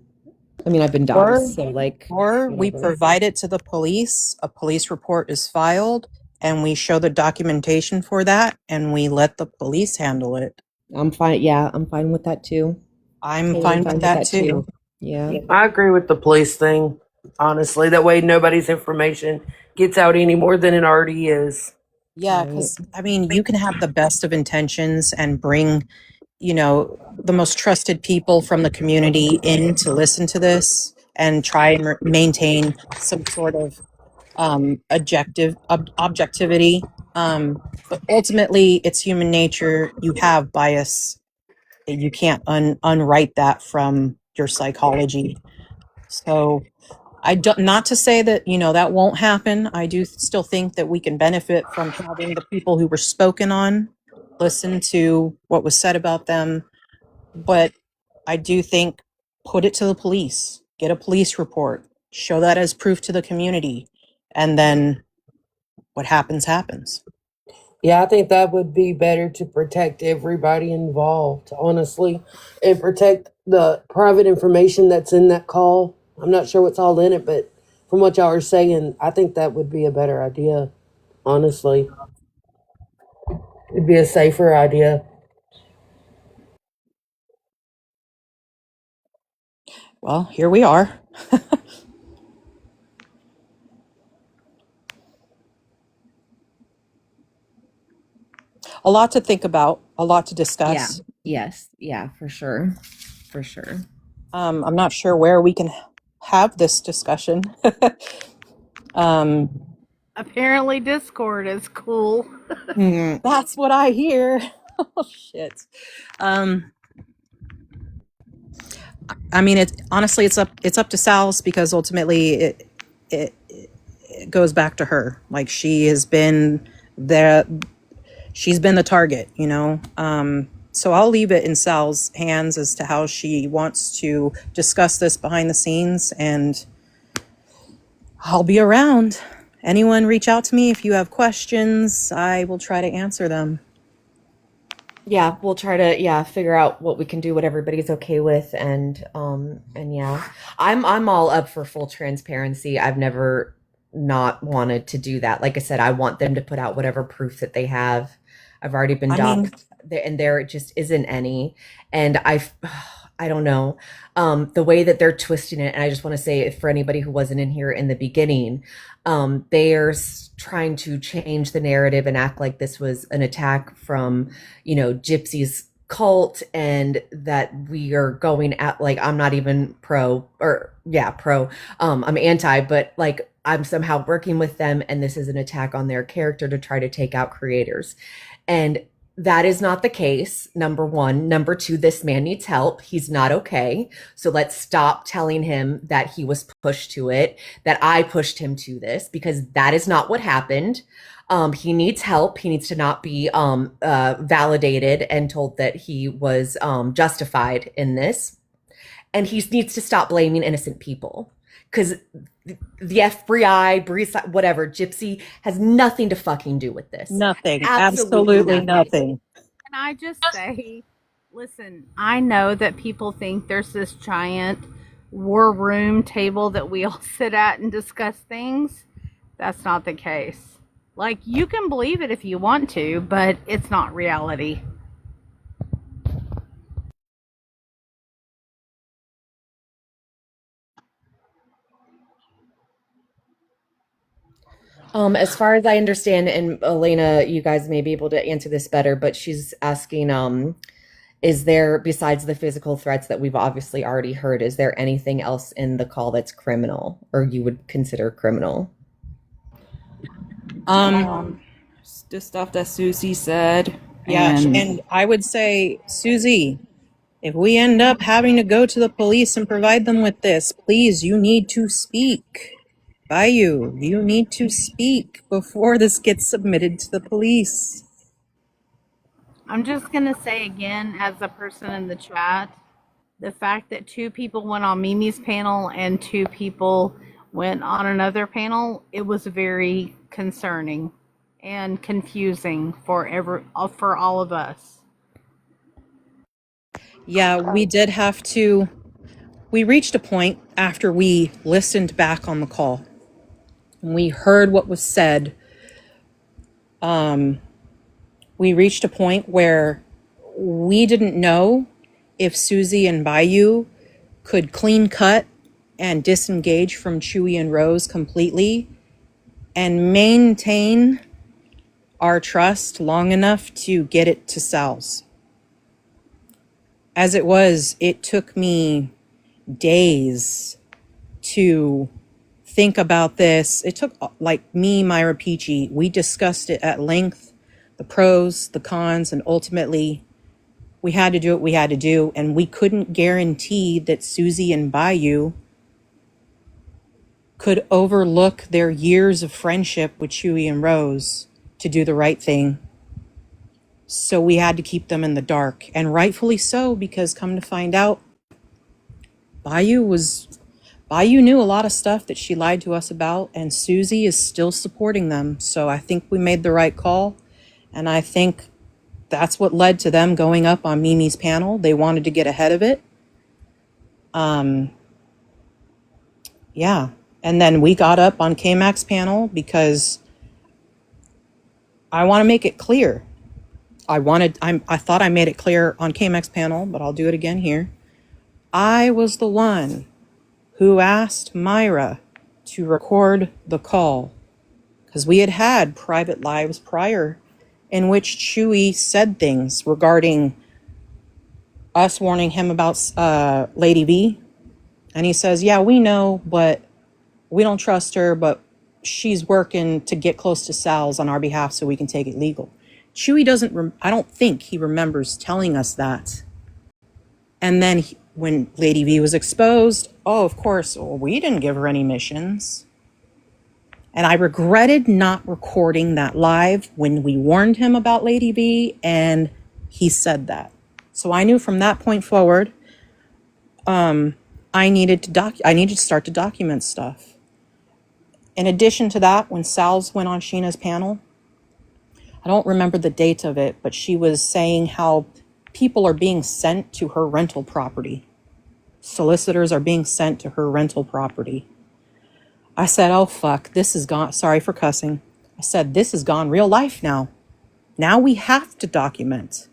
I mean, I've been doxxed, so Or we whatever. provide it to the police, a police report is filed, and we show the documentation for that, and we let the police handle it. I'm fine. Yeah, I'm fine with that too. I'm Totally fine with that too. Yeah. I agree with the police thing, honestly. That way nobody's information gets out any more than it already is. Yeah, because you can have the best of intentions and bring, the most trusted people from the community in to listen to this and try and maintain some sort of objectivity. But ultimately, it's human nature. You have bias. You can't unwrite that from your psychology. So not to say that, that won't happen. I do still think that we can benefit from having the people who were spoken on listen to what was said about them. But I do think put it to the police, get a police report, show that as proof to the community, and then what happens, happens. Yeah, I think that would be better to protect everybody involved, honestly, and protect the private information that's in that call. I'm not sure what's all in it, but from what y'all are saying, I think that would be a better idea, honestly. It'd be a safer idea. Well, here we are. A lot to think about, a lot to Yeah. discuss. Yes. Yeah, for sure. For sure. I'm not sure where we can have this discussion. Apparently Discord is cool. That's what I hear. Oh shit. Honestly, it's up to Sal's, because ultimately it goes back to her. Like, she's been the target, so I'll leave it in Sal's hands as to how she wants to discuss this behind the scenes, and I'll be around. Anyone reach out to me if you have questions. I will try to answer them. Yeah, we'll try to figure out what we can do, what everybody's okay with, and yeah. I'm all up for full transparency. I've never not wanted to do that. Like I said, I want them to put out whatever proof that they have. I've already been doxxed, and there just isn't any. And I don't know, the way that they're twisting it. And I just want to say, for anybody who wasn't in here in the beginning, they are trying to change the narrative and act like this was an attack from, Gypsy's cult, and that we are going at, like, I'm not even pro, I'm anti, but like, I'm somehow working with them, and this is an attack on their character to try to take out creators. And That is not the case. Number one. Number two, this man needs help. He's not okay. So let's stop telling him that he was pushed to it, that I pushed him to this, because that is not what happened. He needs help. He needs to not be validated and told that he was justified in this. And he needs to stop blaming innocent people, because the FBI, whatever, Gypsy has nothing to fucking do with this. Nothing. Absolutely Absolutely nothing. Can I just say, listen, I know that people think there's this giant war room table that we all sit at and discuss things. That's not the case. Like, you can believe it if you want to, but it's not reality. As far as I understand, and Elena, you guys may be able to answer this better, but she's asking, is there, besides the physical threats that we've obviously already heard, is there anything else in the call that's criminal or you would consider criminal? The stuff that Susie said. Yeah, and I would say, Susie, if we end up having to go to the police and provide them with this, please, you need to speak. You need to speak before this gets submitted to the police. I'm just going to say again, as a person in the chat, the fact that 2 people went on Mimi's panel and 2 people went on another panel, it was very concerning and confusing for all of us. Yeah, we did have to. We reached a point after we listened back on the call and we heard what was said. We reached a point where we didn't know if Susie and Bayou could clean cut and disengage from Chewy and Rose completely and maintain our trust long enough to get it to Salz. As it was, it took me days to think about this. It took, like, me, Myra Peachy, we discussed it at length, the pros, the cons, and ultimately we had to do what we had to do, and we couldn't guarantee that Susie and Bayou could overlook their years of friendship with Chewy and Rose to do the right thing. So we had to keep them in the dark, and rightfully so, because come to find out, Bayou knew a lot of stuff that she lied to us about, and Susie is still supporting them. So I think we made the right call, and I think that's what led to them going up on Mimi's panel. They wanted to get ahead of it. Yeah. And then we got up on K-Mac's panel because I want to make it clear. I thought I made it clear on K-Mac's panel, but I'll do it again here. I was the one who asked Myra to record the call because we had had private lives prior in which Chewy said things regarding us warning him about Lady V. And he says, yeah, we know, but we don't trust her, but she's working to get close to Sal's on our behalf so we can take it legal. Chewy I don't think he remembers telling us that. And then when Lady V was exposed, of course, we didn't give her any missions. And I regretted not recording that live when we warned him about Lady V, and he said that. So I knew from that point forward, I needed to start to document stuff. In addition to that, when Salz went on Sheena's panel, I don't remember the date of it, but she was saying how people are being sent to her rental property. Solicitors are being sent to her rental property. I said, oh, fuck, this is gone. Sorry for cussing. I said, this is gone real life now. Now we have to document.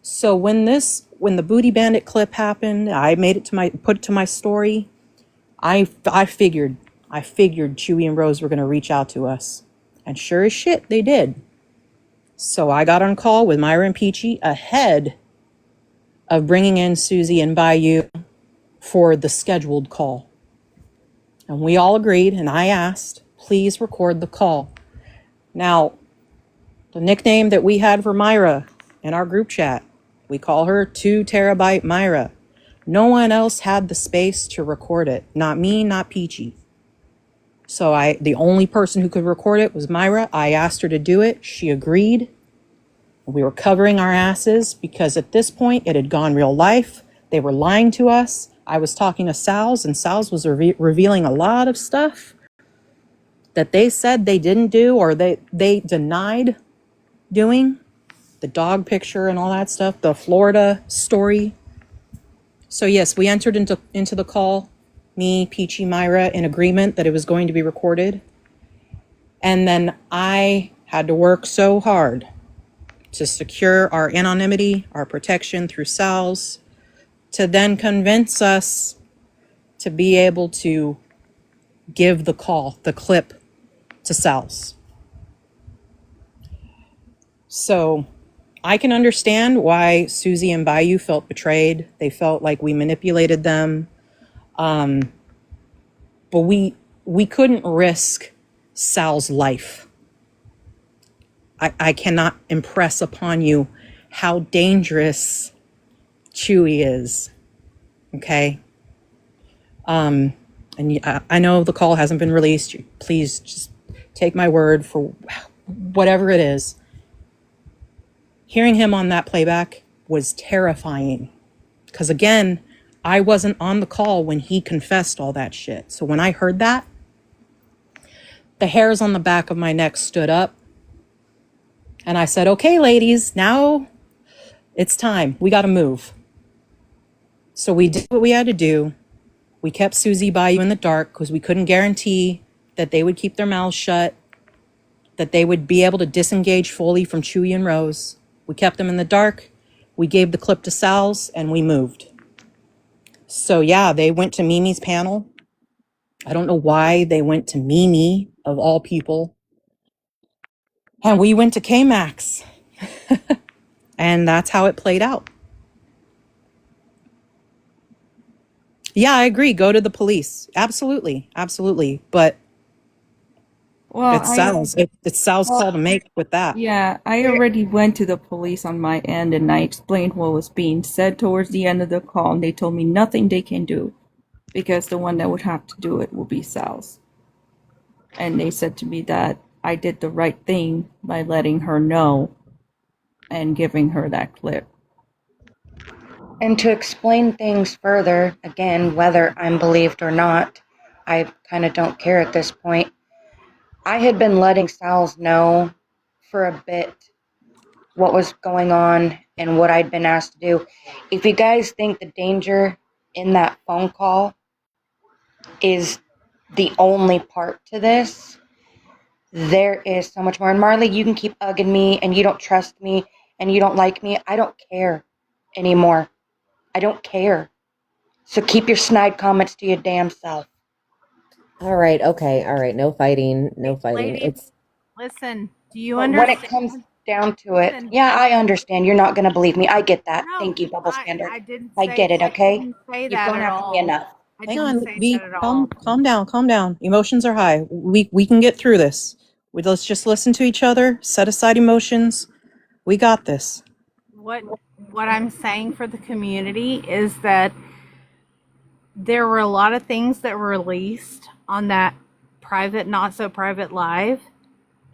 So when the Booty Bandit clip happened, I put it to my story. I figured Chewy and Rose were going to reach out to us. And sure as shit, they did. So I got on call with Myra and Peachy ahead of bringing in Susie and Bayou for the scheduled call. And we all agreed, and I asked, please record the call. Now, the nickname that we had for Myra in our group chat. We call her 2 terabyte Myra. No one else had the space to record it. Not me, not Peachy. So the only person who could record it was Myra. I asked her to do it. She agreed. We were covering our asses because at this point it had gone real life. They were lying to us. I was talking to Salz, and Salz was revealing a lot of stuff that they said they didn't do, or they denied doing. The dog picture and all that stuff, the Florida story. So yes, we entered into the call, me, Peachy, Myra, in agreement that it was going to be recorded. And then I had to work so hard to secure our anonymity, our protection through Salz, to then convince us to be able to give the call, the clip, to Salz. So I can understand why Susie and Bayou felt betrayed. They felt like we manipulated them. But we couldn't risk Sal's life. I cannot impress upon you how dangerous Chewy is. Okay? And I know the call hasn't been released. Please just take my word for whatever it is. Hearing him on that playback was terrifying. Because again, I wasn't on the call when he confessed all that shit. So when I heard that, the hairs on the back of my neck stood up. And I said, okay, ladies, now it's time. We got to move. So we did what we had to do. We kept Susie Bayou in the dark because we couldn't guarantee that they would keep their mouths shut, that they would be able to disengage fully from Chewy and Rose. We kept them in the dark. We gave the clip to Sal's and we moved. So yeah, they went to Mimi's panel. I don't know why they went to Mimi, of all people. And we went to K-Max. And that's how it played out. Yeah, I agree. Go to the police. Absolutely. Absolutely. But Well, it's Sal's. It's Sal's call to make with that. yeah, I already went to the police on my end and I explained what was being said towards the end of the call, and they told me nothing they can do because the one that would have to do it will be Sal's. And they said to me that I did the right thing by letting her know and giving her that clip. And to explain things further, again, whether I'm believed or not, I kind of don't care at this point. I had been letting Sal's know for a bit what was going on and what I'd been asked to do. If you guys think the danger in that phone call is the only part to this, there is so much more. And Marley, you can keep ugging me and you don't trust me and you don't like me. I don't care anymore. I don't care. So keep your snide comments to your damn self. All right, okay, all right. No fighting, no fighting. Lady, It's listen, do you But when it understand? comes down to it, Listen, yeah, I understand. You're not going to believe me. I get that. no, Thank you, double standard. I didn't I say, get it, I okay? didn't say You've that gone at after me all. enough. I Hang didn't on, say V, that at all. calm down. Emotions are high. We can get through this. Let's just listen to each other, set aside emotions. We got this. What I'm saying for the community is that there were a lot of things that were released on that private, not so private live,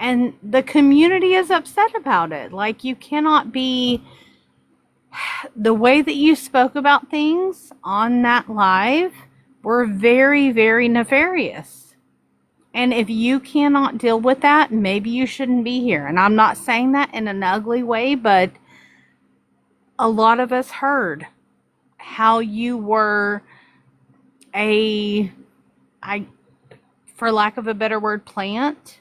and the community is upset about it. Like, you cannot be, the way that you spoke about things on that live were very, very nefarious. And if you cannot deal with that, maybe you shouldn't be here. And I'm not saying that in an ugly way, but a lot of us heard how you were for lack of a better word, plant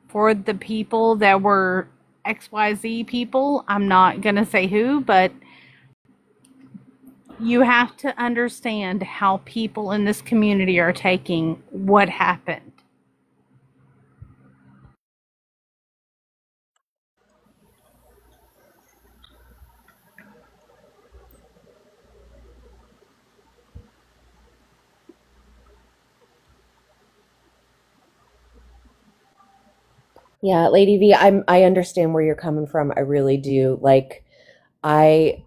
for the people that were XYZ people. I'm not going to say who, but you have to understand how people in this community are taking what happened. Yeah, Lady V, I understand where you're coming from. I really do. Like, I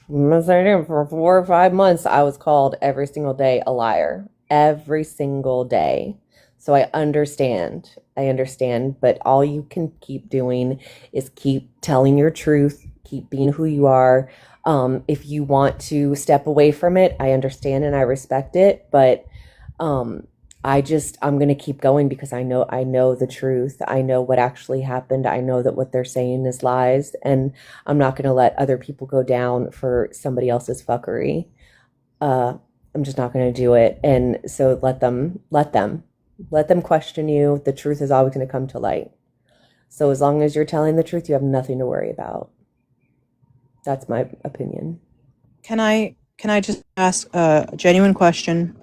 for 4 or 5 months, I was called every single day a liar, every single day. So I understand. But all you can keep doing is keep telling your truth, keep being who you are. If you want to step away from it, I understand and I respect it. But um, I'm gonna keep going because I know the truth. I know what actually happened. I know that what they're saying is lies, and I'm not gonna let other people go down for somebody else's fuckery. Uh, I'm just not gonna do it. And so let them question you. The truth is always gonna come to light. So as long as you're telling the truth, you have nothing to worry about. That's my opinion. Can I just ask a genuine question?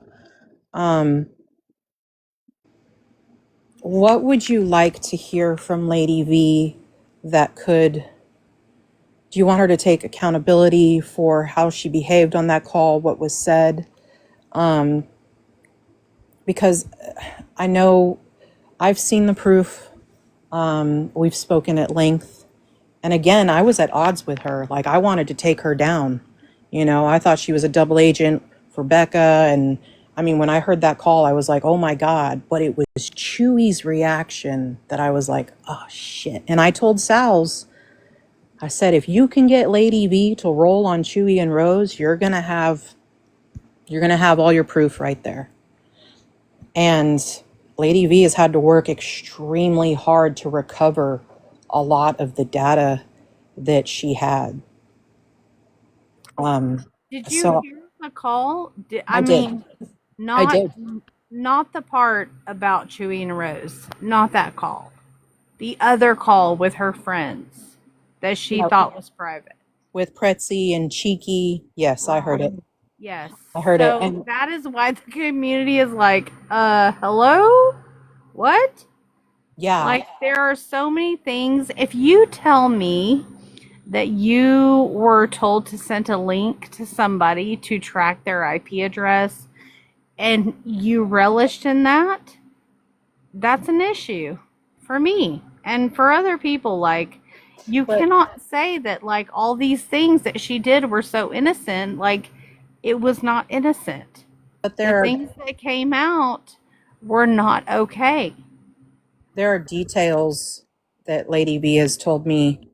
What would you like to hear from Lady V that could, do you want her to take accountability for how she behaved on that call, what was said? Because I know I've seen the proof. We've spoken at length. And again, I was at odds with her. Like, I wanted to take her down. I thought she was a double agent for Becca. And I mean, when I heard that call, I was like, oh my God. But it was Chewy's reaction that I was like, oh shit. And I told Salz, I said, if you can get Lady V to roll on Chewy and Rose, you're gonna have all your proof right there. And Lady V has had to work extremely hard to recover a lot of the data that she had. Did you So hear the call? I I did. mean, I not did. not the part about Chewy and Rose, not that call. The other call with her friends that she Yeah, thought was private. with Pretzi and Cheeky. Yes, I heard it. Yes. I heard it. So And that is why the community is like, hello? What? yeah, Like, there are so many things. If you tell me that you were told to send a link to somebody to track their IP address and you relished in that, that's an issue for me and for other people. Like, you but cannot say that, like, all these things that she did were so innocent. Like, it was not innocent. but The things that came out were not okay. there are details that Lady V has told me.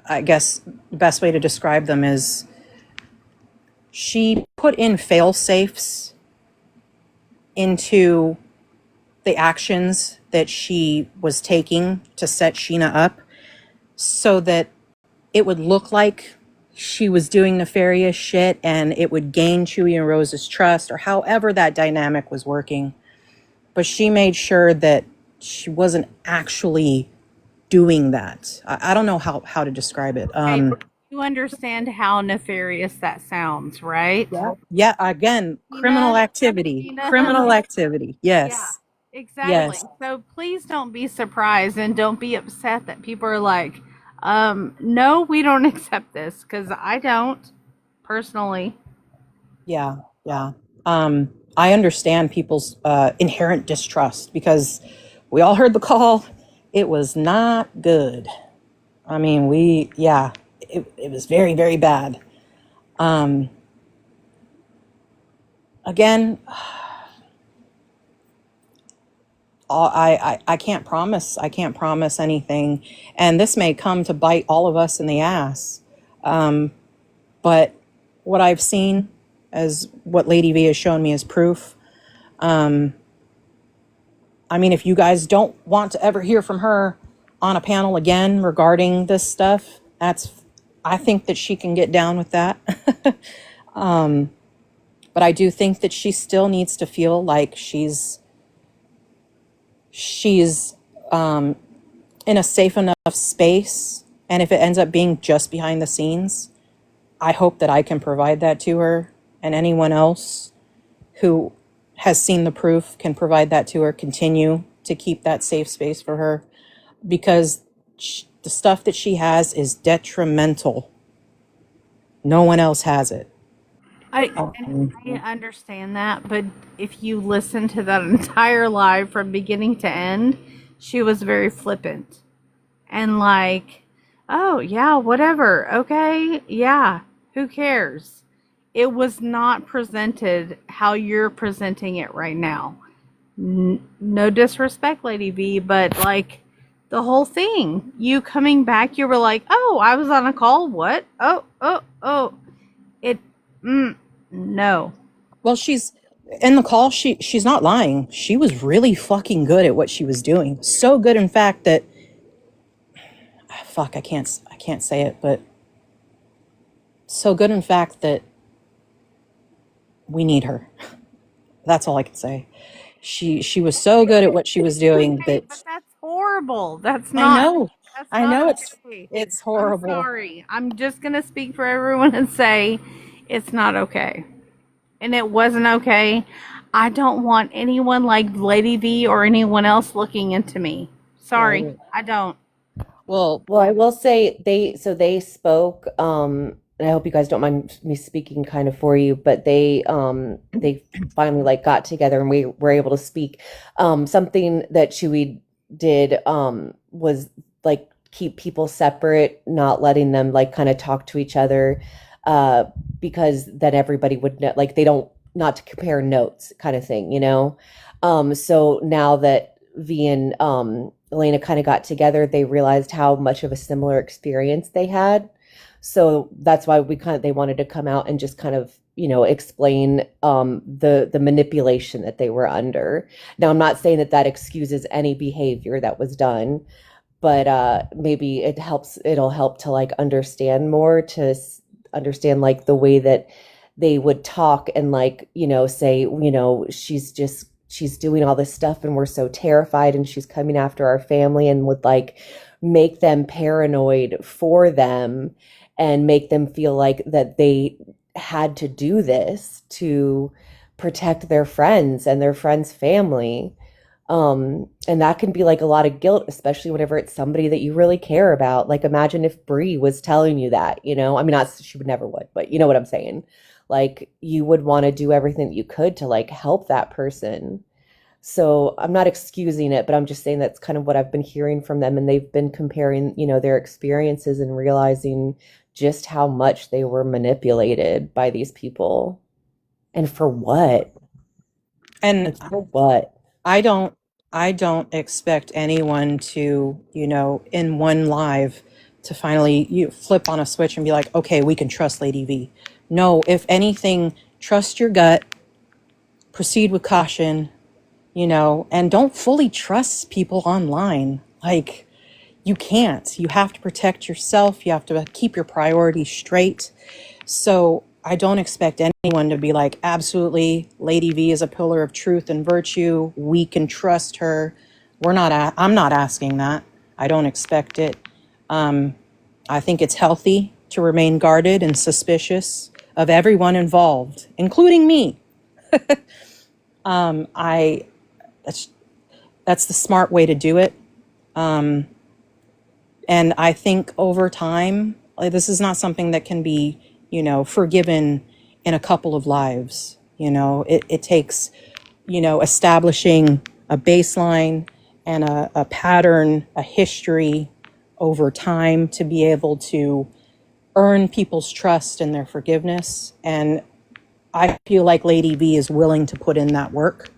I guess the best way to describe them is she put in fail safes into the actions that she was taking to set Sheena up so that it would look like she was doing nefarious shit and it would gain Chewy and Rose's trust, or however that dynamic was working. But she made sure that she wasn't actually doing that. I don't know how to describe it. Okay, but you understand how nefarious that sounds, right? Yeah, again, criminal activity. Criminal activity. Yeah, Yes. exactly. Yes. So please don't be surprised and don't be upset that people are like, no, we don't accept this, because I don't personally. Yeah. Yeah. I understand people's inherent distrust because we all heard the call. It was not good. I mean, it was very, very bad. Again, I can't promise. I can't promise anything. And this may come to bite all of us in the ass. But what I've seen as what Lady V has shown me as proof. I mean, if you guys don't want to ever hear from her on a panel again regarding this stuff, I think that she can get down with that. But I do think that she still needs to feel like she's in a safe enough space. And if it ends up being just behind the scenes, I hope that I can provide that to her, and anyone else who has seen the proof can provide that to her, continue to keep that safe space for her, because the stuff that she has is detrimental. No one else has it. I understand that, but if you listen to that entire live from beginning to end, she was very flippant and like Oh, yeah, whatever. Okay. Yeah. Who cares? It was not presented how you're presenting it right now. No disrespect, Lady V, but like the whole thing, you coming back, you were like, oh, I was on a call. What? Oh. It, no. Well, she's in the call. She's not lying. She was really fucking good at what she was doing. So good, in fact, that fuck, I can't say it, but so good, in fact, that we need her. That's all I can say. She was so good at what she was doing Okay, that but that's horrible. I know. That's I not know okay. it's I'm horrible. sorry. I'm just going to speak for everyone and say it's not okay. And it wasn't okay. I don't want anyone like Lady V or anyone else looking into me. Sorry, Right. I don't. Well, Well, I will say they spoke, and I hope you guys don't mind me speaking kind of for you, but they finally like got together and we were able to speak. Something that Chewy did was like keep people separate, not letting them like kind of talk to each other, uh, because then everybody would know, like they don't, not to compare notes kind of thing, you know? So now that V and Elena kind of got together, they realized how much of a similar experience they had. So that's why they wanted to come out and just kind of, you know, explain the manipulation that they were under. Now, I'm not saying that that excuses any behavior that was done, but maybe it'll help to like understand more, understand like the way that they would talk and like, you know, say, you know, she's doing all this stuff and we're so terrified and she's coming after our family, and would like make them paranoid for them and make them feel like that they had to do this to protect their friends and their friends' family. And that can be like a lot of guilt, especially whenever it's somebody that you really care about. Like imagine if Bree was telling you that, you know, I mean, not, she would never would, but you know what I'm saying? Like you would want to do everything that you could to like help that person. So I'm not excusing it, but I'm just saying that's kind of what I've been hearing from them. And they've been comparing, you know, their experiences and realizing just how much they were manipulated by these people. And for what? And For what? I don't expect anyone to, you know, in one live to finally you flip on a switch and be like, okay, we can trust Lady V. No, if anything, trust your gut, proceed with caution, you know, and don't fully trust people online. Like you can't. You have to protect yourself. You have to keep your priorities straight. So I don't expect anyone to be like, absolutely, Lady V is a pillar of truth and virtue. We can trust her. I'm not asking that. I don't expect it. I think it's healthy to remain guarded and suspicious of everyone involved, including me. I that's the smart way to do it. And I think over time, like, this is not something that can be, you know, forgiven in a couple of lives. You know, it takes, you know, establishing a baseline and a pattern, a history over time to be able to earn people's trust and their forgiveness. And I feel like Lady V is willing to put in that work.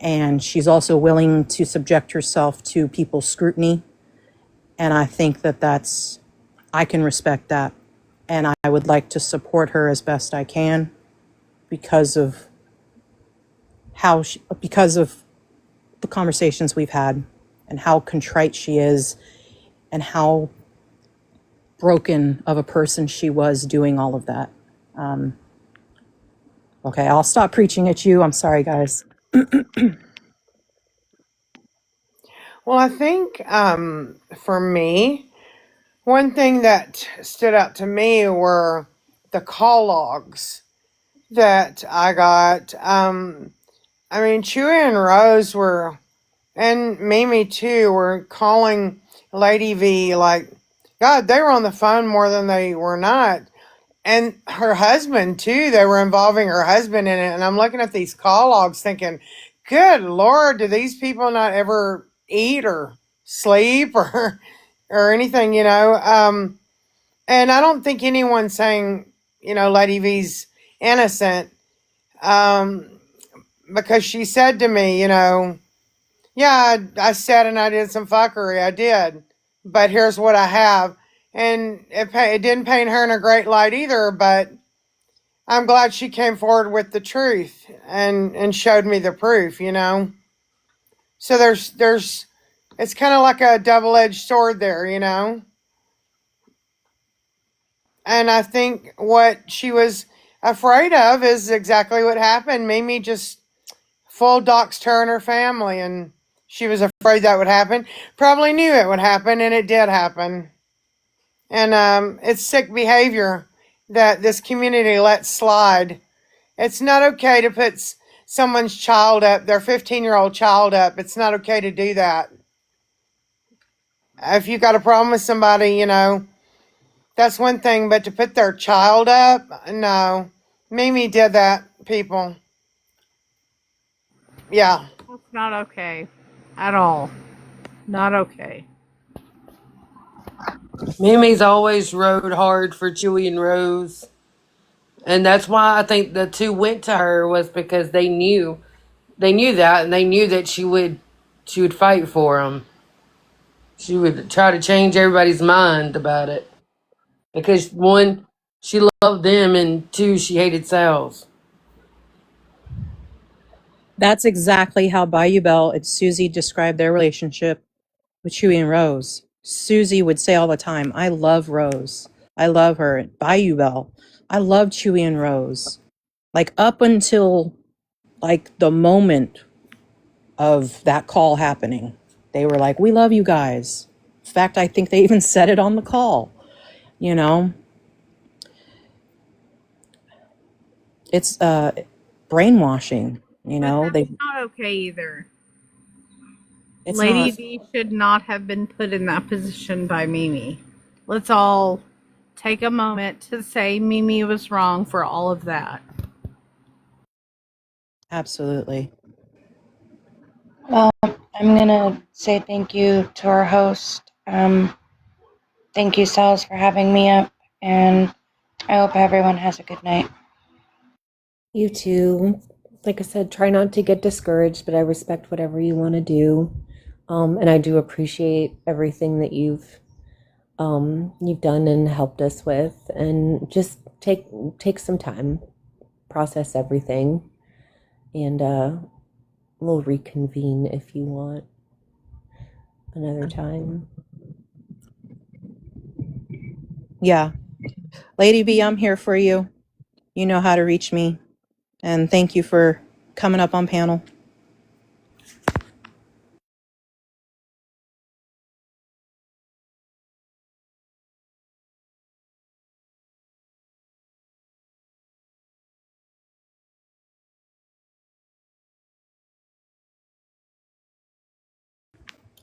And she's also willing to subject herself to people's scrutiny. And I think I can respect that. And I would like to support her as best I can because of because of the conversations we've had and how contrite she is and how broken of a person she was doing all of that. Okay, I'll stop preaching at you. I'm sorry, guys. Well, I think for me, one thing that stood out to me were the call logs that I got. I mean, Chewy and Rose were, and Mimi too, were calling Lady V like, God, they were on the phone more than they were not. And her husband too, they were involving her husband in it. And I'm looking at these call logs thinking, good Lord, do these people not ever eat or sleep or or anything, and I don't think anyone's saying, Lady V's innocent, because she said to me, yeah, I said and I did some fuckery. I did. But here's what I have. And it didn't paint her in a great light either, but I'm glad she came forward with the truth and showed me the proof, So there's it's kind of like a double-edged sword there, And I think what she was afraid of is exactly what happened. Mimi just full doxed her and her family, and she was afraid that would happen. Probably knew it would happen, and it did happen. And it's sick behavior that this community lets slide. It's not okay to put someone's child up, their 15-year-old child up. It's not okay to do that. If you got a problem with somebody, that's one thing, but to put their child up, no. Mimi did that, people. Yeah. That's not okay at all. Not okay. Mimi's always rode hard for Chewy and Rose. And that's why I think the two went to her, was because they knew that, and they knew that she would fight for them. She would try to change everybody's mind about it, because one, she loved them, and two, she hated Salz. That's exactly how Bayou Belle and Susie described their relationship with Chewy and Rose. Susie would say all the time, I love Rose. I love her. Bayou Belle, I love Chewy and Rose. Like up until like the moment of that call happening, they were like, we love you guys. In fact, I think they even said it on the call. It's brainwashing. But They. that's not okay either. It's Lady not. V should not have been put in that position by Mimi. Let's all take a moment to say Mimi was wrong for all of that. Absolutely. Well, I'm going to say thank you to our host. Thank you, Salz, for having me up, and I hope everyone has a good night. You too. Like I said, try not to get discouraged, but I respect whatever you want to do. And I do appreciate everything that you've done and helped us with. And just take some time, process everything, and we'll reconvene if you want another time. Yeah. Lady B, I'm here for you. You know how to reach me. And thank you for coming up on panel.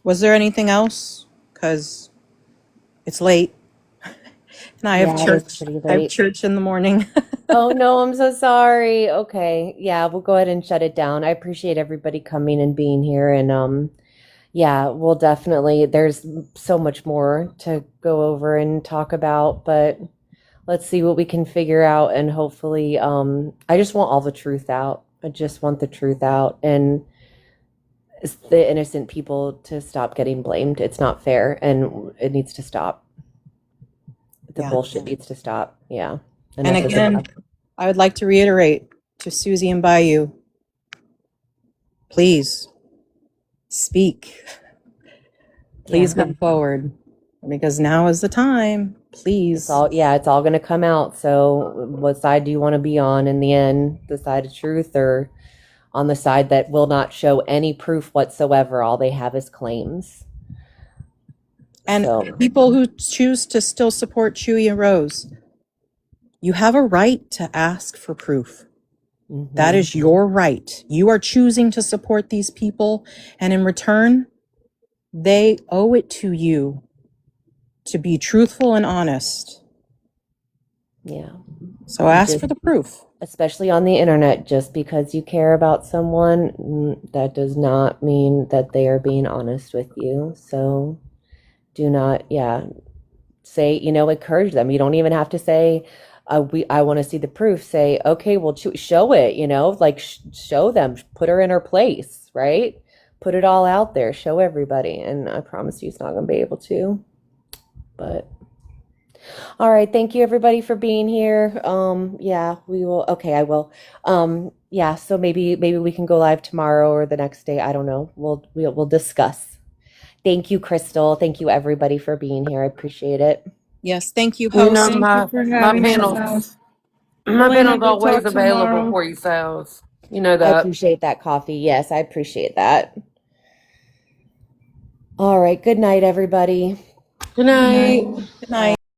Was there anything else? Because it's late. And I have Yeah, it is church. pretty I have late. church in the morning. Oh no, I'm so sorry. Okay. Yeah, we'll go ahead and shut it down. I appreciate everybody coming and being here, and yeah, we'll definitely, there's so much more to go over and talk about, but let's see what we can figure out, and hopefully I just want all the truth out. I just want the truth out, and it's the innocent people to stop getting blamed. It's not fair, and it needs to stop. The Yeah. bullshit needs to stop. Yeah. And Enough is again, enough. I would like to reiterate to Susie and Bayou, please speak. Please come forward, because now is the time. Please. It's all going to come out. So what side do you want to be on in the end? The side of truth, or on the side that will not show any proof whatsoever? All they have is claims. And people who choose to still support Chewy and Rose, you have a right to ask for proof. Mm-hmm. That is your right. You are choosing to support these people, and in return, they owe it to you to be truthful and honest. Yeah. So ask for the proof. Especially on the internet, just because you care about someone, that does not mean that they are being honest with you. So Do not, yeah, say, encourage them. You don't even have to say, I want to see the proof. Say, okay, well, show it, like show them, put her in her place, right? Put it all out there, show everybody. And I promise you it's not going to be able to. But all right, thank you everybody for being here. Yeah, we will. Okay, I will. Yeah, so maybe we can go live tomorrow or the next day. I don't know. We'll discuss. Thank you, Crystal. Thank you everybody for being here. I appreciate it. Yes, thank you, You know, host. Thank you for having us out. my Elena, panel's we'll always talk available tomorrow. for you, Salz. You know I that. appreciate that, Coffee. Yes, I appreciate that. All right, good night, everybody. Good Good night. night. Good night.